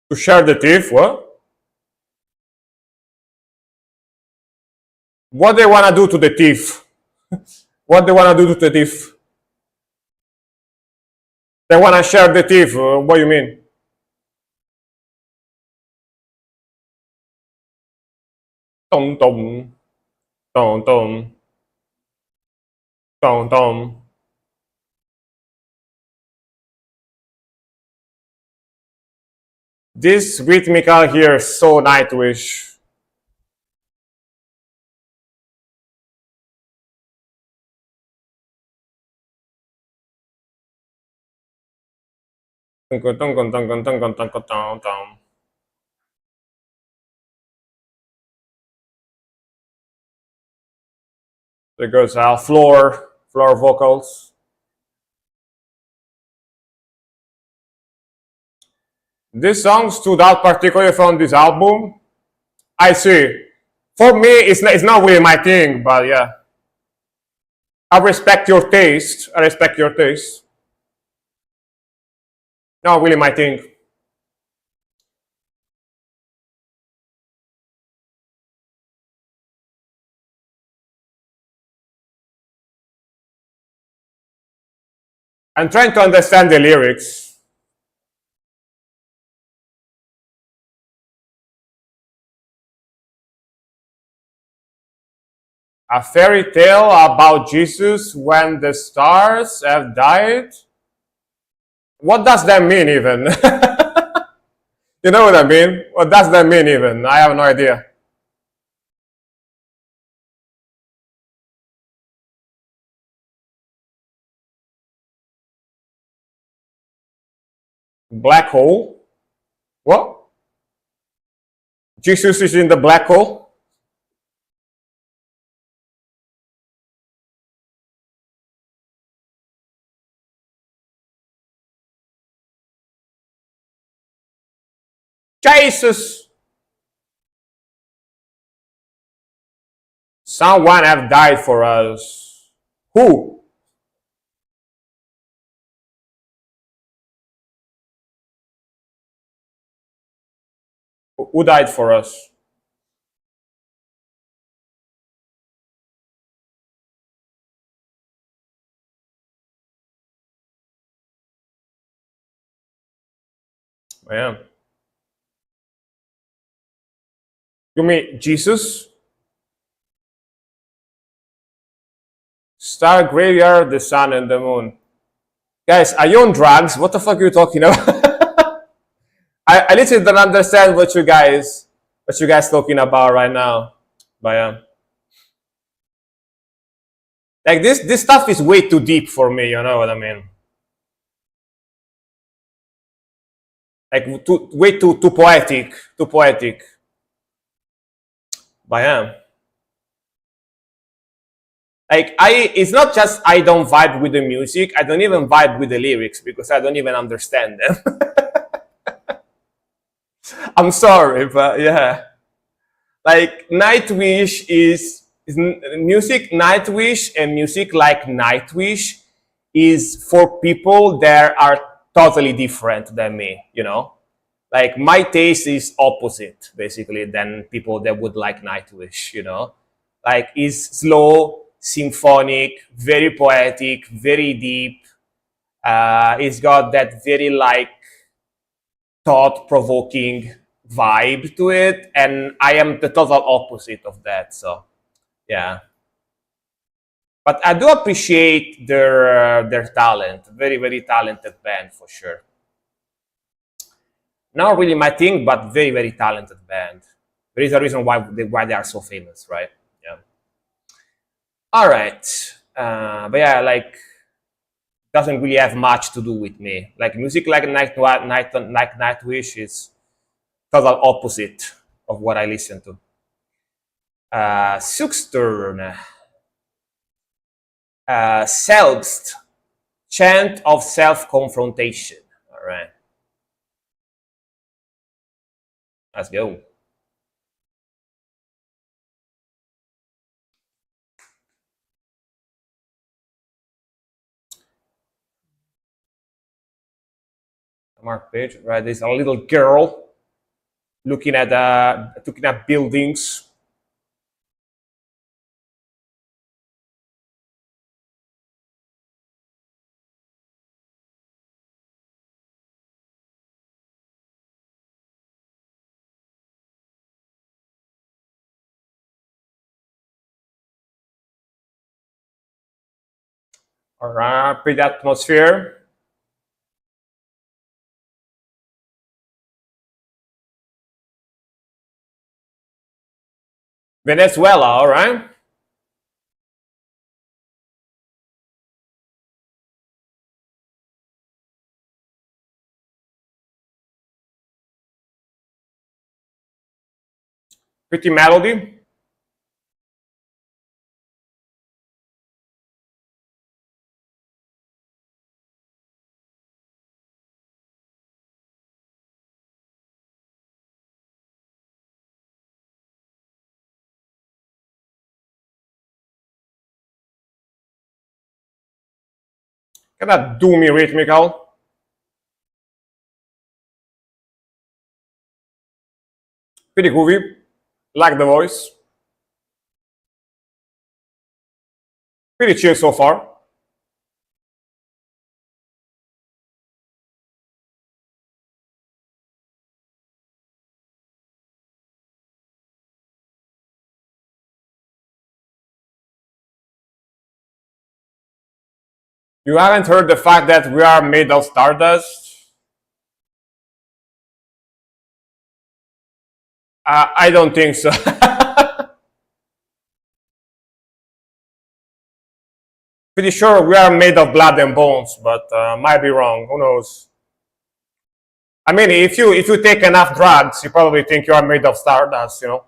To share the thief, what? What they wanna do to the thief? What they wanna do to the thief? They wanna share the thief. What do you mean? Tom tom, tom tom, tom tom. This rhythmical here is so Nightwish. There goes our floor vocals. This song stood out particularly from this album. I see. For me, it's not really my thing, but yeah. I respect your taste. I respect your taste. Not really my thing. I'm trying to understand the lyrics. A fairy tale about Jesus when the stars have died? What does that mean even? You know what I mean? What does that mean even? I have no idea. Black hole? What? Jesus is in the black hole? Jesus! Someone have died for us. Who? Who died for us? Yeah. You mean Jesus? Star graveyard, the sun and the moon. Guys, are you on drugs? What the fuck are you talking about? I literally don't understand what you guys talking about right now. But yeah. Like this stuff is way too deep for me, you know what I mean? Like way too poetic. Too poetic. But yeah. Like it's not just I don't vibe with the music, I don't even vibe with the lyrics because I don't even understand them. I'm sorry, but yeah. Like Nightwish is music. Nightwish and music like Nightwish is for people that are totally different than me, you know. Like my taste is opposite basically than people that would like Nightwish, you know. Like it's slow, symphonic, very poetic, very deep. It's got that very like thought provoking vibe to it, and I am the total opposite of that. So yeah, but I do appreciate their talent. Very very talented band for sure. Not really my thing, but very very talented band. There is a reason why they are so famous, right? Yeah. All right. But yeah, like doesn't really have much to do with me. Like music like Nightwish is total opposite of what I listen to. Sixth turn. Selbst, chant of self-confrontation. All right, let's go. Mark page, right? There's a little girl looking at buildings. All right, pretty atmosphere. Venezuela, all right. Pretty melody. Kind of doomy rhythmical. Pretty groovy. Like the voice. Pretty chill so far. You haven't heard the fact that we are made of stardust? I don't think so. Pretty sure we are made of blood and bones, but might be wrong. Who knows? I mean, if you take enough drugs, you probably think you are made of stardust. You know,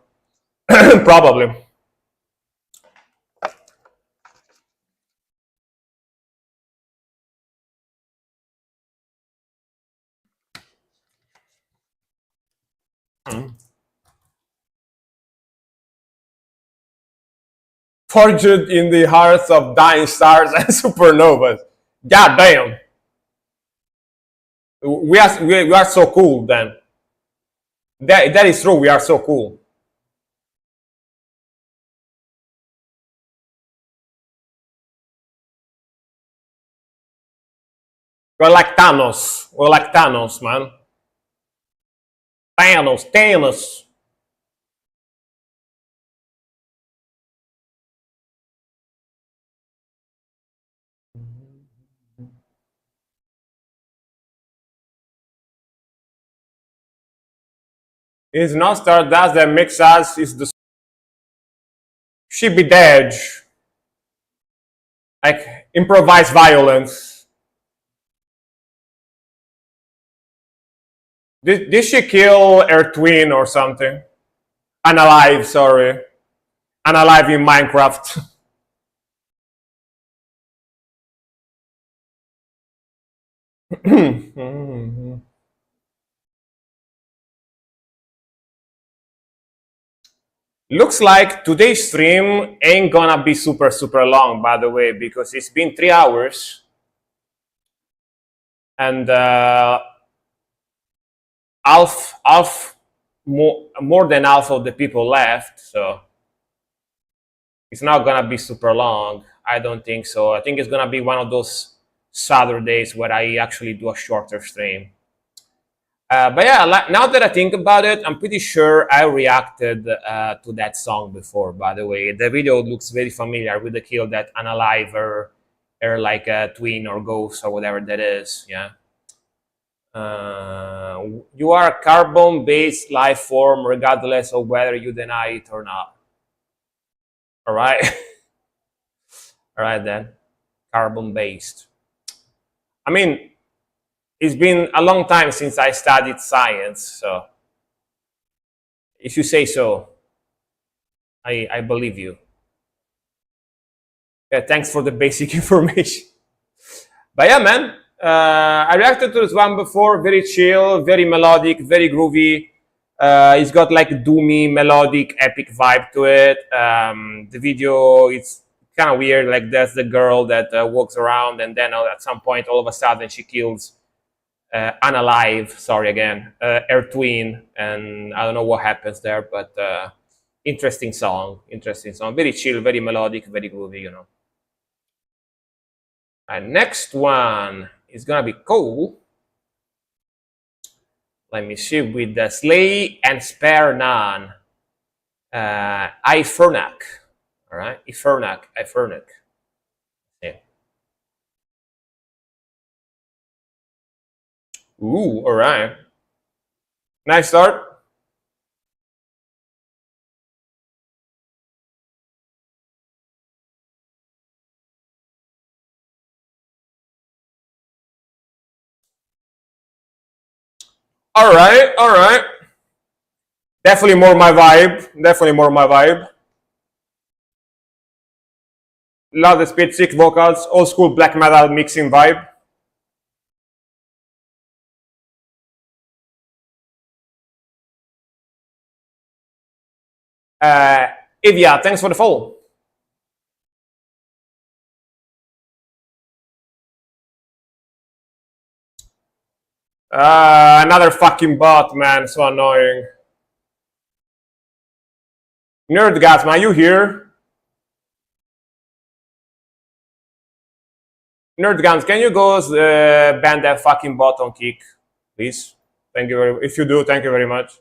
probably. Forged in the hearts of dying stars and supernovas. God damn. We are so cool then. That is true. We are so cool. We're like Thanos. We're like Thanos, man. Thanos, Thanos. It's not Stardust that makes us. It's the she be dead. Like improvised violence. Did she kill her twin or something? Unalive, sorry. Unalive in Minecraft. Looks like today's stream ain't gonna be super long, by the way, because it's been 3 hours and half more than half of the people left, so it's not gonna be super long. I don't think so. I think it's gonna be one of those Saturdays where I actually do a shorter stream. But yeah, now that I think about it, I'm pretty sure I reacted to that song before. By the way, the video looks very familiar with the kill that unalive or like a twin or ghost or whatever that is. Yeah. You are a carbon-based life form, regardless of whether you deny it or not. All right. All right then. Carbon-based. I mean, it's been a long time since I studied science, so if you say so, I believe you. Yeah, thanks for the basic information. But yeah, man, I reacted to this one before. Very chill, very melodic, very groovy. It's got like doomy, melodic, epic vibe to it. The video, it's kind of weird. Like that's the girl that walks around, and then at some point, all of a sudden, she kills unalive. Sorry again, her twin, and I don't know what happens there, but interesting song. Interesting song. Very chill, very melodic, very groovy. You know. And next one is gonna be cool. Let me see with the Slay and Spare None. Ifernac. All right, Ifernac. Yeah. Ooh, all right. Nice start. All right, all right. Definitely more my vibe. Definitely more my vibe. Love the speed, sick vocals, old school black metal mixing vibe. Uh, Ivia, thanks for the follow. Another fucking bot, man. So annoying. Nerdgasm, are you here? Nerdgasm, can you go ban that fucking bot on Kick, please? Thank you very. If you do, thank you very much.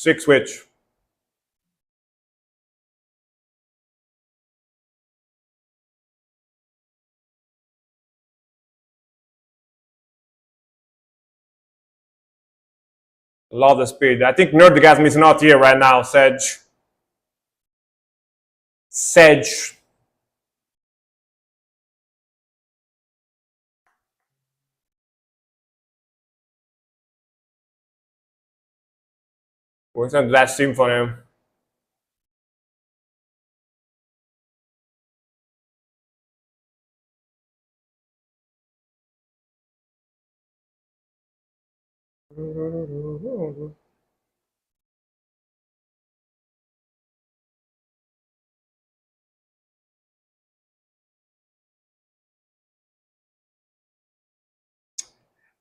Sick switch. Love the speed. I think Nerdgasm is not here right now, Sedge. Sedge. What's that last symphony?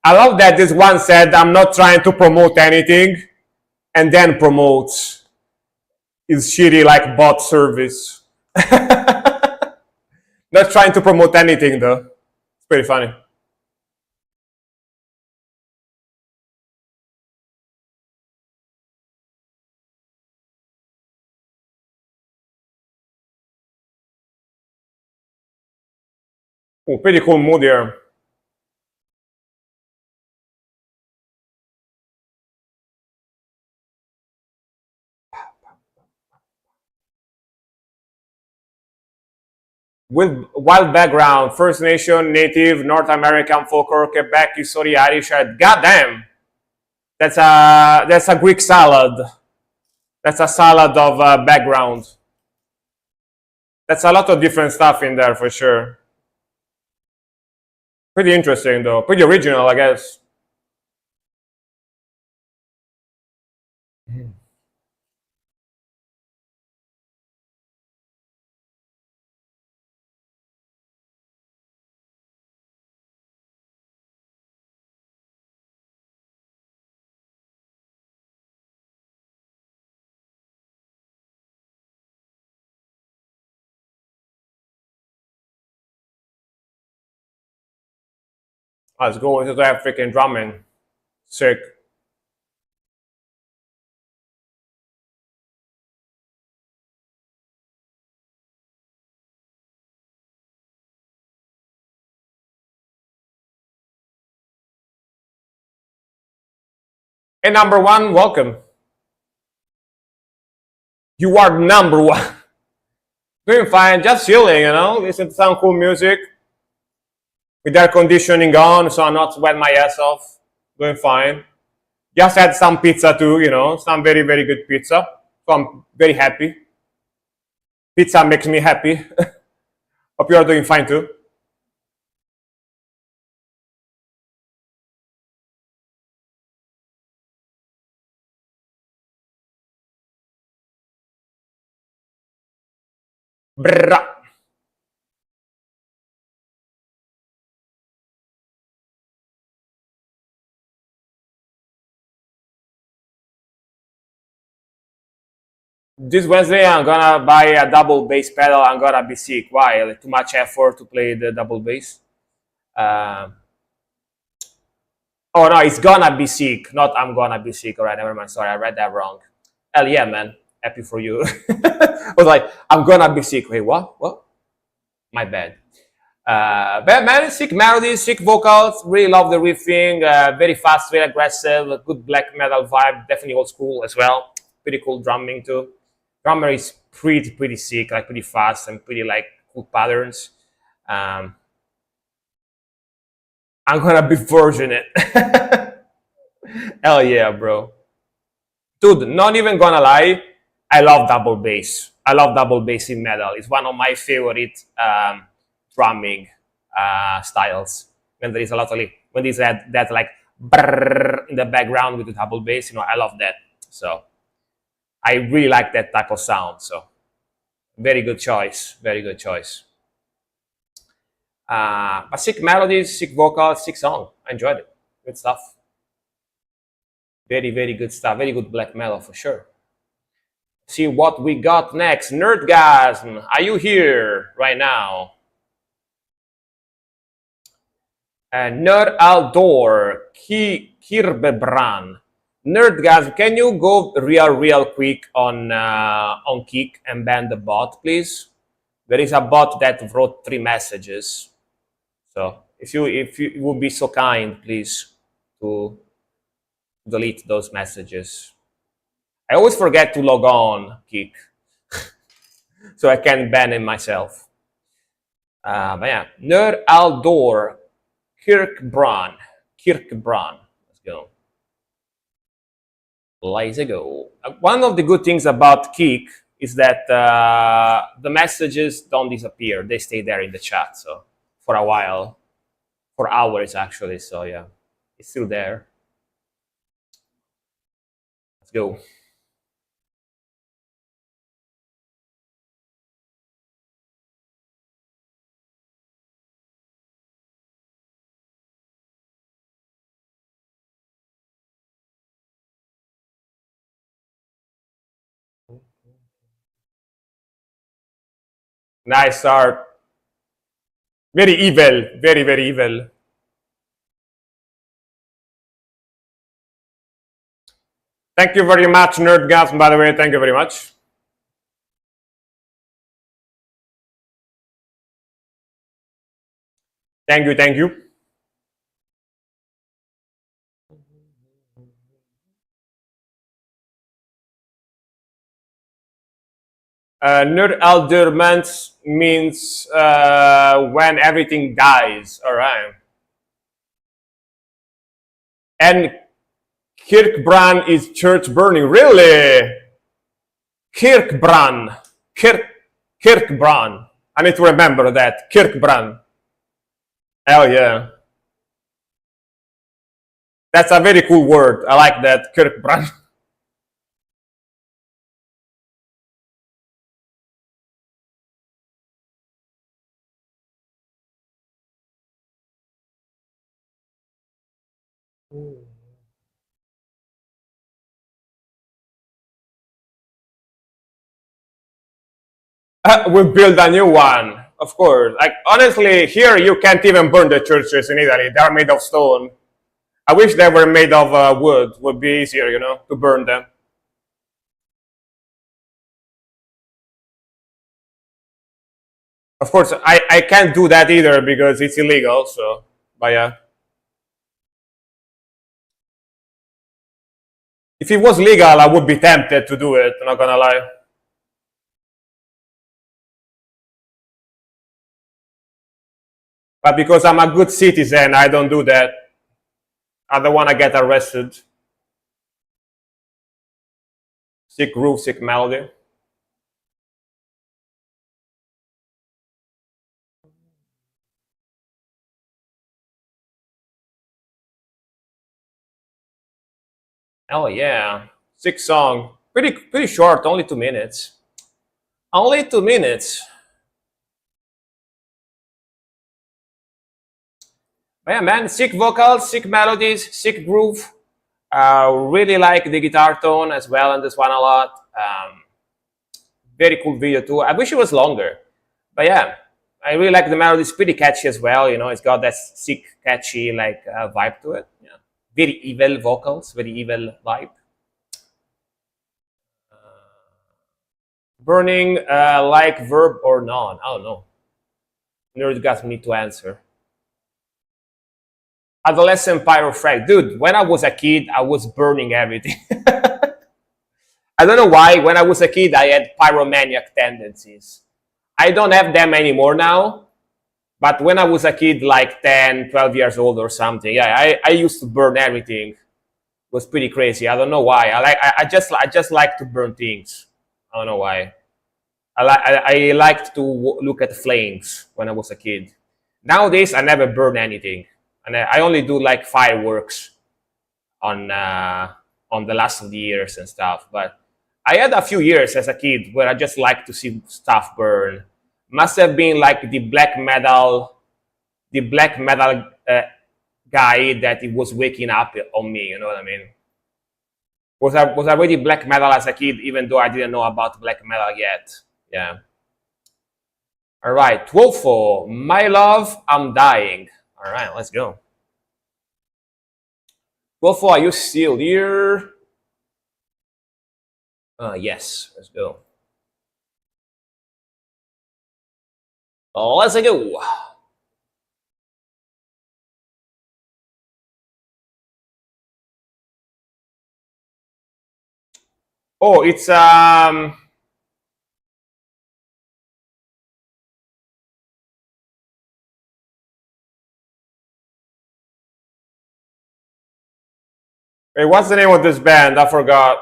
I love that this one said, I'm not trying to promote anything, and then promotes his shitty like bot service. Not trying to promote anything though. It's pretty funny. Oh, pretty cool mood here. With wild background, First Nation, Native, North American folklore, Quebec, history, Irish. Goddamn, that's a Greek salad. That's a salad of background. That's a lot of different stuff in there for sure. Pretty interesting though. Pretty original, I guess. Let's go into the African drumming. Sick. And number one, welcome. You are number one. Doing fine, just chilling, listen to some cool music. With air conditioning on, so I'm not sweating my ass off. Doing fine. Just had some pizza too, some very, very good pizza. So I'm very happy. Pizza makes me happy. Hope you are doing fine too. Brrrah. This Wednesday, I'm gonna buy a double bass pedal. I'm gonna be sick. Why? Like, too much effort to play the double bass. Oh no, it's gonna be sick, not I'm gonna be sick. All right, never mind. Sorry, I read that wrong. Hell yeah, man. Happy for you. I was like, I'm gonna be sick. Wait, what? What? My bad. But man, sick melodies, sick vocals. Really love the riffing. Very fast, very aggressive. Good black metal vibe. Definitely old school as well. Pretty cool drumming too. Drummer is pretty sick, like pretty fast and pretty like cool patterns. I'm gonna be version it. Hell yeah, bro. Dude, not even gonna lie, I love double bass. I love double bass in metal. It's one of my favorite drumming styles. When there is a lot of when there's that like brrr in the background with the double bass, I love that. So I really like that type of sound. So very good choice. Very good choice. But sick melodies, sick vocals, sick song. I enjoyed it. Good stuff. Very, very good stuff. Very good black metal for sure. See what we got next. Nerdgasm, are you here right now? Nerd Aldor, Kirbebran. Nerdgasm, can you go real quick on Kik and ban the bot, please? There is a bot that wrote 3 messages. So if you would be so kind, please, to delete those messages. I always forget to log on, Kik, so I can ban him myself. But yeah, Nerd Aldor, Kirkbrand. Let's go. Let's go. One of the good things about Kik is that the messages don't disappear. They stay there in the chat, so for a while, for hours actually. So yeah, it's still there. Let's go. Nice start. Very evil. Very evil. Thank you very much, Nerdgasm, by the way. Thank you very much. Thank you, thank you. Nerd Aldermans means when everything dies. All right. And Kirkbrand is church burning. Really? Kirkbrand. Kirkbrand. I need to remember that. Kirkbrand. Hell yeah. That's a very cool word. I like that. Kirkbrand. We build a new one, of course. Like honestly, here you can't even burn the churches in Italy. They are made of stone. I wish they were made of wood. Would be easier, to burn them. Of course, I can't do that either because it's illegal. So, but yeah, if it was legal, I would be tempted to do it. I'm not gonna lie. But because I'm a good citizen, I don't do that. I don't want to get arrested. Sick groove, sick melody. Oh yeah, sick song. Pretty short, only 2 minutes. Only 2 minutes. But yeah, man, sick vocals, sick melodies, sick groove. Really like the guitar tone as well in this one a lot. Very cool video too. I wish it was longer, but yeah, I really like the melody. It's pretty catchy as well. It's got that sick, catchy like vibe to it. Yeah, very evil vocals, very evil vibe. Burning like verb or non? I don't know. Nerdgasm need to answer. Adolescent pyrofrag, dude. When I was a kid, I was burning everything. I don't know why. When I was a kid, I had pyromaniac tendencies. I don't have them anymore now. But when I was a kid, like 10, 12 years old or something, yeah, I used to burn everything. It was pretty crazy. I don't know why. I just like to burn things. I don't know why. I liked to look at flames when I was a kid. Nowadays, I never burn anything, and I only do like fireworks on the last of the years and stuff. But I had a few years as a kid where I just liked to see stuff burn. Must have been like the black metal guy that it was waking up on me. You know what I mean? Was already black metal as a kid, even though I didn't know about black metal yet. Yeah. All right, 12-4. My love, I'm dying. All right, let's go. Wolfo, are you still here? Yes, let's go. Let's go. Oh, it's wait, what's the name of this band? I forgot.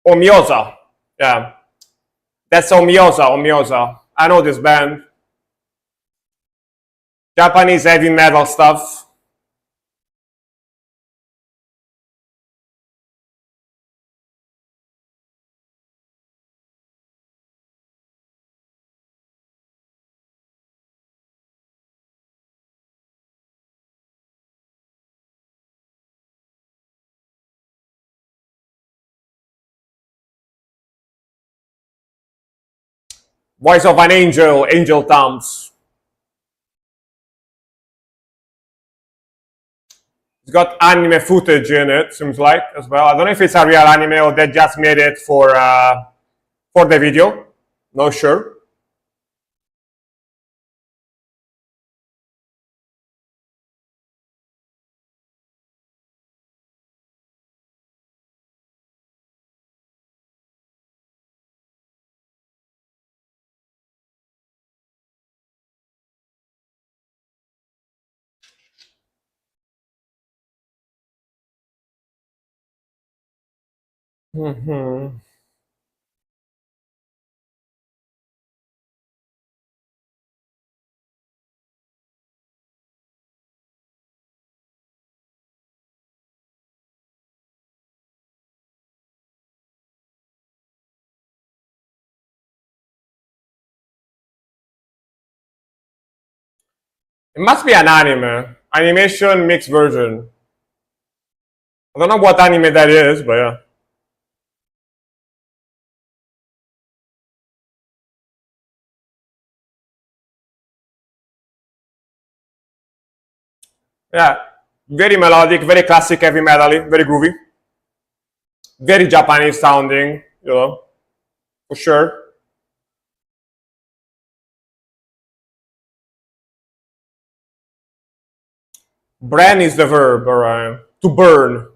Omiosa. Yeah, that's Omiosa. Omiosa. I know this band. Japanese heavy metal stuff. Voice of an Angel, Angel Thumbs. It's got anime footage in it, seems like, as well. I don't know if it's a real anime or they just made it for the video. Not sure. Mm-hmm. It must be an anime. Animation mixed version. I don't know what anime that is, but yeah. Yeah. Very melodic, very classic heavy metal, very groovy. Very Japanese sounding, for sure. Bran is the verb, alright. To burn.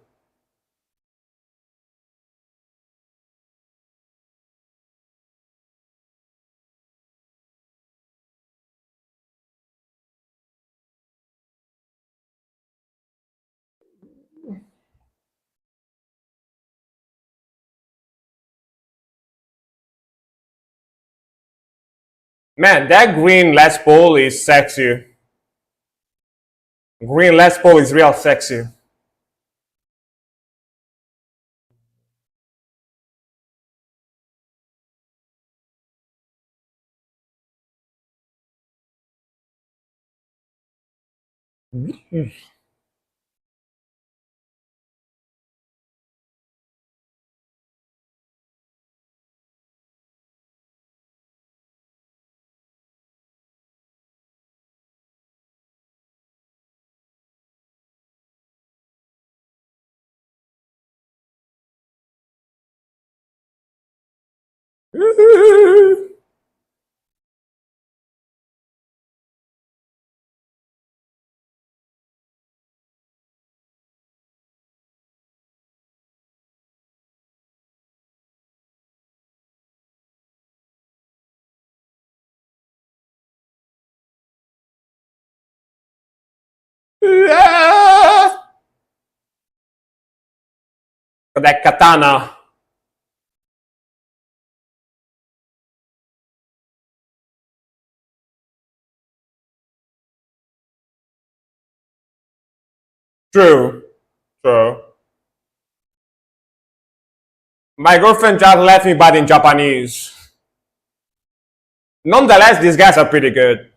Man, that green Les Paul is sexy. Green Les Paul is real sexy. That katana. True. True. My girlfriend just left me, but in Japanese. Nonetheless, these guys are pretty good.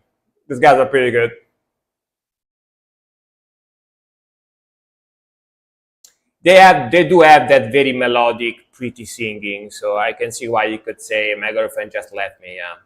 These guys are pretty good. They do have that very melodic, pretty singing. So I can see why you could say my girlfriend just left me. Yeah.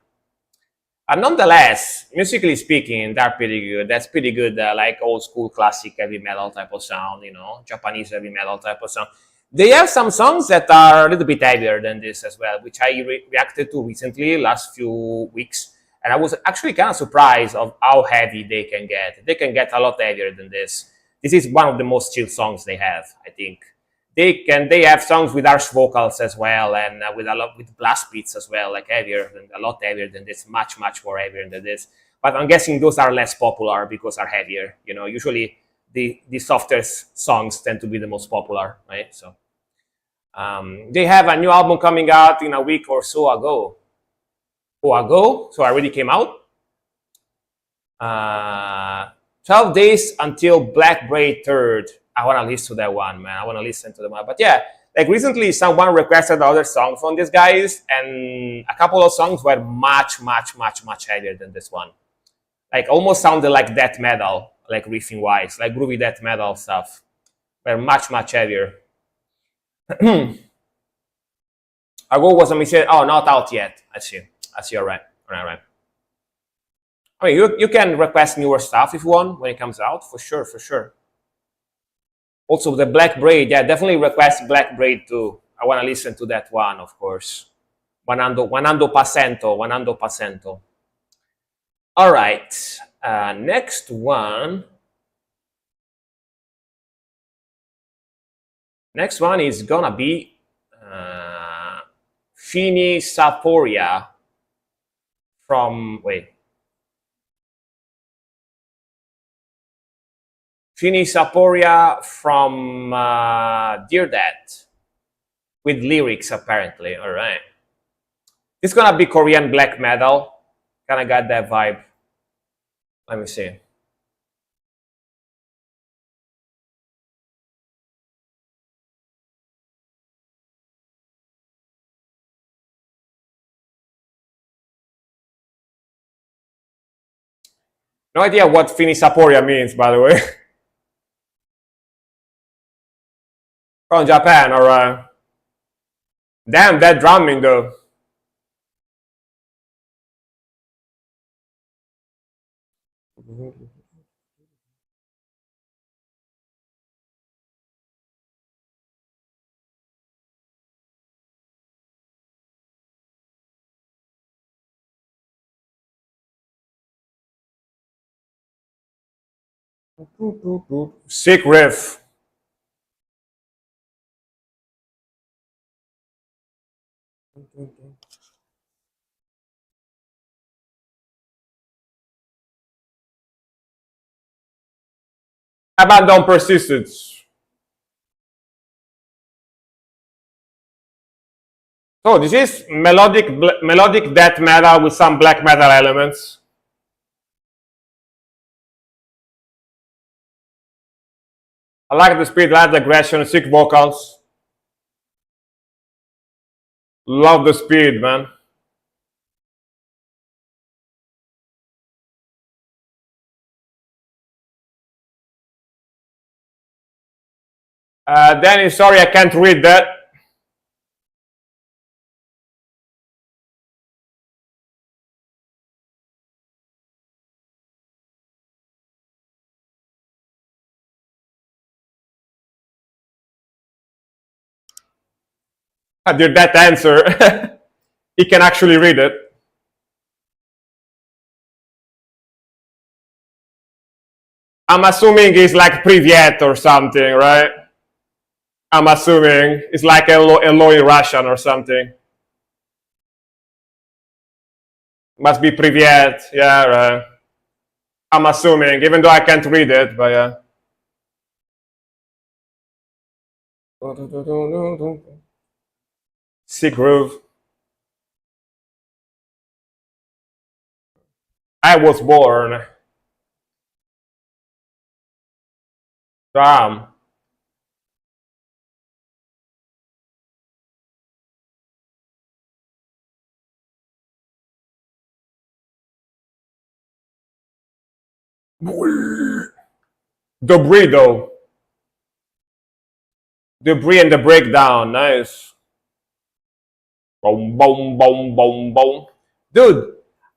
Nonetheless, musically speaking, they're pretty good. That's pretty good, like old school classic heavy metal type of sound, Japanese heavy metal type of sound. They have some songs that are a little bit heavier than this as well, which I reacted to recently, last few weeks, and I was actually kind of surprised of how heavy they can get. They can get a lot heavier than this. This is one of the most chill songs they have, I think. They have songs with harsh vocals as well, and with a lot with blast beats as well, like heavier than a lot heavier than this, much more heavier than this. But I'm guessing those are less popular because are heavier. Usually the softest songs tend to be the most popular, right? So they have a new album coming out in a week or so ago. So already came out. 12 days until Black Braid 3rd. I want to listen to that one, man. I want to listen to the one. But yeah, like recently someone requested other songs from these guys, and a couple of songs were much heavier than this one. Like almost sounded like death metal, like riffing wise, like groovy death metal stuff. Were much heavier. Ago was a mistake. Oh, not out yet. I see. All right. I mean, you can request newer stuff if you want when it comes out, for sure. Also, the Black Braid, yeah, definitely request Black Braid too. I want to listen to that one, of course. 100%. All right. Next one. Next one is gonna be Fini Saporia from Fini Saporia from Dear Dad with lyrics apparently. All right. It's gonna be Korean black metal. Kind of got that vibe. Let me see. No idea what Fini Saporia means, by the way. From Japan, all right. Damn, that drumming though. Sick riff. Abandon persistence. So this is melodic death metal with some black metal elements. I like the speed, like the aggression, sick vocals. Love the speed, man. Danny, sorry, I can't read that. Did that answer? He can actually read it. I'm assuming it's like Privyet or something, right? I'm assuming it's like hello in Russian or something. Must be Privyet, yeah, right. I'm assuming, even though I can't read it, but yeah. Sick groove. I was born. Damn. Debris though. Debris and the breakdown, nice. Boom, boom, boom, boom, boom. Dude,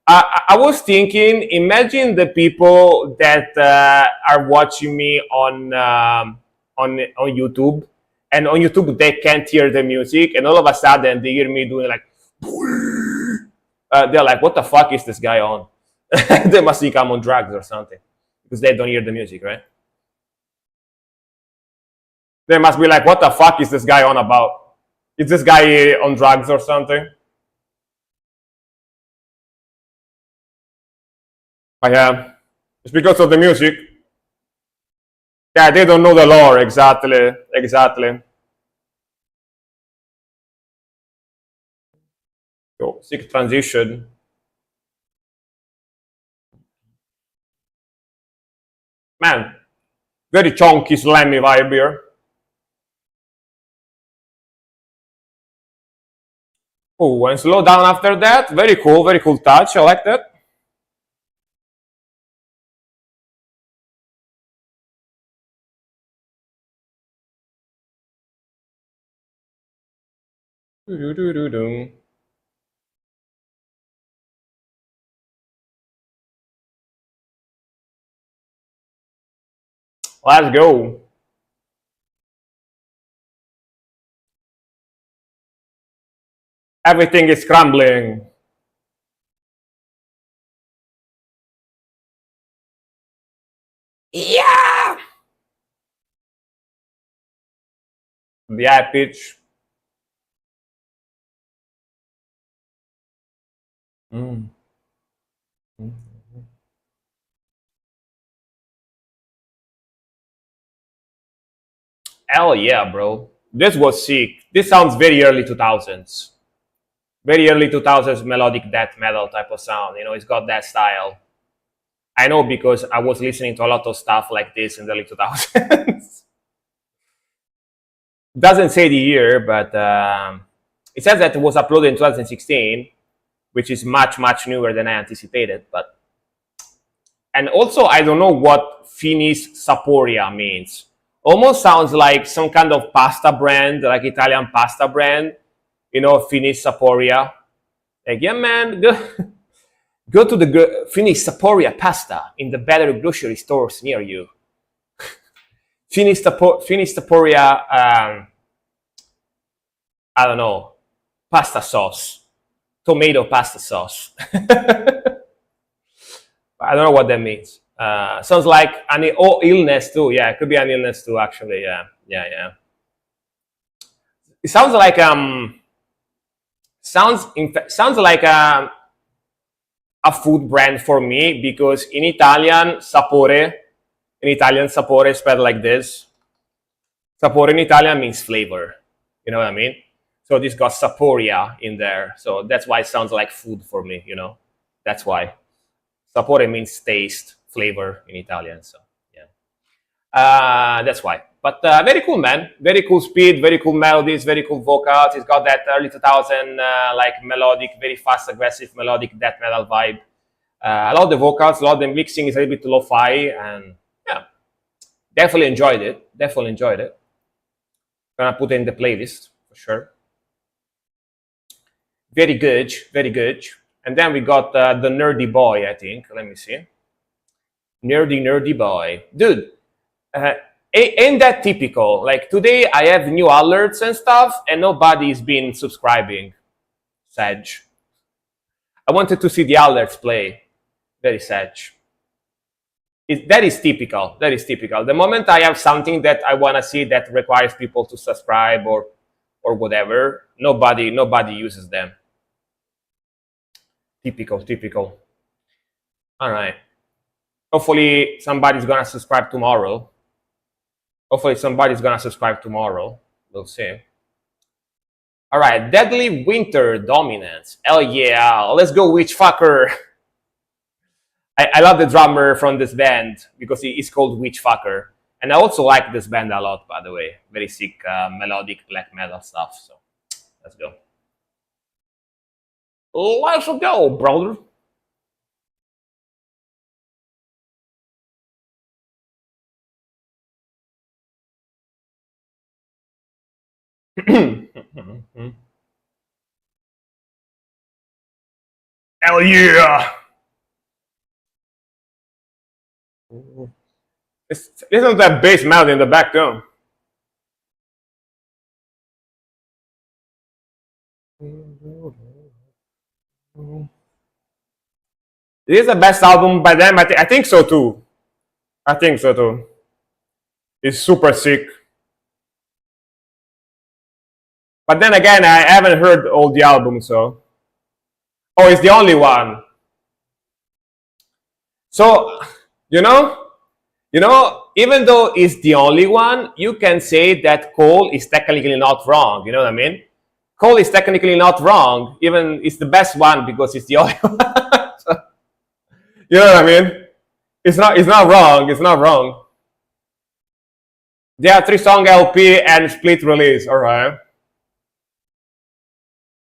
I was thinking, imagine the people that are watching me on YouTube, and on YouTube they can't hear the music, and all of a sudden they hear me doing like, they're like, "What the fuck is this guy on?" They must think I'm on drugs or something because they don't hear the music, right? They must be like, "What the fuck is this guy on about? Is this guy on drugs or something?" I am. It's because of the music. Yeah, they don't know the lore exactly. Exactly. So, sick transition. Man, very chunky, slammy vibe here. Oh, and slow down after that. Very cool touch. I like that. Doo-doo-doo-doo-doo. Let's go. Everything is crumbling. Yeah. The high pitch. Mm. Hell yeah, bro. This was sick. This sounds very early 2000s. Very early 2000s melodic death metal type of sound. You know, it's got that style. I know because I was listening to a lot of stuff like this in the early 2000s. Doesn't say the year, but it says that it was uploaded in 2016, which is much newer than I anticipated. But and also I don't know what Finis Saporia means. Almost sounds like some kind of pasta brand, like Italian pasta brand. You know, Finis Saporia. Like, yeah, man, go to the Finis Saporia pasta in the better grocery stores near you. Finis Saporia, I don't know, pasta sauce, tomato pasta sauce. I don't know what that means. Sounds like an illness too. Yeah, it could be an illness too. Actually, yeah, yeah. It sounds like sounds like a food brand for me because in Italian sapore is spelled like this. Sapore in Italian means flavor. You know what I mean? So this got saporia in there. So that's why it sounds like food for me. You know, that's why. Sapore means taste, flavor in Italian. So yeah, that's why. But very cool, man. Very cool speed, very cool melodies, very cool vocals. It's got that early 2000 like melodic, very fast, aggressive melodic death metal vibe. I love the vocals, a lot of the mixing is a little bit lo-fi, and yeah, definitely enjoyed it. Definitely enjoyed it. Gonna put it in the playlist for sure. Very good, very good. And then we got the Nerdy Boy, I think. Let me see. Nerdy Boy. Dude, uh, ain't that typical? Like today I have new alerts and stuff, and nobody's been subscribing. Sad. I wanted to see the alerts play. Very sad. That is typical. That is typical. The moment I have something that I want to see that requires people to subscribe or whatever, nobody uses them. Typical. All right. Hopefully somebody's gonna subscribe tomorrow. Hopefully somebody's gonna subscribe tomorrow. We'll see. All right, Deadly Winter Dominance. Hell yeah, let's go, Witch Fucker. I love the drummer from this band because he's called Witch Fucker, and I also like this band a lot. By the way, very sick melodic black metal stuff. So let's go. Let's go, brother. Hell yeah! Listen to that bass melody in the back too. This is the best album by them. I think so too. I think so too. It's super sick. But then again, I haven't heard all the albums, so. Oh, it's the only one. So, you know, even though it's the only one, you can say that Cole is technically not wrong. You know what I mean? Cole is technically not wrong. Even it's the best one because it's the only one. So, you know what I mean? It's not. It's not wrong. It's not wrong. They are 3-song LP and split release. All right.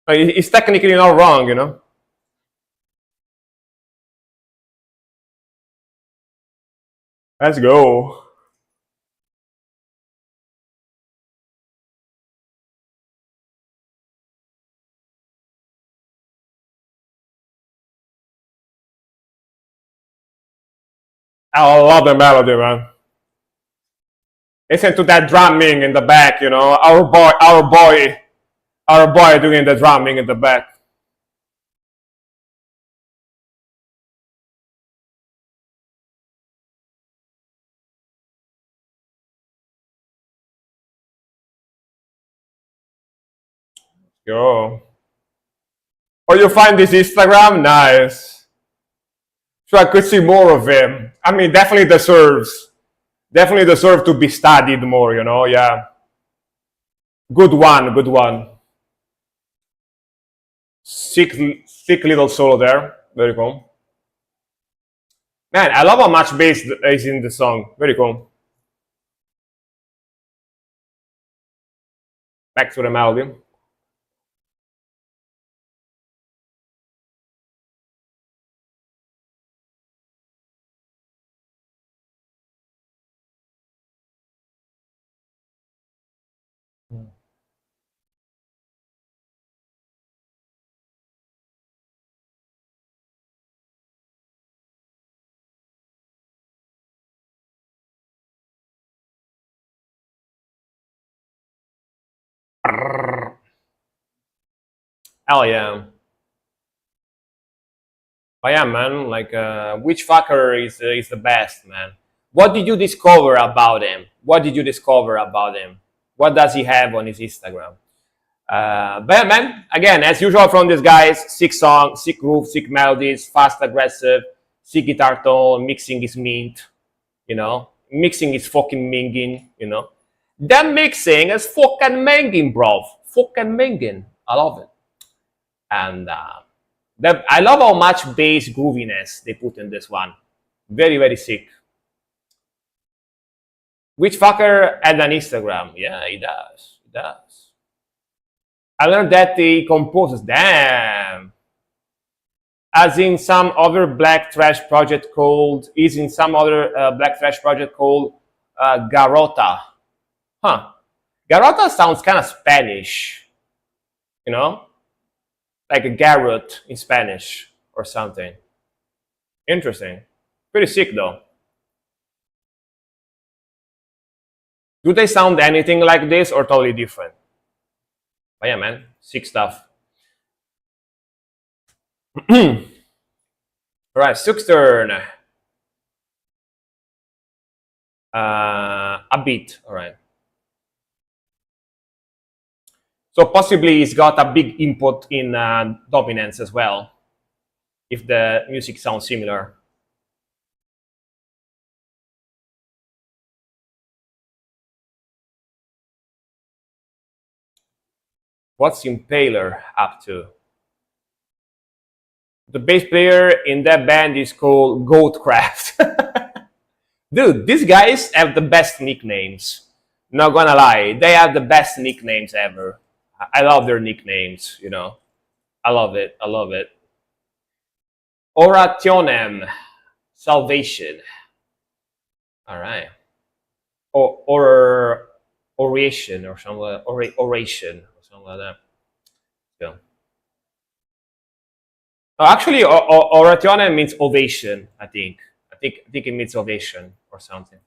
It's technically not wrong. You know. Let's go. I love the melody, man. Listen to that drumming in the back. You know, our boy doing the drumming in the back. Yo. Oh, you find this Instagram? Nice. So I could see more of him. I mean, definitely deserve to be studied more, you know, yeah. Good one, good one. Sick little solo there. Very cool. Man, I love how much bass is in the song. Very cool. Back to the melody. Hell yeah. But yeah, man, like, which fucker is the best, man? What did you discover about him? What did you discover about him? What does he have on his Instagram? But yeah, man, again, as usual from these guys, sick song, sick groove, sick melodies, fast, aggressive, sick guitar tone, mixing is mint, you know, mixing is fucking minging, you know. That mixing is fucking minging, bro. Fucking minging. I love it. And I love how much bass grooviness they put in this one. Very, very sick. Which fucker had an Instagram? Yeah, he does. He does. I learned that he composes. Damn. As in some other black trash project called, is in some other black trash project called Garota. Huh. Garota sounds kind of Spanish, you know? Like a garrot in Spanish or something. Interesting. Pretty sick though. Do they sound anything like this or totally different? But yeah, man, sick stuff. All right, Suk's turn. A beat. All right. So possibly he's got a big input in dominance as well, if the music sounds similar. What's Impaler up to? The bass player in that band is called Goatcraft. Dude, these guys have the best nicknames. Not gonna lie, they have the best nicknames ever. I love their nicknames, you know. I love it. I love it. Orationem, salvation. All right. Or oration or something like oration or something like that. Yeah. Oh, actually, oratione means ovation. I think think it means ovation or something.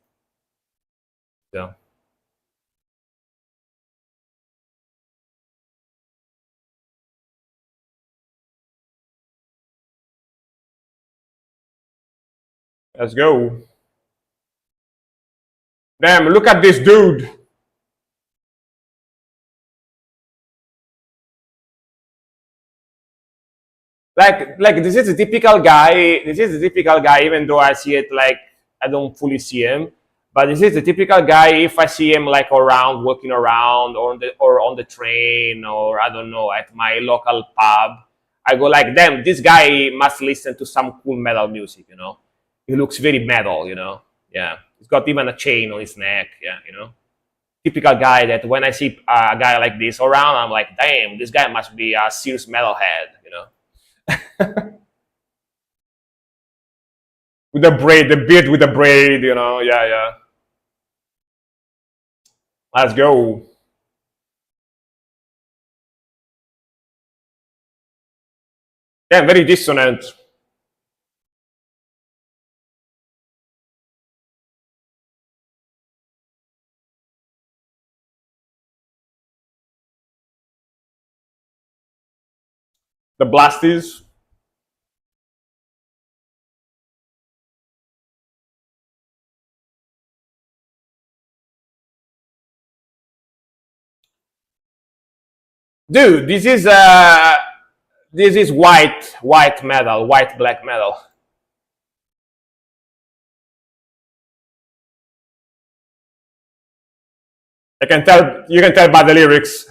So. Let's go. Damn, look at this dude. Like this is a typical guy. This is a typical guy, even though I see it like I don't fully see him. But this is a typical guy. If I see him like around, walking around, or on the train, or I don't know, at my local pub, I go like, damn, this guy must listen to some cool metal music, you know. He looks very metal, you know. Yeah, he's got even a chain on his neck. Yeah, you know, typical guy that when I see a guy like this around, I'm like, damn, this guy must be a serious metalhead, you know. With the braid, the beard with the braid, you know. Yeah, yeah. Let's go. Yeah, very dissonant. The Blasties. Dude, this is white metal, white black metal. I can tell you can tell by the lyrics.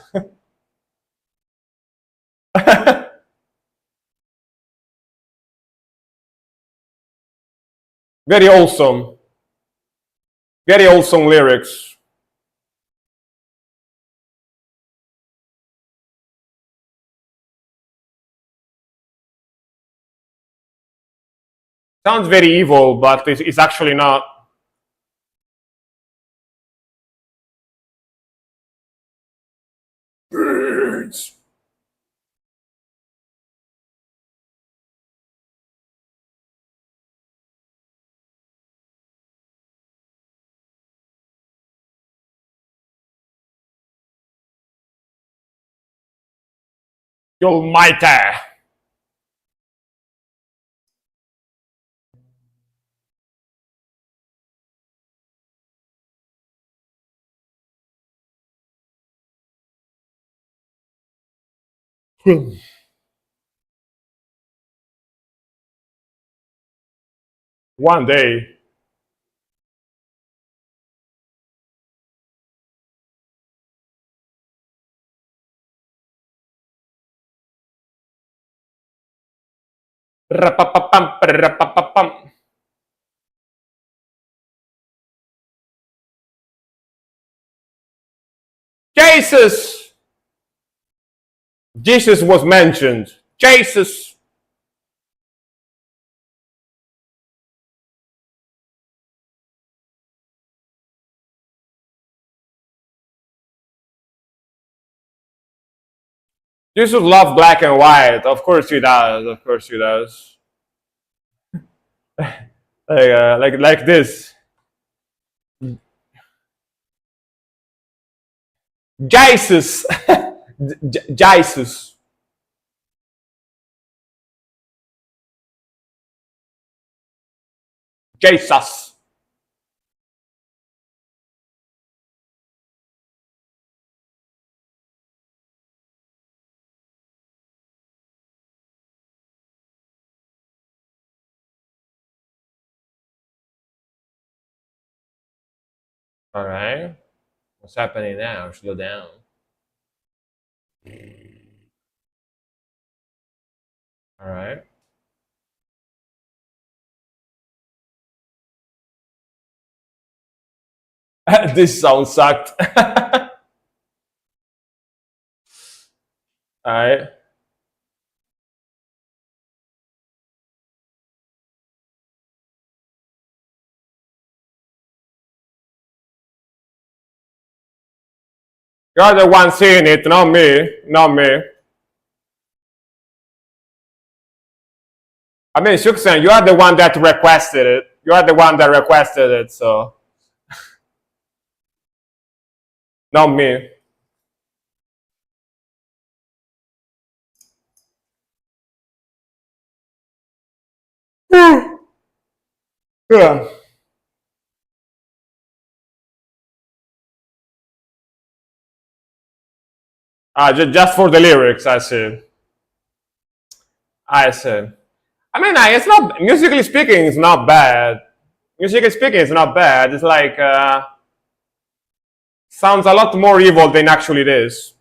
Very awesome. Very awesome lyrics. Sounds very evil, but it's actually not. Birds. The Almighty. One day. Rapapapam, rapapapam. Jesus! Jesus was mentioned. Jesus! Jesus loves black and white. Of course he does. Of course he does. Like this. Jesus! Jesus. Jesus. All right. What's happening now? Slow down. All right. This sound sucked. All right. You're the one seeing it, not me. Not me. I mean, Shuksan, you are the one that requested it. You are the one that requested it, so not me. Yeah. Just for the lyrics, I see. I see. I mean, it's not musically speaking. It's not bad. Musically speaking, it's not bad. It's like sounds a lot more evil than actually it is.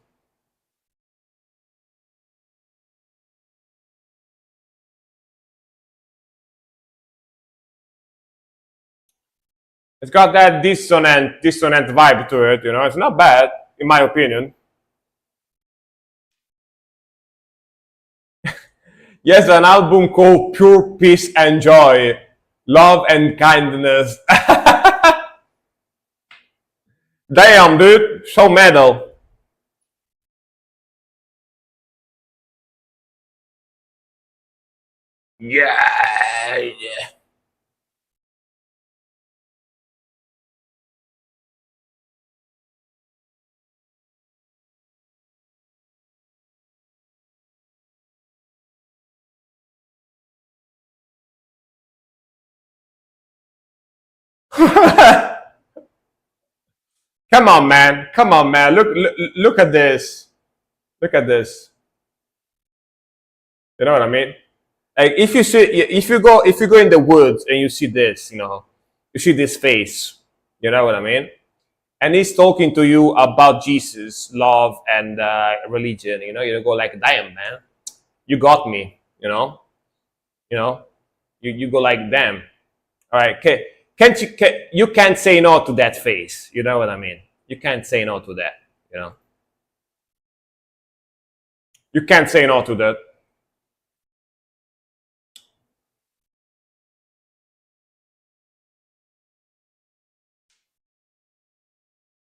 It's got that dissonant vibe to it. You know, it's not bad in my opinion. Yes, an album called Pure Peace and Joy, Love and Kindness. Damn, dude, so metal. Yeah, yeah. Come on, man. Come on, man. Look at this. Look at this. You know what I mean? Like if you go in the woods and you see this, you know, you see this face. You know what I mean? And he's talking to you about Jesus, love, and religion. You go like, damn, man, you got me. You know, you go like, damn. All right, you can't say no to that face. You know what I mean? You can't say no to that. You know, you can't say no to that.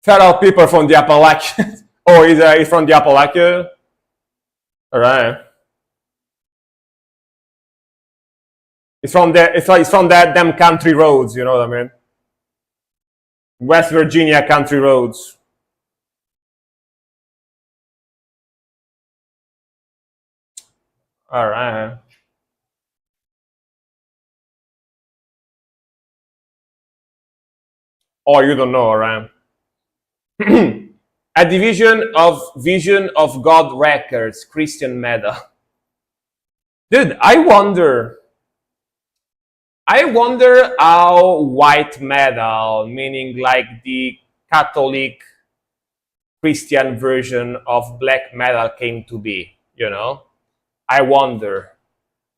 Fellow people from the Appalachians. Oh, he's from the Appalachia. All right. It's from that them country roads. You know what I mean? West Virginia country roads. All right. Oh, you don't know, all right? A division of Vision of God Records, Christian Metal. Dude, I wonder how white metal, meaning like the Catholic Christian version of black metal came to be, you know? I wonder.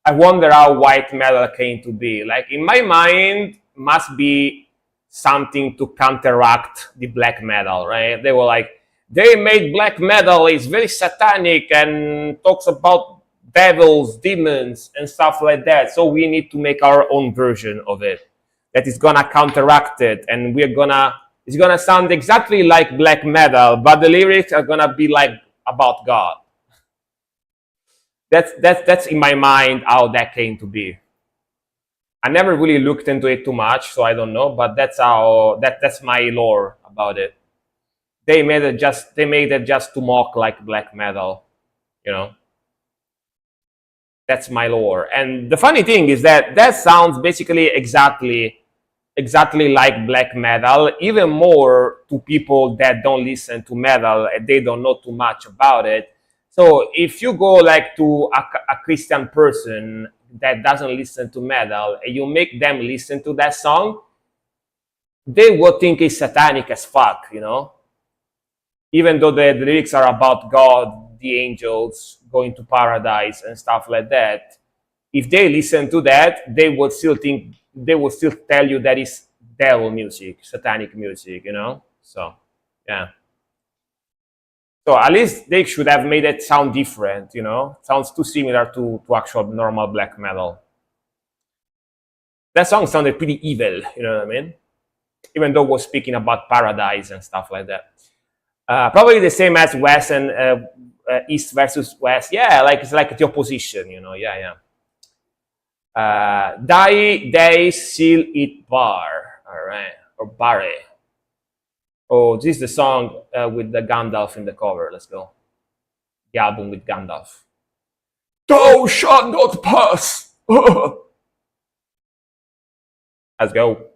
I wonder how white metal came to be. Like in my mind, must be something to counteract the black metal, right? They were like, they made black metal is very satanic and talks about devils, demons, and stuff like that. So we need to make our own version of it that is gonna counteract it, and it's gonna sound exactly like black metal, but the lyrics are gonna be like about God. That's in my mind how that came to be. I never really looked into it too much, so I don't know. But that's my lore about it. They made it just to mock like black metal, you know. That's my lore. And the funny thing is that sounds basically exactly like black metal, even more to people that don't listen to metal and they don't know too much about it. So if you go like to a Christian person that doesn't listen to metal and you make them listen to that song, they will think it's satanic as fuck, you know? Even though the lyrics are about God, the angels going to paradise and stuff like that, if they listen to that, they would still tell you that it's devil music, satanic music, you know? So yeah. So at least they should have made it sound different, you know? Sounds too similar to actual normal black metal. That song sounded pretty evil, you know what I mean? Even though it was speaking about paradise and stuff like that. Probably the same as West and East versus West. Yeah, like it's like the opposition, you know? Yeah, yeah. Die, Day, Seal It Bar. All right. Or Barre. Oh, this is the song with the Gandalf in the cover. Let's go. The album with Gandalf. Thou shalt not pass. Let's go.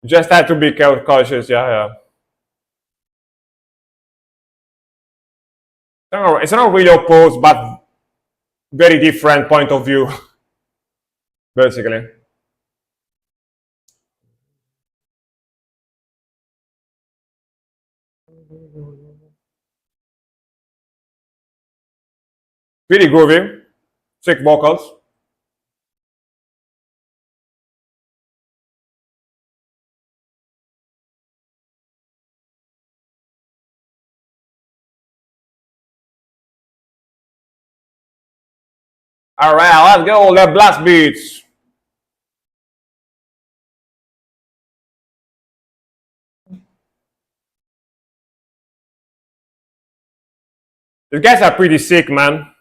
Just had to be cautious. Yeah, yeah. It's not really opposed, but very different point of view, basically. Really groovy, sick vocals. All right, let's go. The blast beats. These guys are pretty sick, man.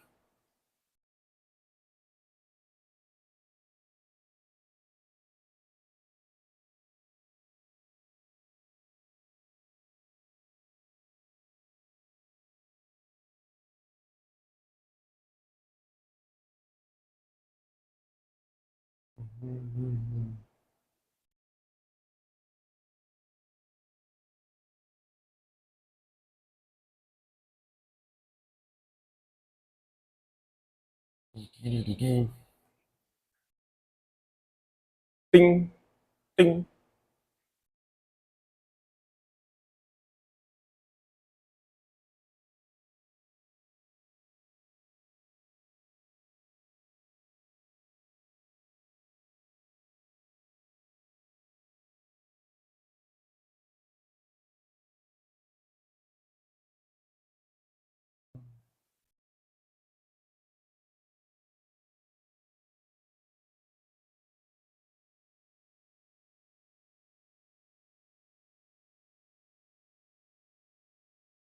Ding, ding.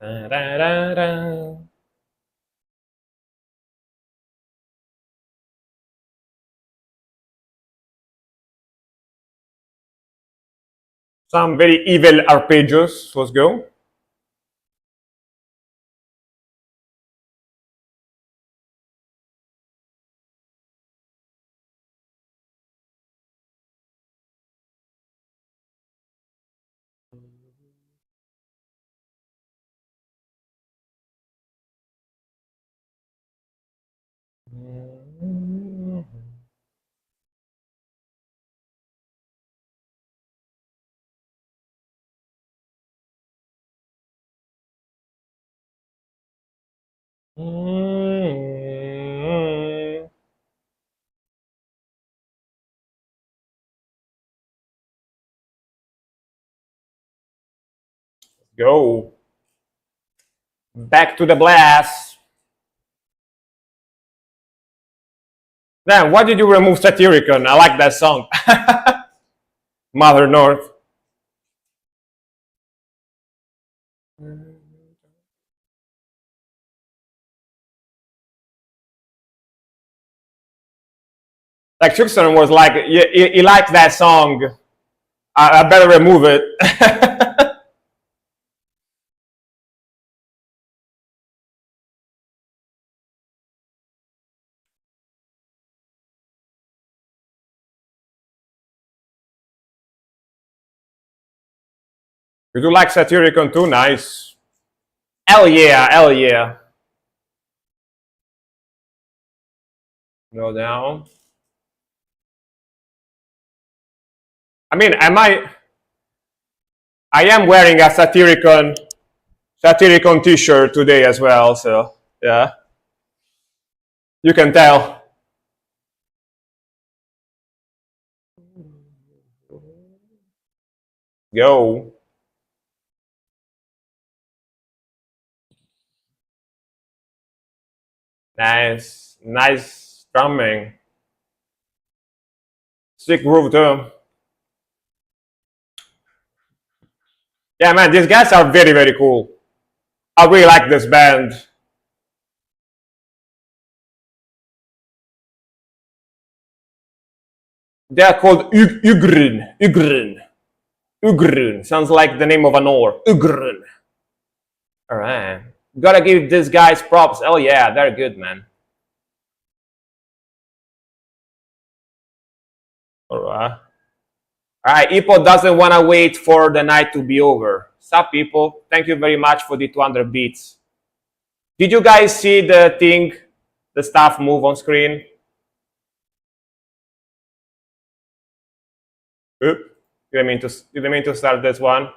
Da, da, da, da. Some very evil arpeggios. Let's go. Go. Back to the blast. Then why did you remove Satyricon? I like that song. Mother North. Like Chuckson was like, he likes that song. I better remove it. You do like Satyricon too? Nice. Hell yeah, hell yeah. Go down. I mean, I am wearing a Satyricon t-shirt today as well, so yeah. You can tell. Go. Nice. Nice drumming. Sick groove too. Yeah, man, these guys are very, very cool. I really like this band. They are called Ugrin. Ugrin. Ugrin. Sounds like the name of an ore. Ugrin. All right. Gotta give these guys props. Oh, yeah, they're good, man. All right. All right, Ipo doesn't want to wait for the night to be over. Sup, people? Thank you very much for the 200 bits. Did you guys see the thing, the stuff move on screen? Oop. Didn't mean to start this one.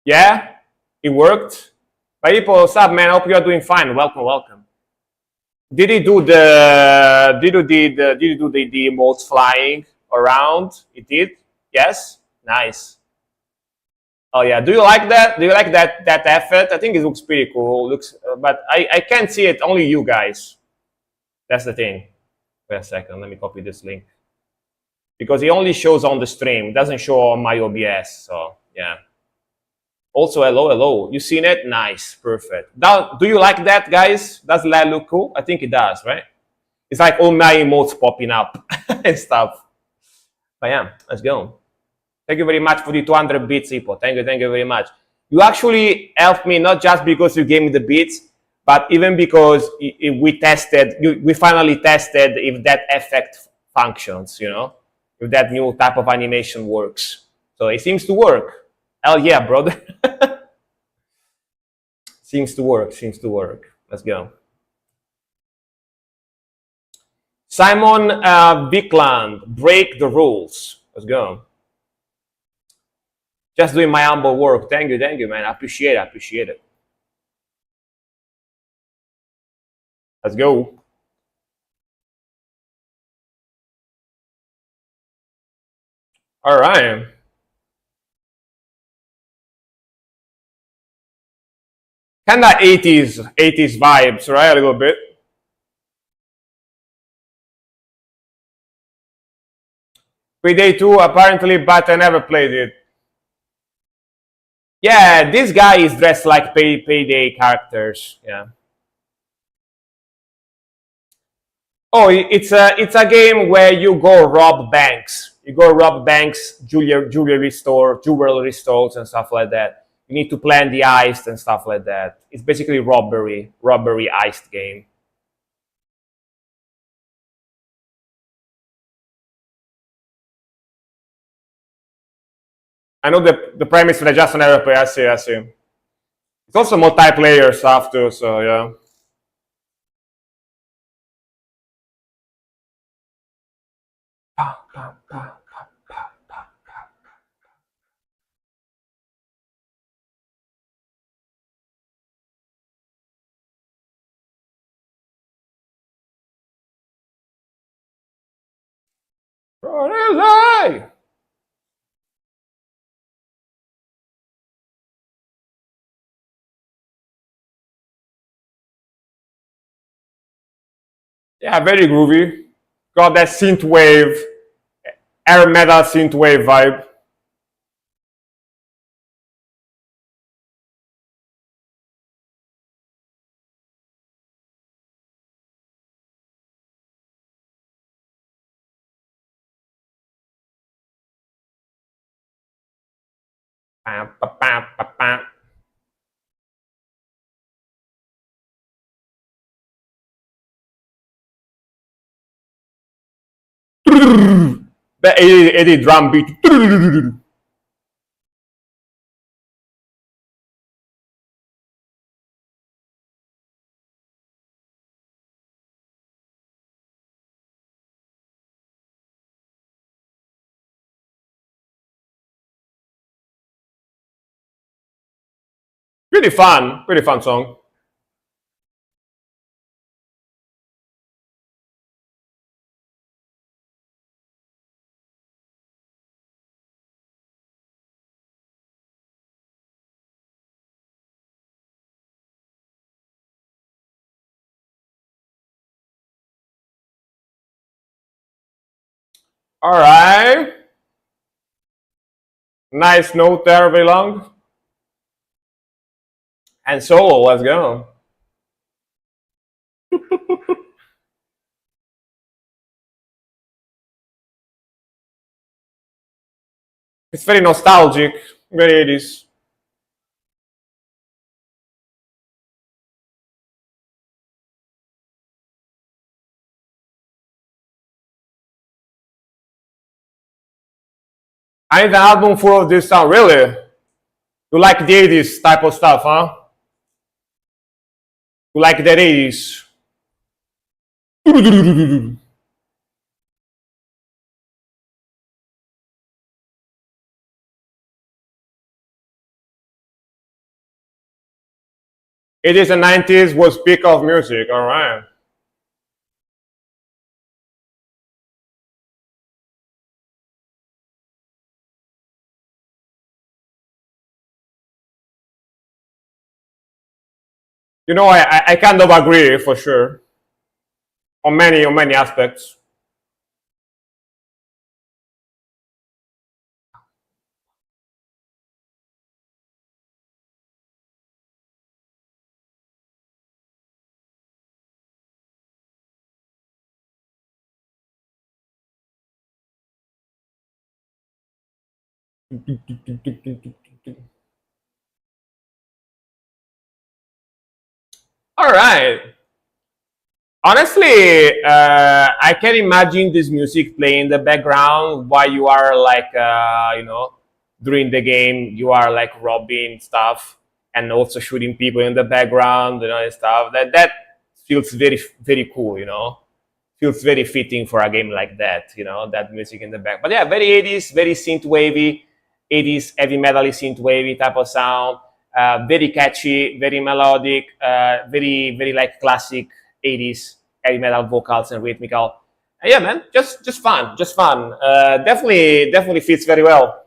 Yeah, it worked. But Ipo, sup, man? I hope you are doing fine. Welcome, welcome. Did he do the the emotes flying around? It did. Yes. Nice. Oh yeah. Do you like that? Do you like that effort? I think it looks pretty cool. Looks, but I can't see it. Only you guys. That's the thing. Wait a second. Let me copy this link because it only shows on the stream. It doesn't show on my OBS. So yeah. Also, hello, hello. You seen it? Nice, perfect. Now, do you like that, guys? Does that look cool? I think it does, right? It's like all my emotes popping up and stuff. But yeah, let's go. Thank you very much for the 200 bits, Ipo. Thank you very much. You actually helped me not just because you gave me the bits, but even because we finally tested if that effect functions, you know, if that new type of animation works. So it seems to work. Hell yeah, brother. Seems to work. Let's go. Simon Bickland, break the rules. Let's go. Just doing my humble work. Thank you, man. I appreciate it. Let's go. All right. Kind of 80s vibes, right? A little bit. Payday 2, apparently, but I never played it. Yeah, this guy is dressed like Payday characters. Yeah. Oh, it's a game where you go rob banks. You go rob banks, jewelry stores, and stuff like that. You need to plan the heist and stuff like that. It's basically robbery heist game. I know the premise, but I just never play. I see. It's also multiplayer stuff too, so yeah. Yeah, very groovy. Got that synthwave, air metal synthwave vibe. The 80 drum beat. Pretty fun song. All right. Nice note there, very long. And solo, let's go. It's very nostalgic, very 80s. I need an album full of this sound, really? You like the 80s type of stuff, huh? You like the 80s. '80s and '90s was peak of music, all right. You know, I kind of agree for sure on many aspects. All right. Honestly, I can imagine this music playing in the background while you are like, during the game, you are like robbing stuff and also shooting people in the background, and stuff. That feels very cool, Feels very fitting for a game like that, that music in the back. But yeah, very 80s, very synth wavy, 80s heavy metal synth wavy type of sound. Very catchy, very melodic, very like classic 80s heavy metal vocals and rhythmical. Yeah, man, just fun, just fun. Definitely fits very well.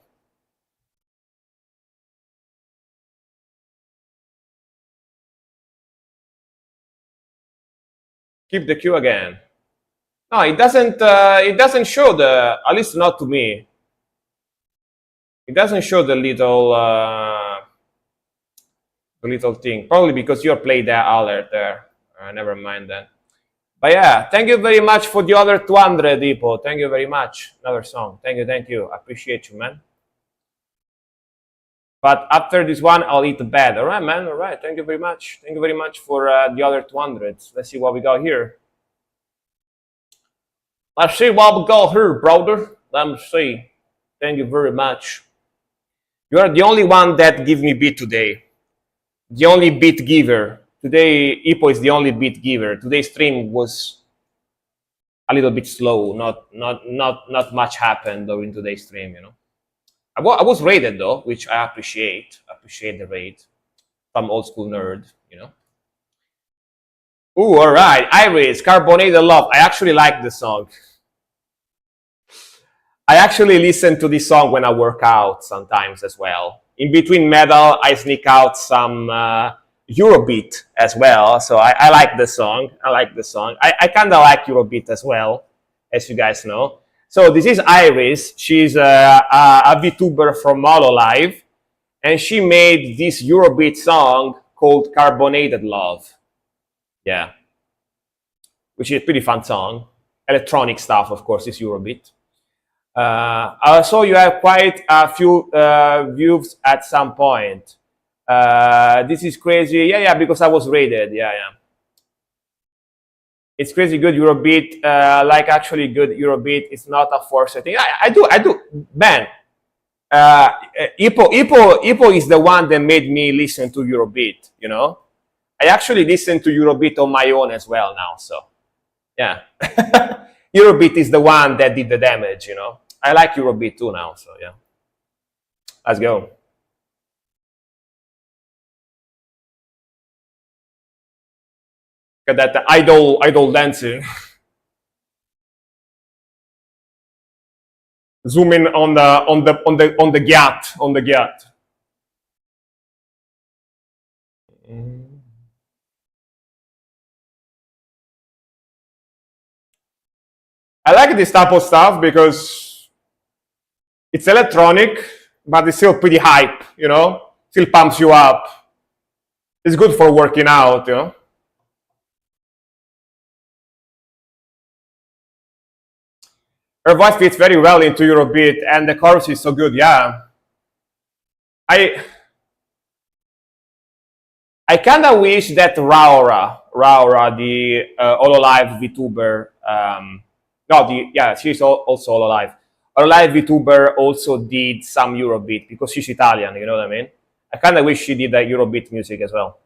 Keep the queue again. No, it doesn't. It doesn't show at least not to me. It doesn't show the little thing. Probably because you played that alert there. Never mind then. But yeah, thank you very much for the other 200, Ipo. Thank you very much. Another song. Thank you. Appreciate you, man. But after this one, I'll eat the bed. All right, man. All right. Thank you very much. Thank you very much for the other 200. Let's see what we got here. Let's see what we got here, brother. Let me see. Thank you very much. You are the only one that give me beat today. The only beat giver. Today, Ipo is the only beat giver. Today's stream was a little bit slow. Not much happened during today's stream. I was rated though, which I appreciate. Appreciate the raid. Some old school nerd. Ooh, all right. Iris, Carbonated Love. I actually like the song. I actually listen to this song when I work out sometimes as well. In between metal, I sneak out some Eurobeat as well. So I like the song. I like the song. I kind of like Eurobeat as well, as you guys know. So this is Iris. She's a VTuber from Hololive, and she made this Eurobeat song called Carbonated Love. Yeah, which is a pretty fun song. Electronic stuff, of course, is Eurobeat. I saw you have quite a few views at some point. This is crazy. Yeah, because I was rated. Yeah. It's crazy good Eurobeat. Like actually good Eurobeat. It's not a force thing. I do. Man, Ipo is the one that made me listen to Eurobeat. I actually listen to Eurobeat on my own as well now. So, yeah, Eurobeat is the one that did the damage. I like Eurobeat too now. So yeah, let's go. Got that idol dancing. Zoom in on the Gyat. I like this type of stuff because It's electronic, but it's still pretty hype, you know? Still pumps you up. It's good for working out, you know? Her voice fits very well into Eurobeat, and the chorus is so good, yeah. I kind of wish that Raura, the Hololive VTuber, no, yeah, she's also Hololive. Hololive VTuber also did some Eurobeat because she's Italian, you know what I mean? I kind of wish she did Eurobeat music as well.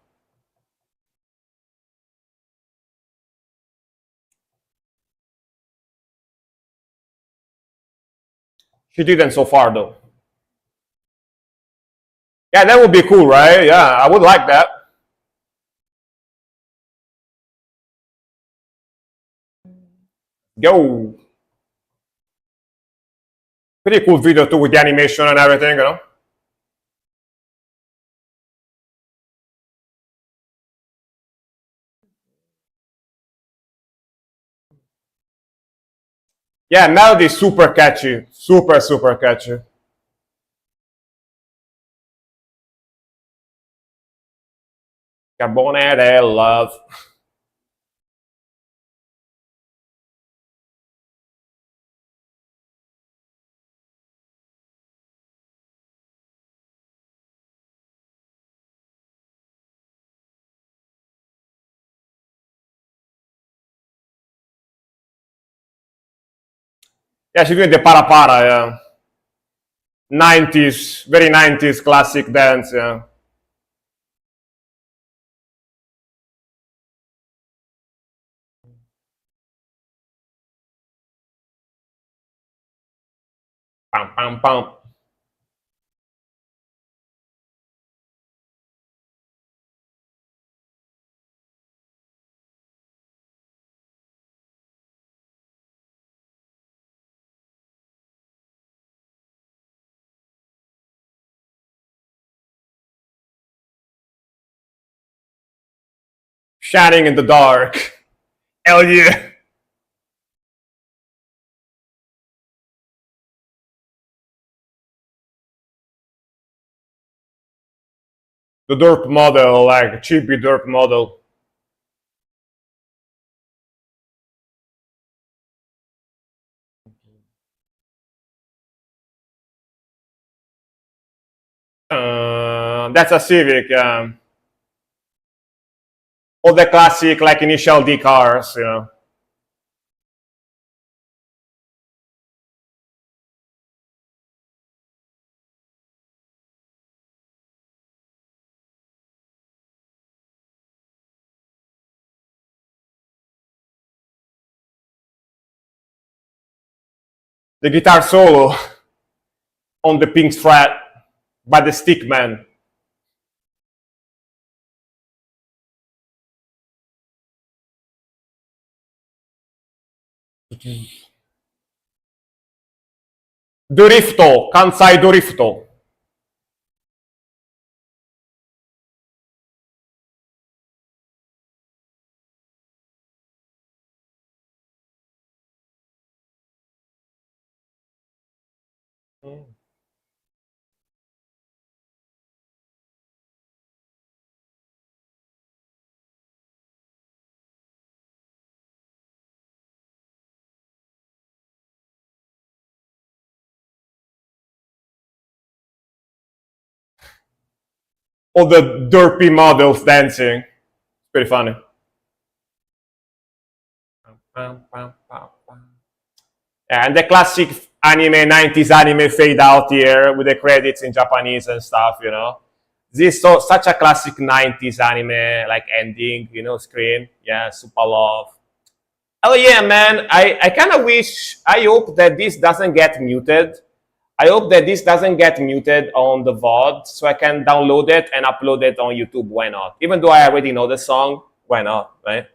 She didn't so far though. Yeah, that would be cool, right? Yeah, I would like that. Yo. Pretty cool video too with the animation and everything, you know? Yeah, melody is super catchy. Super catchy. Carbone del love. Yeah, she's doing the para para, yeah. 90s, very 90s classic dance, yeah. Pam, pam, pam. Shining in the dark. Hell yeah. The derp model, like cheapy derp model. That's a Civic. All the classic, like initial D cars, you know. The guitar solo on the pink strat by the Stickman. Dorifto, Kansai Dorifto. All the derpy models dancing. Pretty funny. And the classic anime, 90s anime fade out here with the credits in Japanese and stuff, you know. This is such a classic 90s anime, like ending, you know, screen. Yeah, super love. Oh yeah, man. I kind of wish, I hope that this doesn't get muted. I hope that this doesn't get muted on the VOD so I can download it and upload it on YouTube. Why not? Even though I already know the song, why not, right?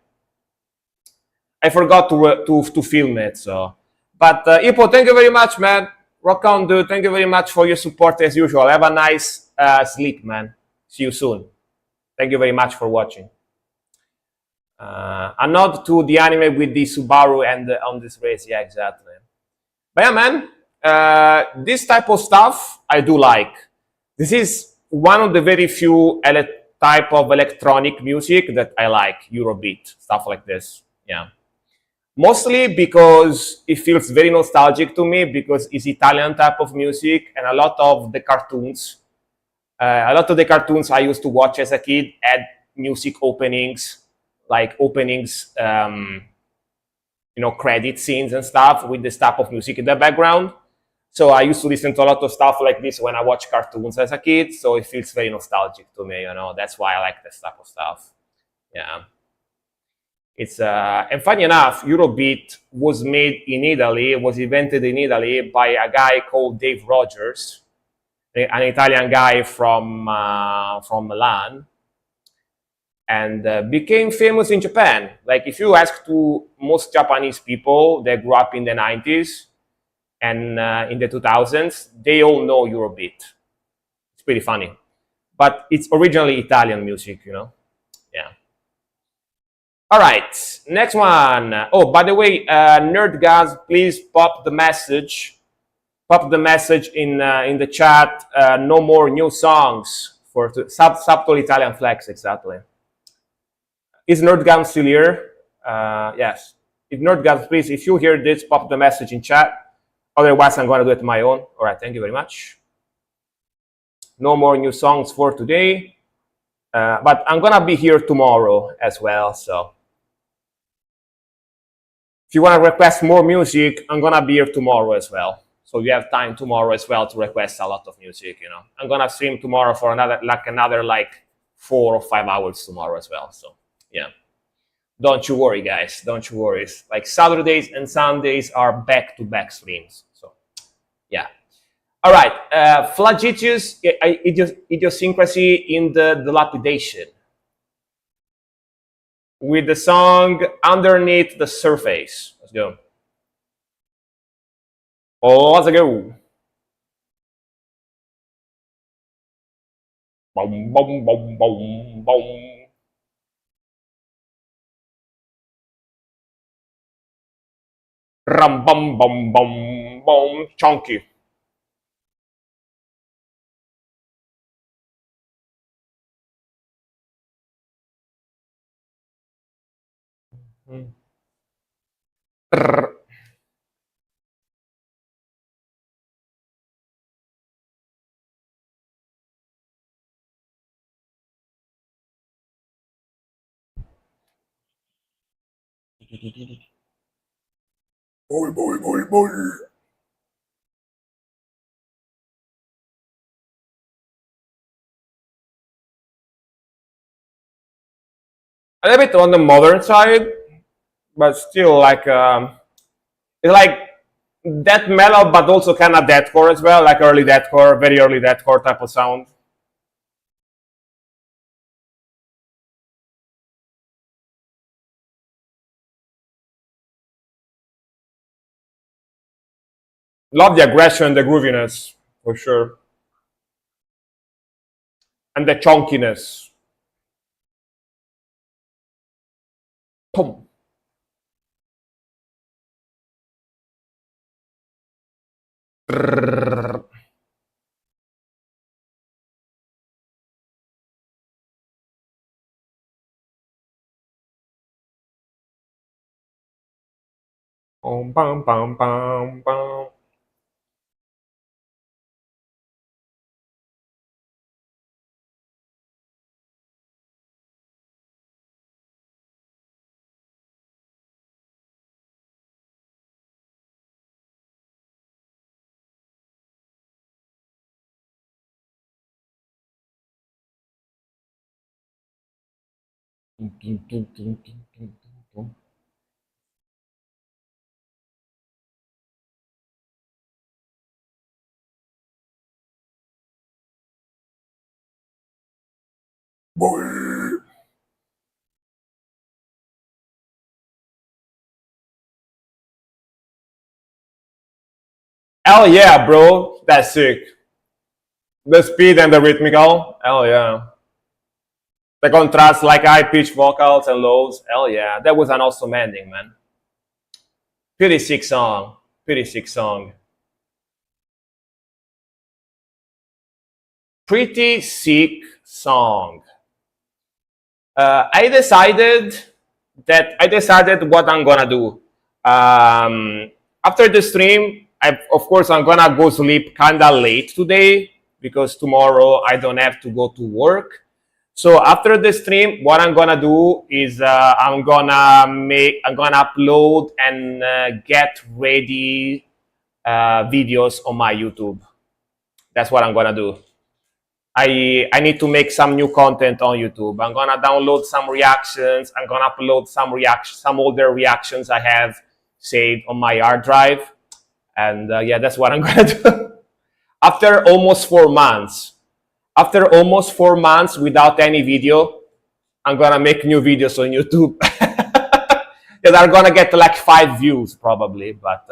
I forgot to film it, so. But Ipo, thank you very much, man. Rock on, dude. Thank you very much for your support as usual. Have a nice sleep, man. See you soon. Thank you very much for watching. A nod to the anime with the Subaru and on this race. Yeah, exactly. But yeah, man. This type of stuff I do like. This is one of the very few type of electronic music that I like, Eurobeat, stuff like this. Yeah. Mostly because it feels very nostalgic to me because it's Italian type of music and a lot of the cartoons I used to watch as a kid had music openings, like openings, credit scenes and stuff with this type of music in the background. So I used to listen to a lot of stuff like this when I watch cartoons as a kid. So it feels very nostalgic to me, That's why I like this type of stuff. Yeah. It's and funny enough, Eurobeat was made in Italy, was invented in Italy by a guy called Dave Rogers, an Italian guy from Milan, and became famous in Japan. Like if you ask to most Japanese people that grew up in the 90s and in the 2000s, they all know Eurobeat. It's pretty funny, but it's originally Italian music, Yeah. All right, next one. Oh, by the way, Nerdgaz, please pop the message in the chat. No more new songs for subtle Italian flex. Exactly. Is Nerdgaz still here? Yes. If Nerdgaz, please, if you hear this, pop the message in chat. Otherwise, I'm going to do it my own. All right. Thank you very much. No more new songs for today, but I'm going to be here tomorrow as well. So if you want to request more music, I'm going to be here tomorrow as well. So you have time tomorrow as well to request a lot of music, I'm going to stream tomorrow for another 4 or 5 hours tomorrow as well. So, yeah. Don't you worry, guys. Don't you worry. Like Saturdays and Sundays are back-to-back streams. So, yeah. All right. Flagitious idiosyncrasy in the dilapidation. With the song Underneath the Surface. Let's go. Oh, let's go. Boom, boom, boom, boom, boom. Ram, bum, bum, bum, bum, chunky. Boy, boy, boy, boy. A little bit on the modern side, but still it's like that mellow, but also kind of deathcore as well, like early deathcore, very early deathcore type of sound. Love the aggression, the grooviness, for sure. And the chunkiness. Boom. Bum, bum, bum, bum, bum. Boy. Hell yeah, bro. That's sick. The speed and the rhythmical. Hell yeah. The contrast, like high pitched vocals and lows. Hell yeah. That was an awesome ending, man. Pretty sick song. Pretty sick song. Pretty sick song. I decided what I'm gonna do. After the stream, of course, I'm gonna go sleep kinda late today because tomorrow I don't have to go to work. So after the stream, what I'm gonna do is I'm gonna upload and get ready videos on my YouTube. That's what I'm gonna do. I need to make some new content on YouTube. I'm gonna download some reactions. I'm gonna upload some older reactions I have saved on my hard drive, and yeah, that's what I'm gonna do. After almost 4 months, without any video, I'm gonna make new videos on YouTube. Because I'm gonna get like 5 views probably, but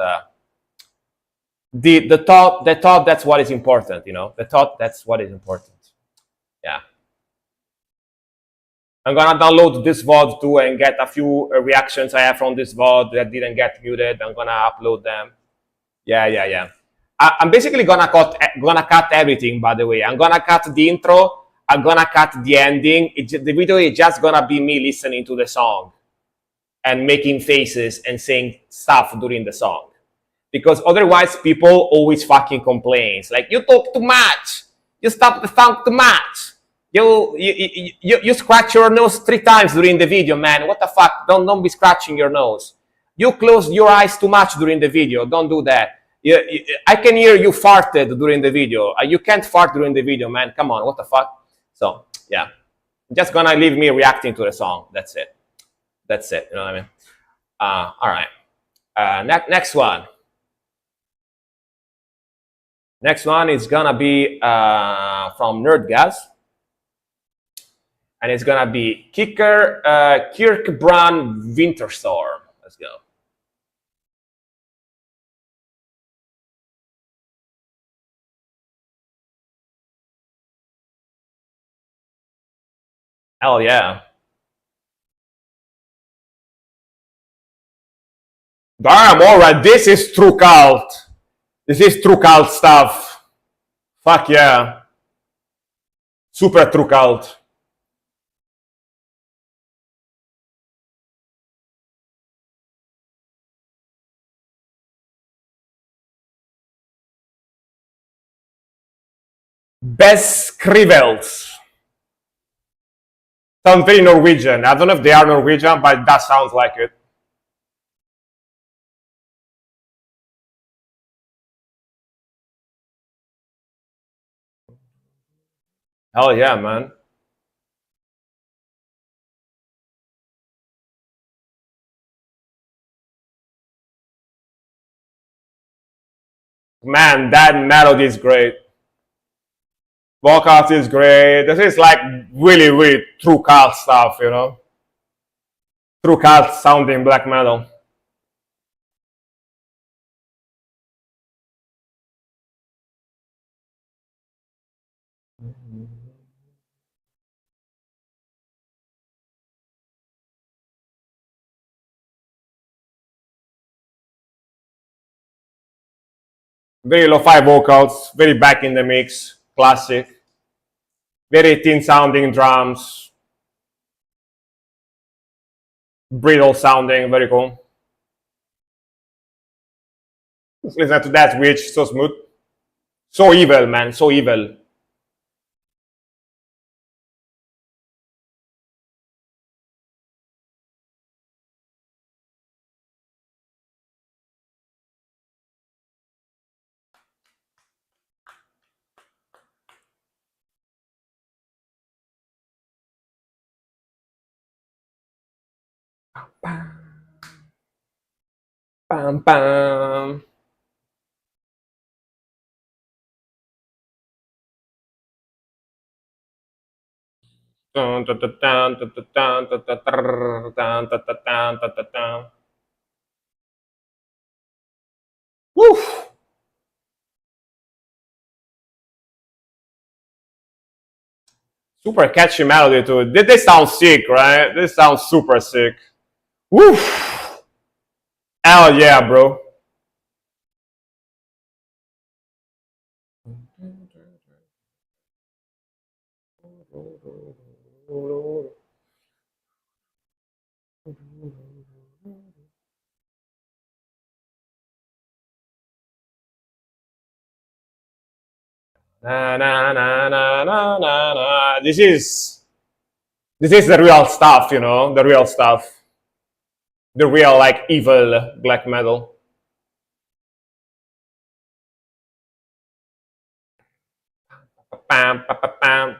the thought that's what is important, the thought that's what is important. Yeah. I'm gonna download this VOD too and get a few reactions I have from this VOD that didn't get muted. I'm gonna upload them. Yeah. I'm basically gonna cut everything. By the way, I'm gonna cut the intro. I'm gonna cut the ending. The video is just gonna be me listening to the song and making faces and saying stuff during the song, because otherwise people always fucking complains like, you talk too much, you stop the song too much. You scratch your nose 3 times during the video, man. What the fuck? Don't be scratching your nose. You close your eyes too much during the video. Don't do that. I can hear you farted during the video. You can't fart during the video, man. Come on, what the fuck? So yeah, just gonna leave me reacting to the song. That's it. You know what I mean? All right. Next one. Next one is gonna be from Nerdgas. And it's gonna be Kirkbrand Winterstorm. Let's go. Hell yeah. Damn, alright, this is true cult. This is true cult stuff. Fuck yeah. Super true cult. Beskrivels. Sounds very Norwegian. I don't know if they are Norwegian, but that sounds like it. Hell yeah, man. Man, that melody is great. Vocals is great. This is like really, really true cult stuff, True cult sounding black metal. Very lo-fi vocals, very back in the mix, classic. Very thin sounding drums, brittle sounding, very cool. Let's listen to that witch, so smooth. So evil, man, so evil. Bam, bam. Woo! Super catchy melody too. This sounds sick, right? This sounds super sick. Woo! Hell yeah, bro. Na, na, na, na, na, na, na. This is the real stuff, you know, the real stuff, the real like evil black metal. Pam, pam, pam, pam.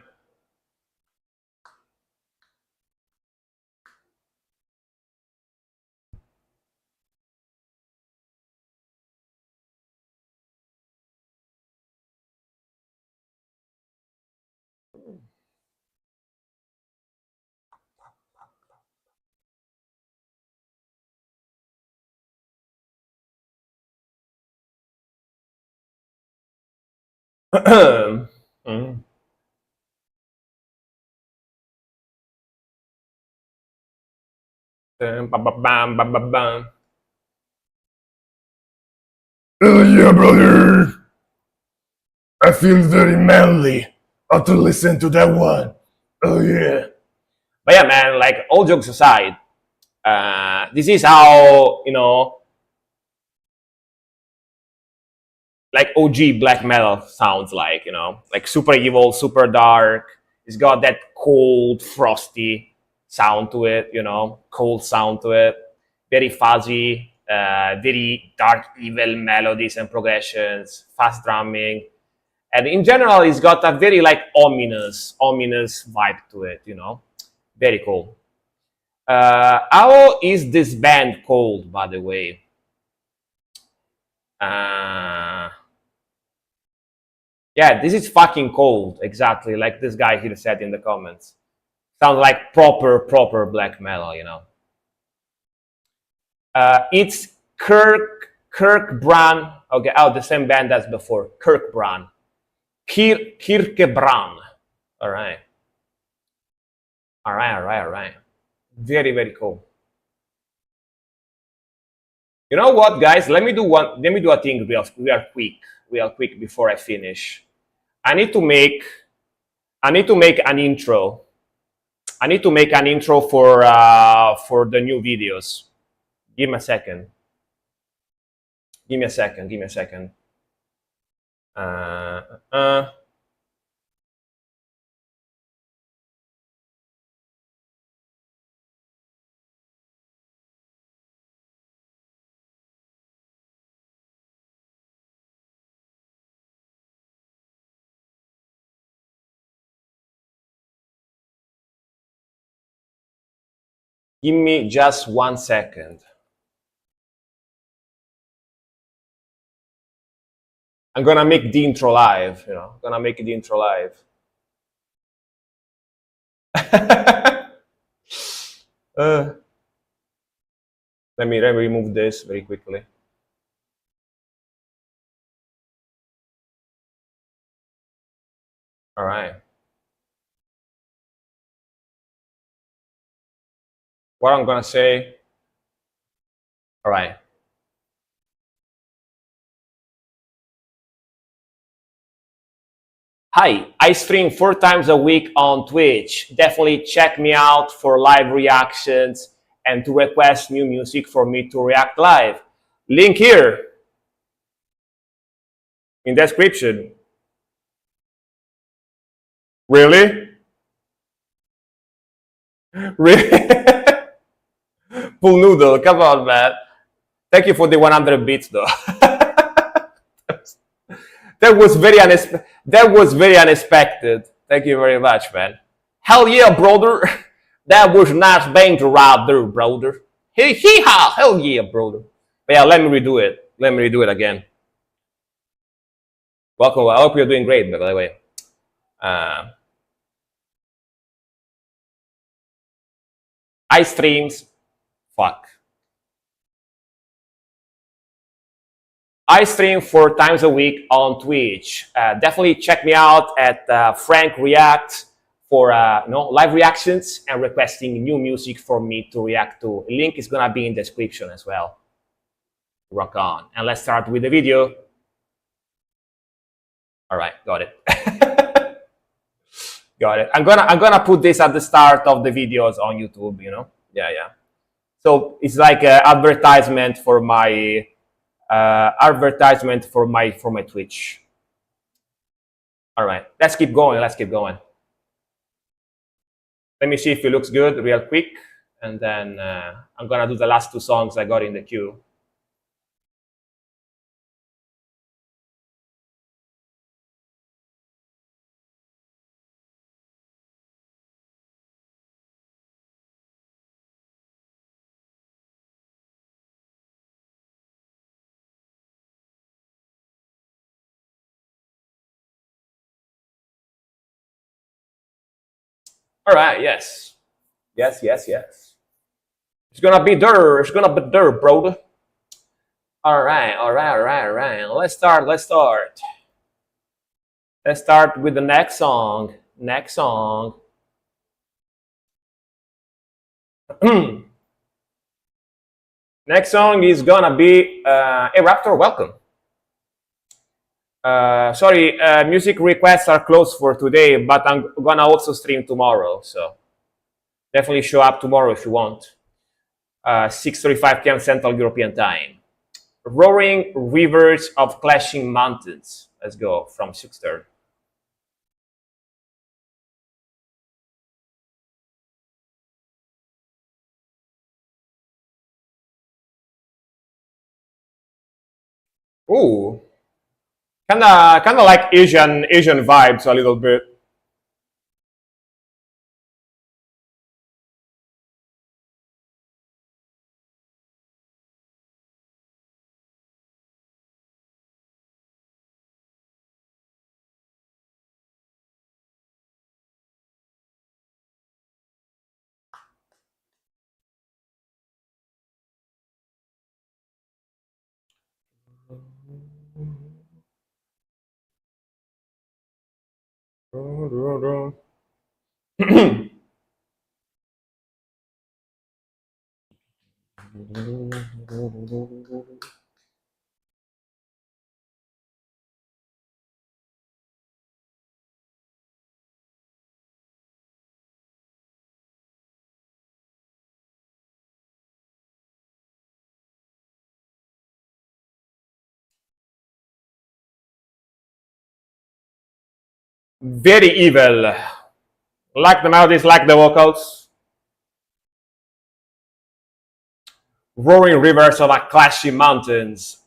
Mm. Bam, bam, bam, bam, bam, bam. Oh yeah, brother. I feel very manly after listen to that one. Oh yeah. But yeah, man. Like all jokes aside, this is how like OG black metal sounds like. Like super evil, super dark. It's got that cold, frosty sound to it. Cold sound to it. Very fuzzy, very dark, evil melodies and progressions, fast drumming, and in general, it's got a very like ominous vibe to it. Very cool. How is this band called, by the way? Uh, yeah, this is fucking cold. Exactly like this guy here said in the comments. Sounds like proper black metal. It's Kirkbrand. Okay, oh, the same band as before. Kirkbrand. Kirkebrand. All right. All right, all right, all right. Very cool. You know what, guys? Let me do a thing real quick before I finish. I need to make. I need to make an intro. I need to make an intro for the new videos. Give me a second. Give me a second. Give me a second. Uh, uh. Give me just 1 second. I'm gonna make the intro live. Gonna make the intro live. uh, let me remove this very quickly. All right. What I'm gonna say. All right. Hi, I stream 4 times a week on Twitch. Definitely check me out for live reactions and to request new music for me to react live. Link here in description. Really? Really? Full noodle, come on, man. Thank you for the 100 bits, though. That was very unexpected. Thank you very much, man. Hell yeah, brother. That was nice bang to ride there, brother. Hee-haw, hell yeah, brother. But yeah, let me redo it. Let me redo it again. Welcome. I hope you're doing great, by the way. I streams. Fuck. I stream 4 times a week on Twitch. Definitely check me out at Frank React for live reactions and requesting new music for me to react to. Link is gonna be in the description as well. Rock on. And let's start with the video. All right, got it. Got it. I'm gonna put this at the start of the videos on YouTube. Yeah, yeah. So it's like an advertisement for my Twitch. All right, let's keep going. Let's keep going. Let me see if it looks good real quick, and then I'm gonna do the last two songs I got in the queue. All right, yes, yes, yes, yes. It's gonna be there. It's gonna be there, bro. All right, all right, all right, all right. Let's start. Let's start. Let's start with the next song. Next song. Next song is gonna be Hey Raptor, welcome. Sorry, music requests are closed for today, but I'm gonna also stream tomorrow, so definitely show up tomorrow if you want. 6:35 p.m. Central European Time. Roaring Rivers of Clashing Mountains. Let's go from Sixter. Ooh, kind of like Asian vibes a little bit. Very evil. Like the melodies, like the vocals. Roaring rivers of a clashing mountains.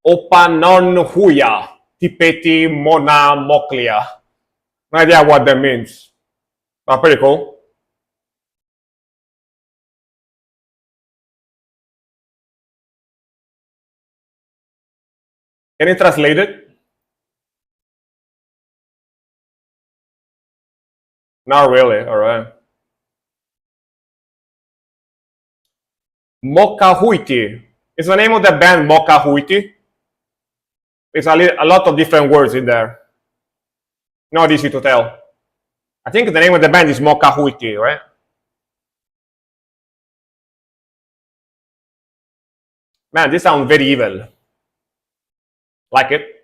Opanonhuya. Tipeti Mona Moklia. No idea what that means. But pretty cool. Can you translate it? Not really. All right. Mokahuiti. Is the name of the band Mokahuiti? It's a lot of different words in there. Not easy to tell. I think the name of the band is Mokahuiti, right? Man, this sounds very evil. Like it?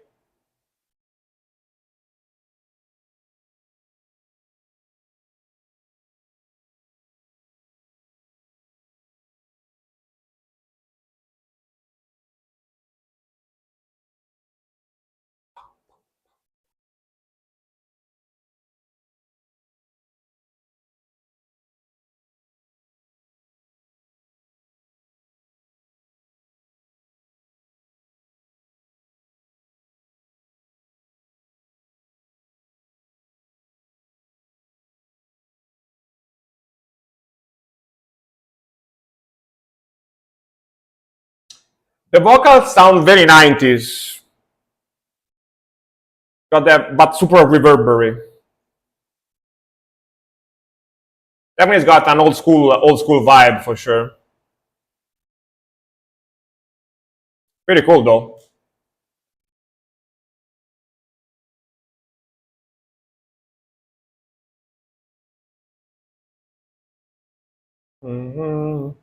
The vocals sound very 90s. Got that, but super reverberary. Definitely got an old school vibe for sure. Pretty cool though. Mm-hmm.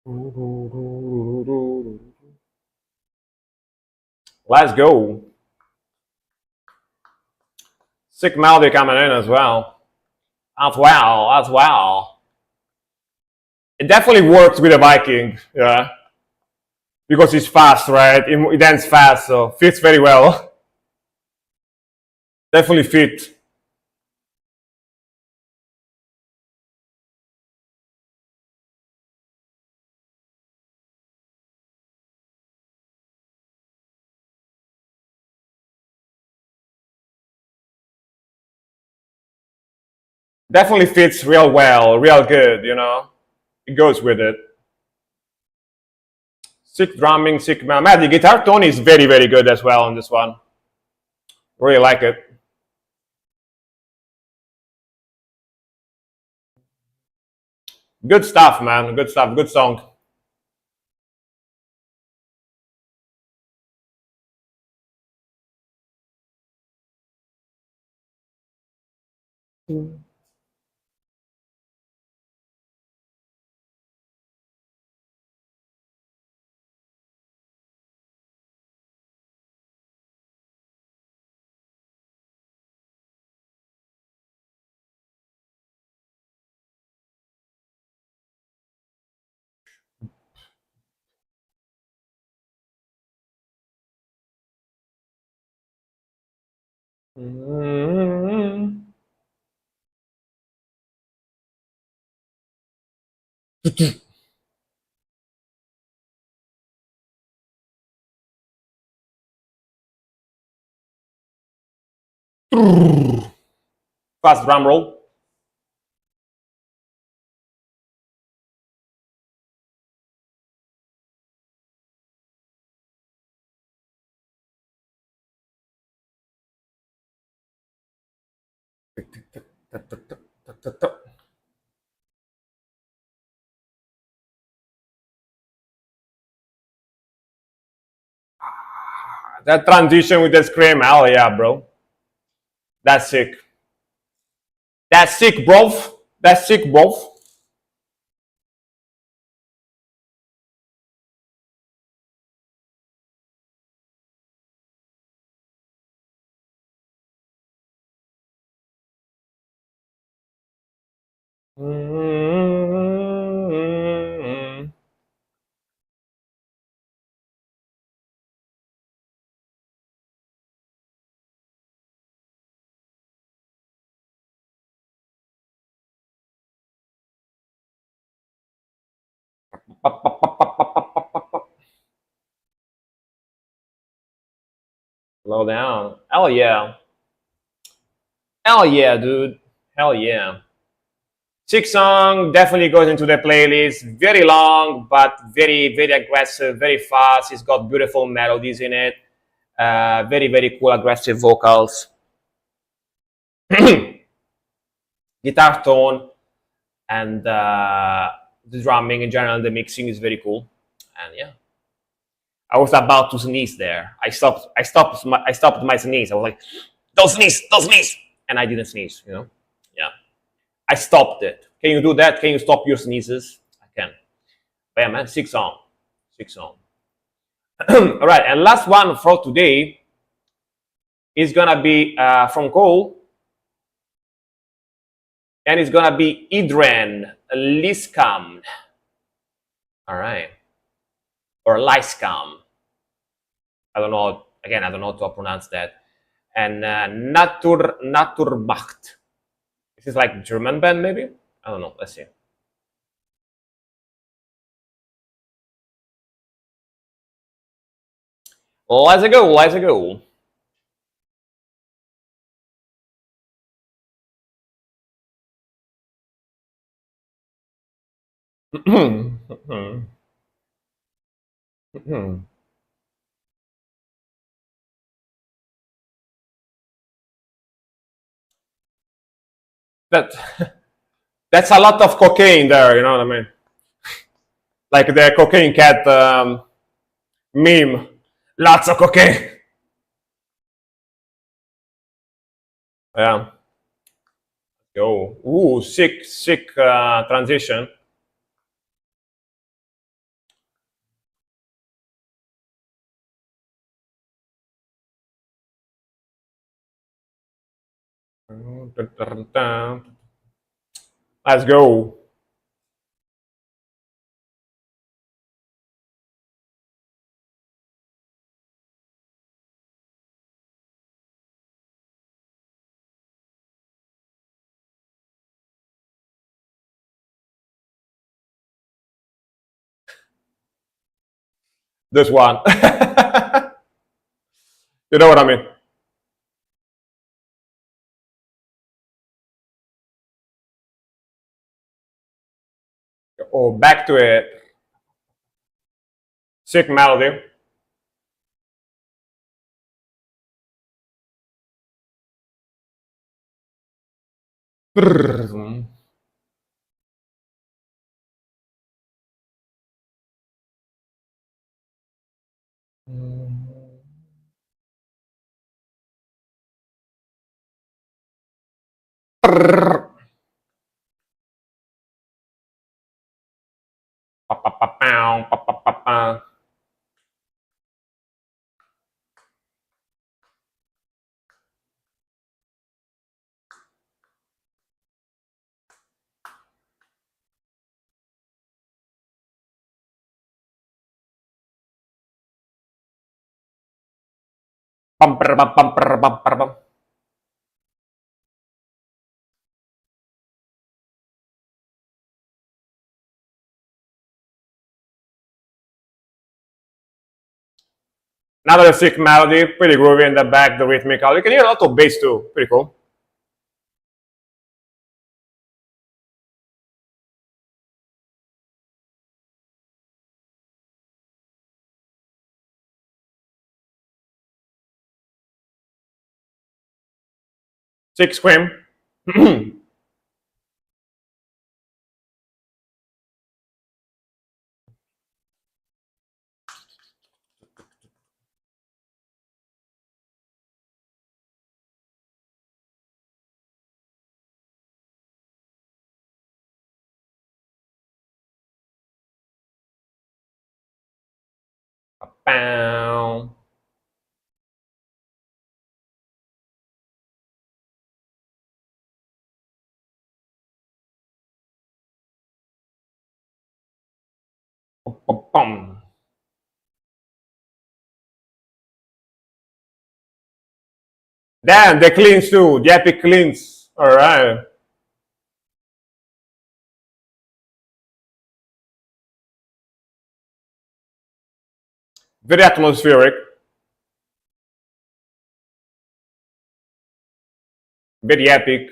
Let's go. Sick melody coming in as well. As well, as well. It definitely works with a Viking, yeah. Because it's fast, right? It ends fast, so fits very well. Definitely fit. Definitely fits real well, real good, you know. It goes with it. Sick drumming, sick melody. Guitar tone is very, very good as well on this one. Really like it. Good stuff, man. Good stuff. Good song. Fast drum roll. That transition with the scream, hell yeah, bro. That's sick. That's sick, bro. That's sick, bro. Slow down. Hell yeah. Hell yeah, dude. Hell yeah. Sick song definitely goes into the playlist. Very long, but very, very aggressive, very fast. It's got beautiful melodies in it. Very, very cool, aggressive vocals. Guitar tone and the drumming in general, the mixing is very cool. And yeah, I was about to sneeze there. I stopped my sneeze. I was like, "Don't sneeze, don't sneeze," and I didn't sneeze. You know, yeah. I stopped it. Can you do that? Can you stop your sneezes? I can. But yeah, man, sick song, sick song. All right, and last one for today is gonna be from Cole, and it's gonna be Idren Liskam. All right, or Liskam. I don't know. Again, I don't know how to pronounce that. And Naturmacht. This is like German band, maybe. I don't know. Let's see. Let's go. Let's go. that that's a lot of cocaine there. You know what I mean? Like the cocaine cat meme. Lots of cocaine. Yeah. Yo. Ooh, sick, sick transition. Let's go. This one. You know what I mean? Oh, back to it. Sick melody. Another sick melody, pretty groovy in the back, the rhythmical. You can hear a lot of bass too, pretty cool. Sick scream. Bow. Bum. Damn, the cleans too. The epic cleans. All right. Very atmospheric. Very epic.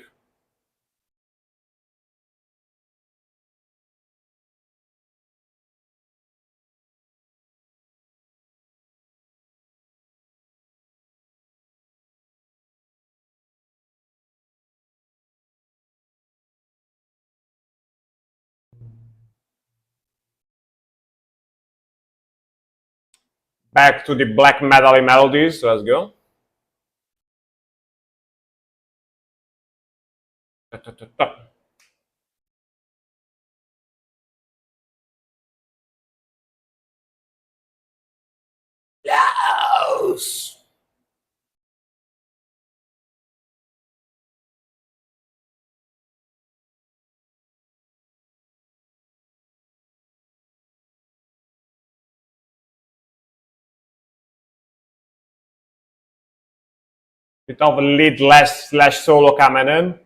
Back to the black metal melodies. Let's go. Yes. Bit of a lead less slash solo coming in.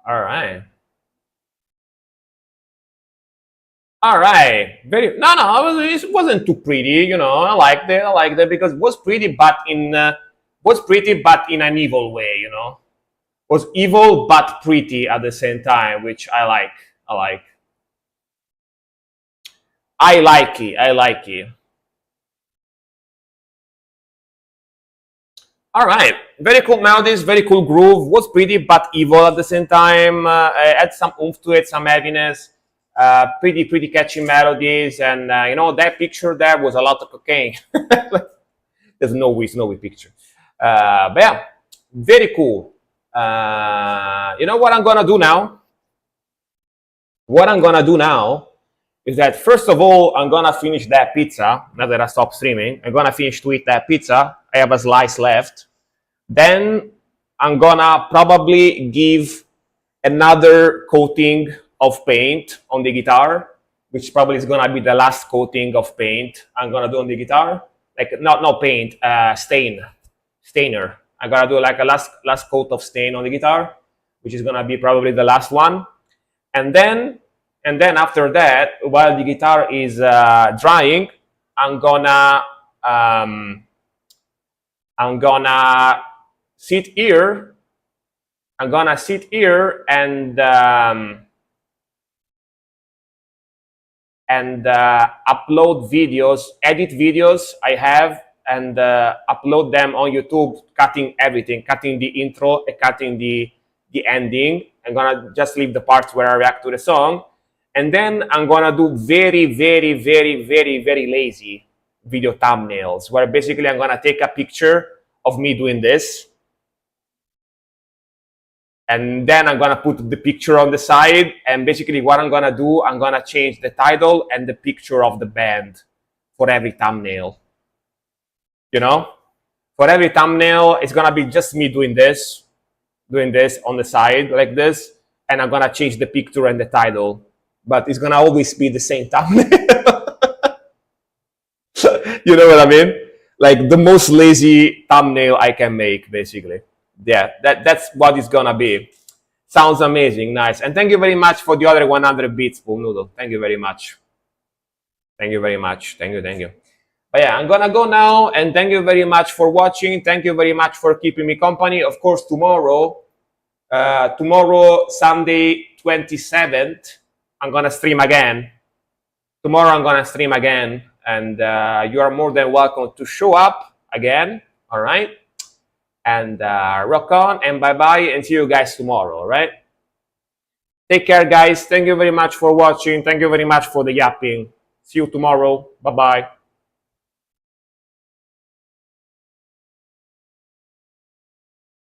All right. All right. Very no. It wasn't too pretty. You know, I liked it. I liked it because it was pretty, but in an evil way. You know, was evil but pretty at the same time, which I like. I like. I like it. I like it. All right. Very cool melodies. Very cool groove. Was pretty but evil at the same time. Had some oomph to it, some heaviness. Pretty catchy melodies, and you know that picture there was a lot of cocaine. There's no way picture. But yeah, very cool. You know what I'm gonna do now? What I'm gonna do now is that first of all, I'm gonna finish that pizza. Now that I stop streaming, I'm gonna finish to eat that pizza. I have a slice left. Then I'm gonna probably give another coating of paint on the guitar, which probably is gonna be the last coating of paint I'm gonna do on the guitar. Like not paint, stainer. I'm gonna do like a last coat of stain on the guitar, which is gonna be probably the last one. And then after that, while the guitar is drying, I'm gonna sit here. I'm gonna sit here and upload videos, edit videos I have, and upload them on YouTube, cutting everything, cutting the intro and cutting the ending. I'm gonna just leave the parts where I react to the song, and then I'm gonna do very, very, very, very, very lazy video thumbnails, where basically I'm gonna take a picture of me doing this, and then I'm gonna put the picture on the side, and basically what I'm gonna do, I'm gonna change the title and the picture of the band for every thumbnail. You know, for every thumbnail, it's gonna be just me doing this on the side like this, and I'm gonna change the picture and the title, but it's gonna always be the same thumbnail. You know what I mean? Like the most lazy thumbnail I can make, basically. Yeah, that's what it's gonna be. Sounds amazing, nice. And thank you very much for the other 100 bits, Pool Noodle. Thank you very much. Thank you very much. Thank you. But yeah, I'm gonna go now, and thank you very much for watching. Thank you very much for keeping me company. Of course, tomorrow, Sunday 27th, I'm gonna stream again. Tomorrow I'm gonna stream again, and you are more than welcome to show up again. All right, and rock on, and bye bye, and see you guys tomorrow. All right, take care, guys. Thank you very much for watching. Thank you very much for the yapping. See you tomorrow. Bye bye.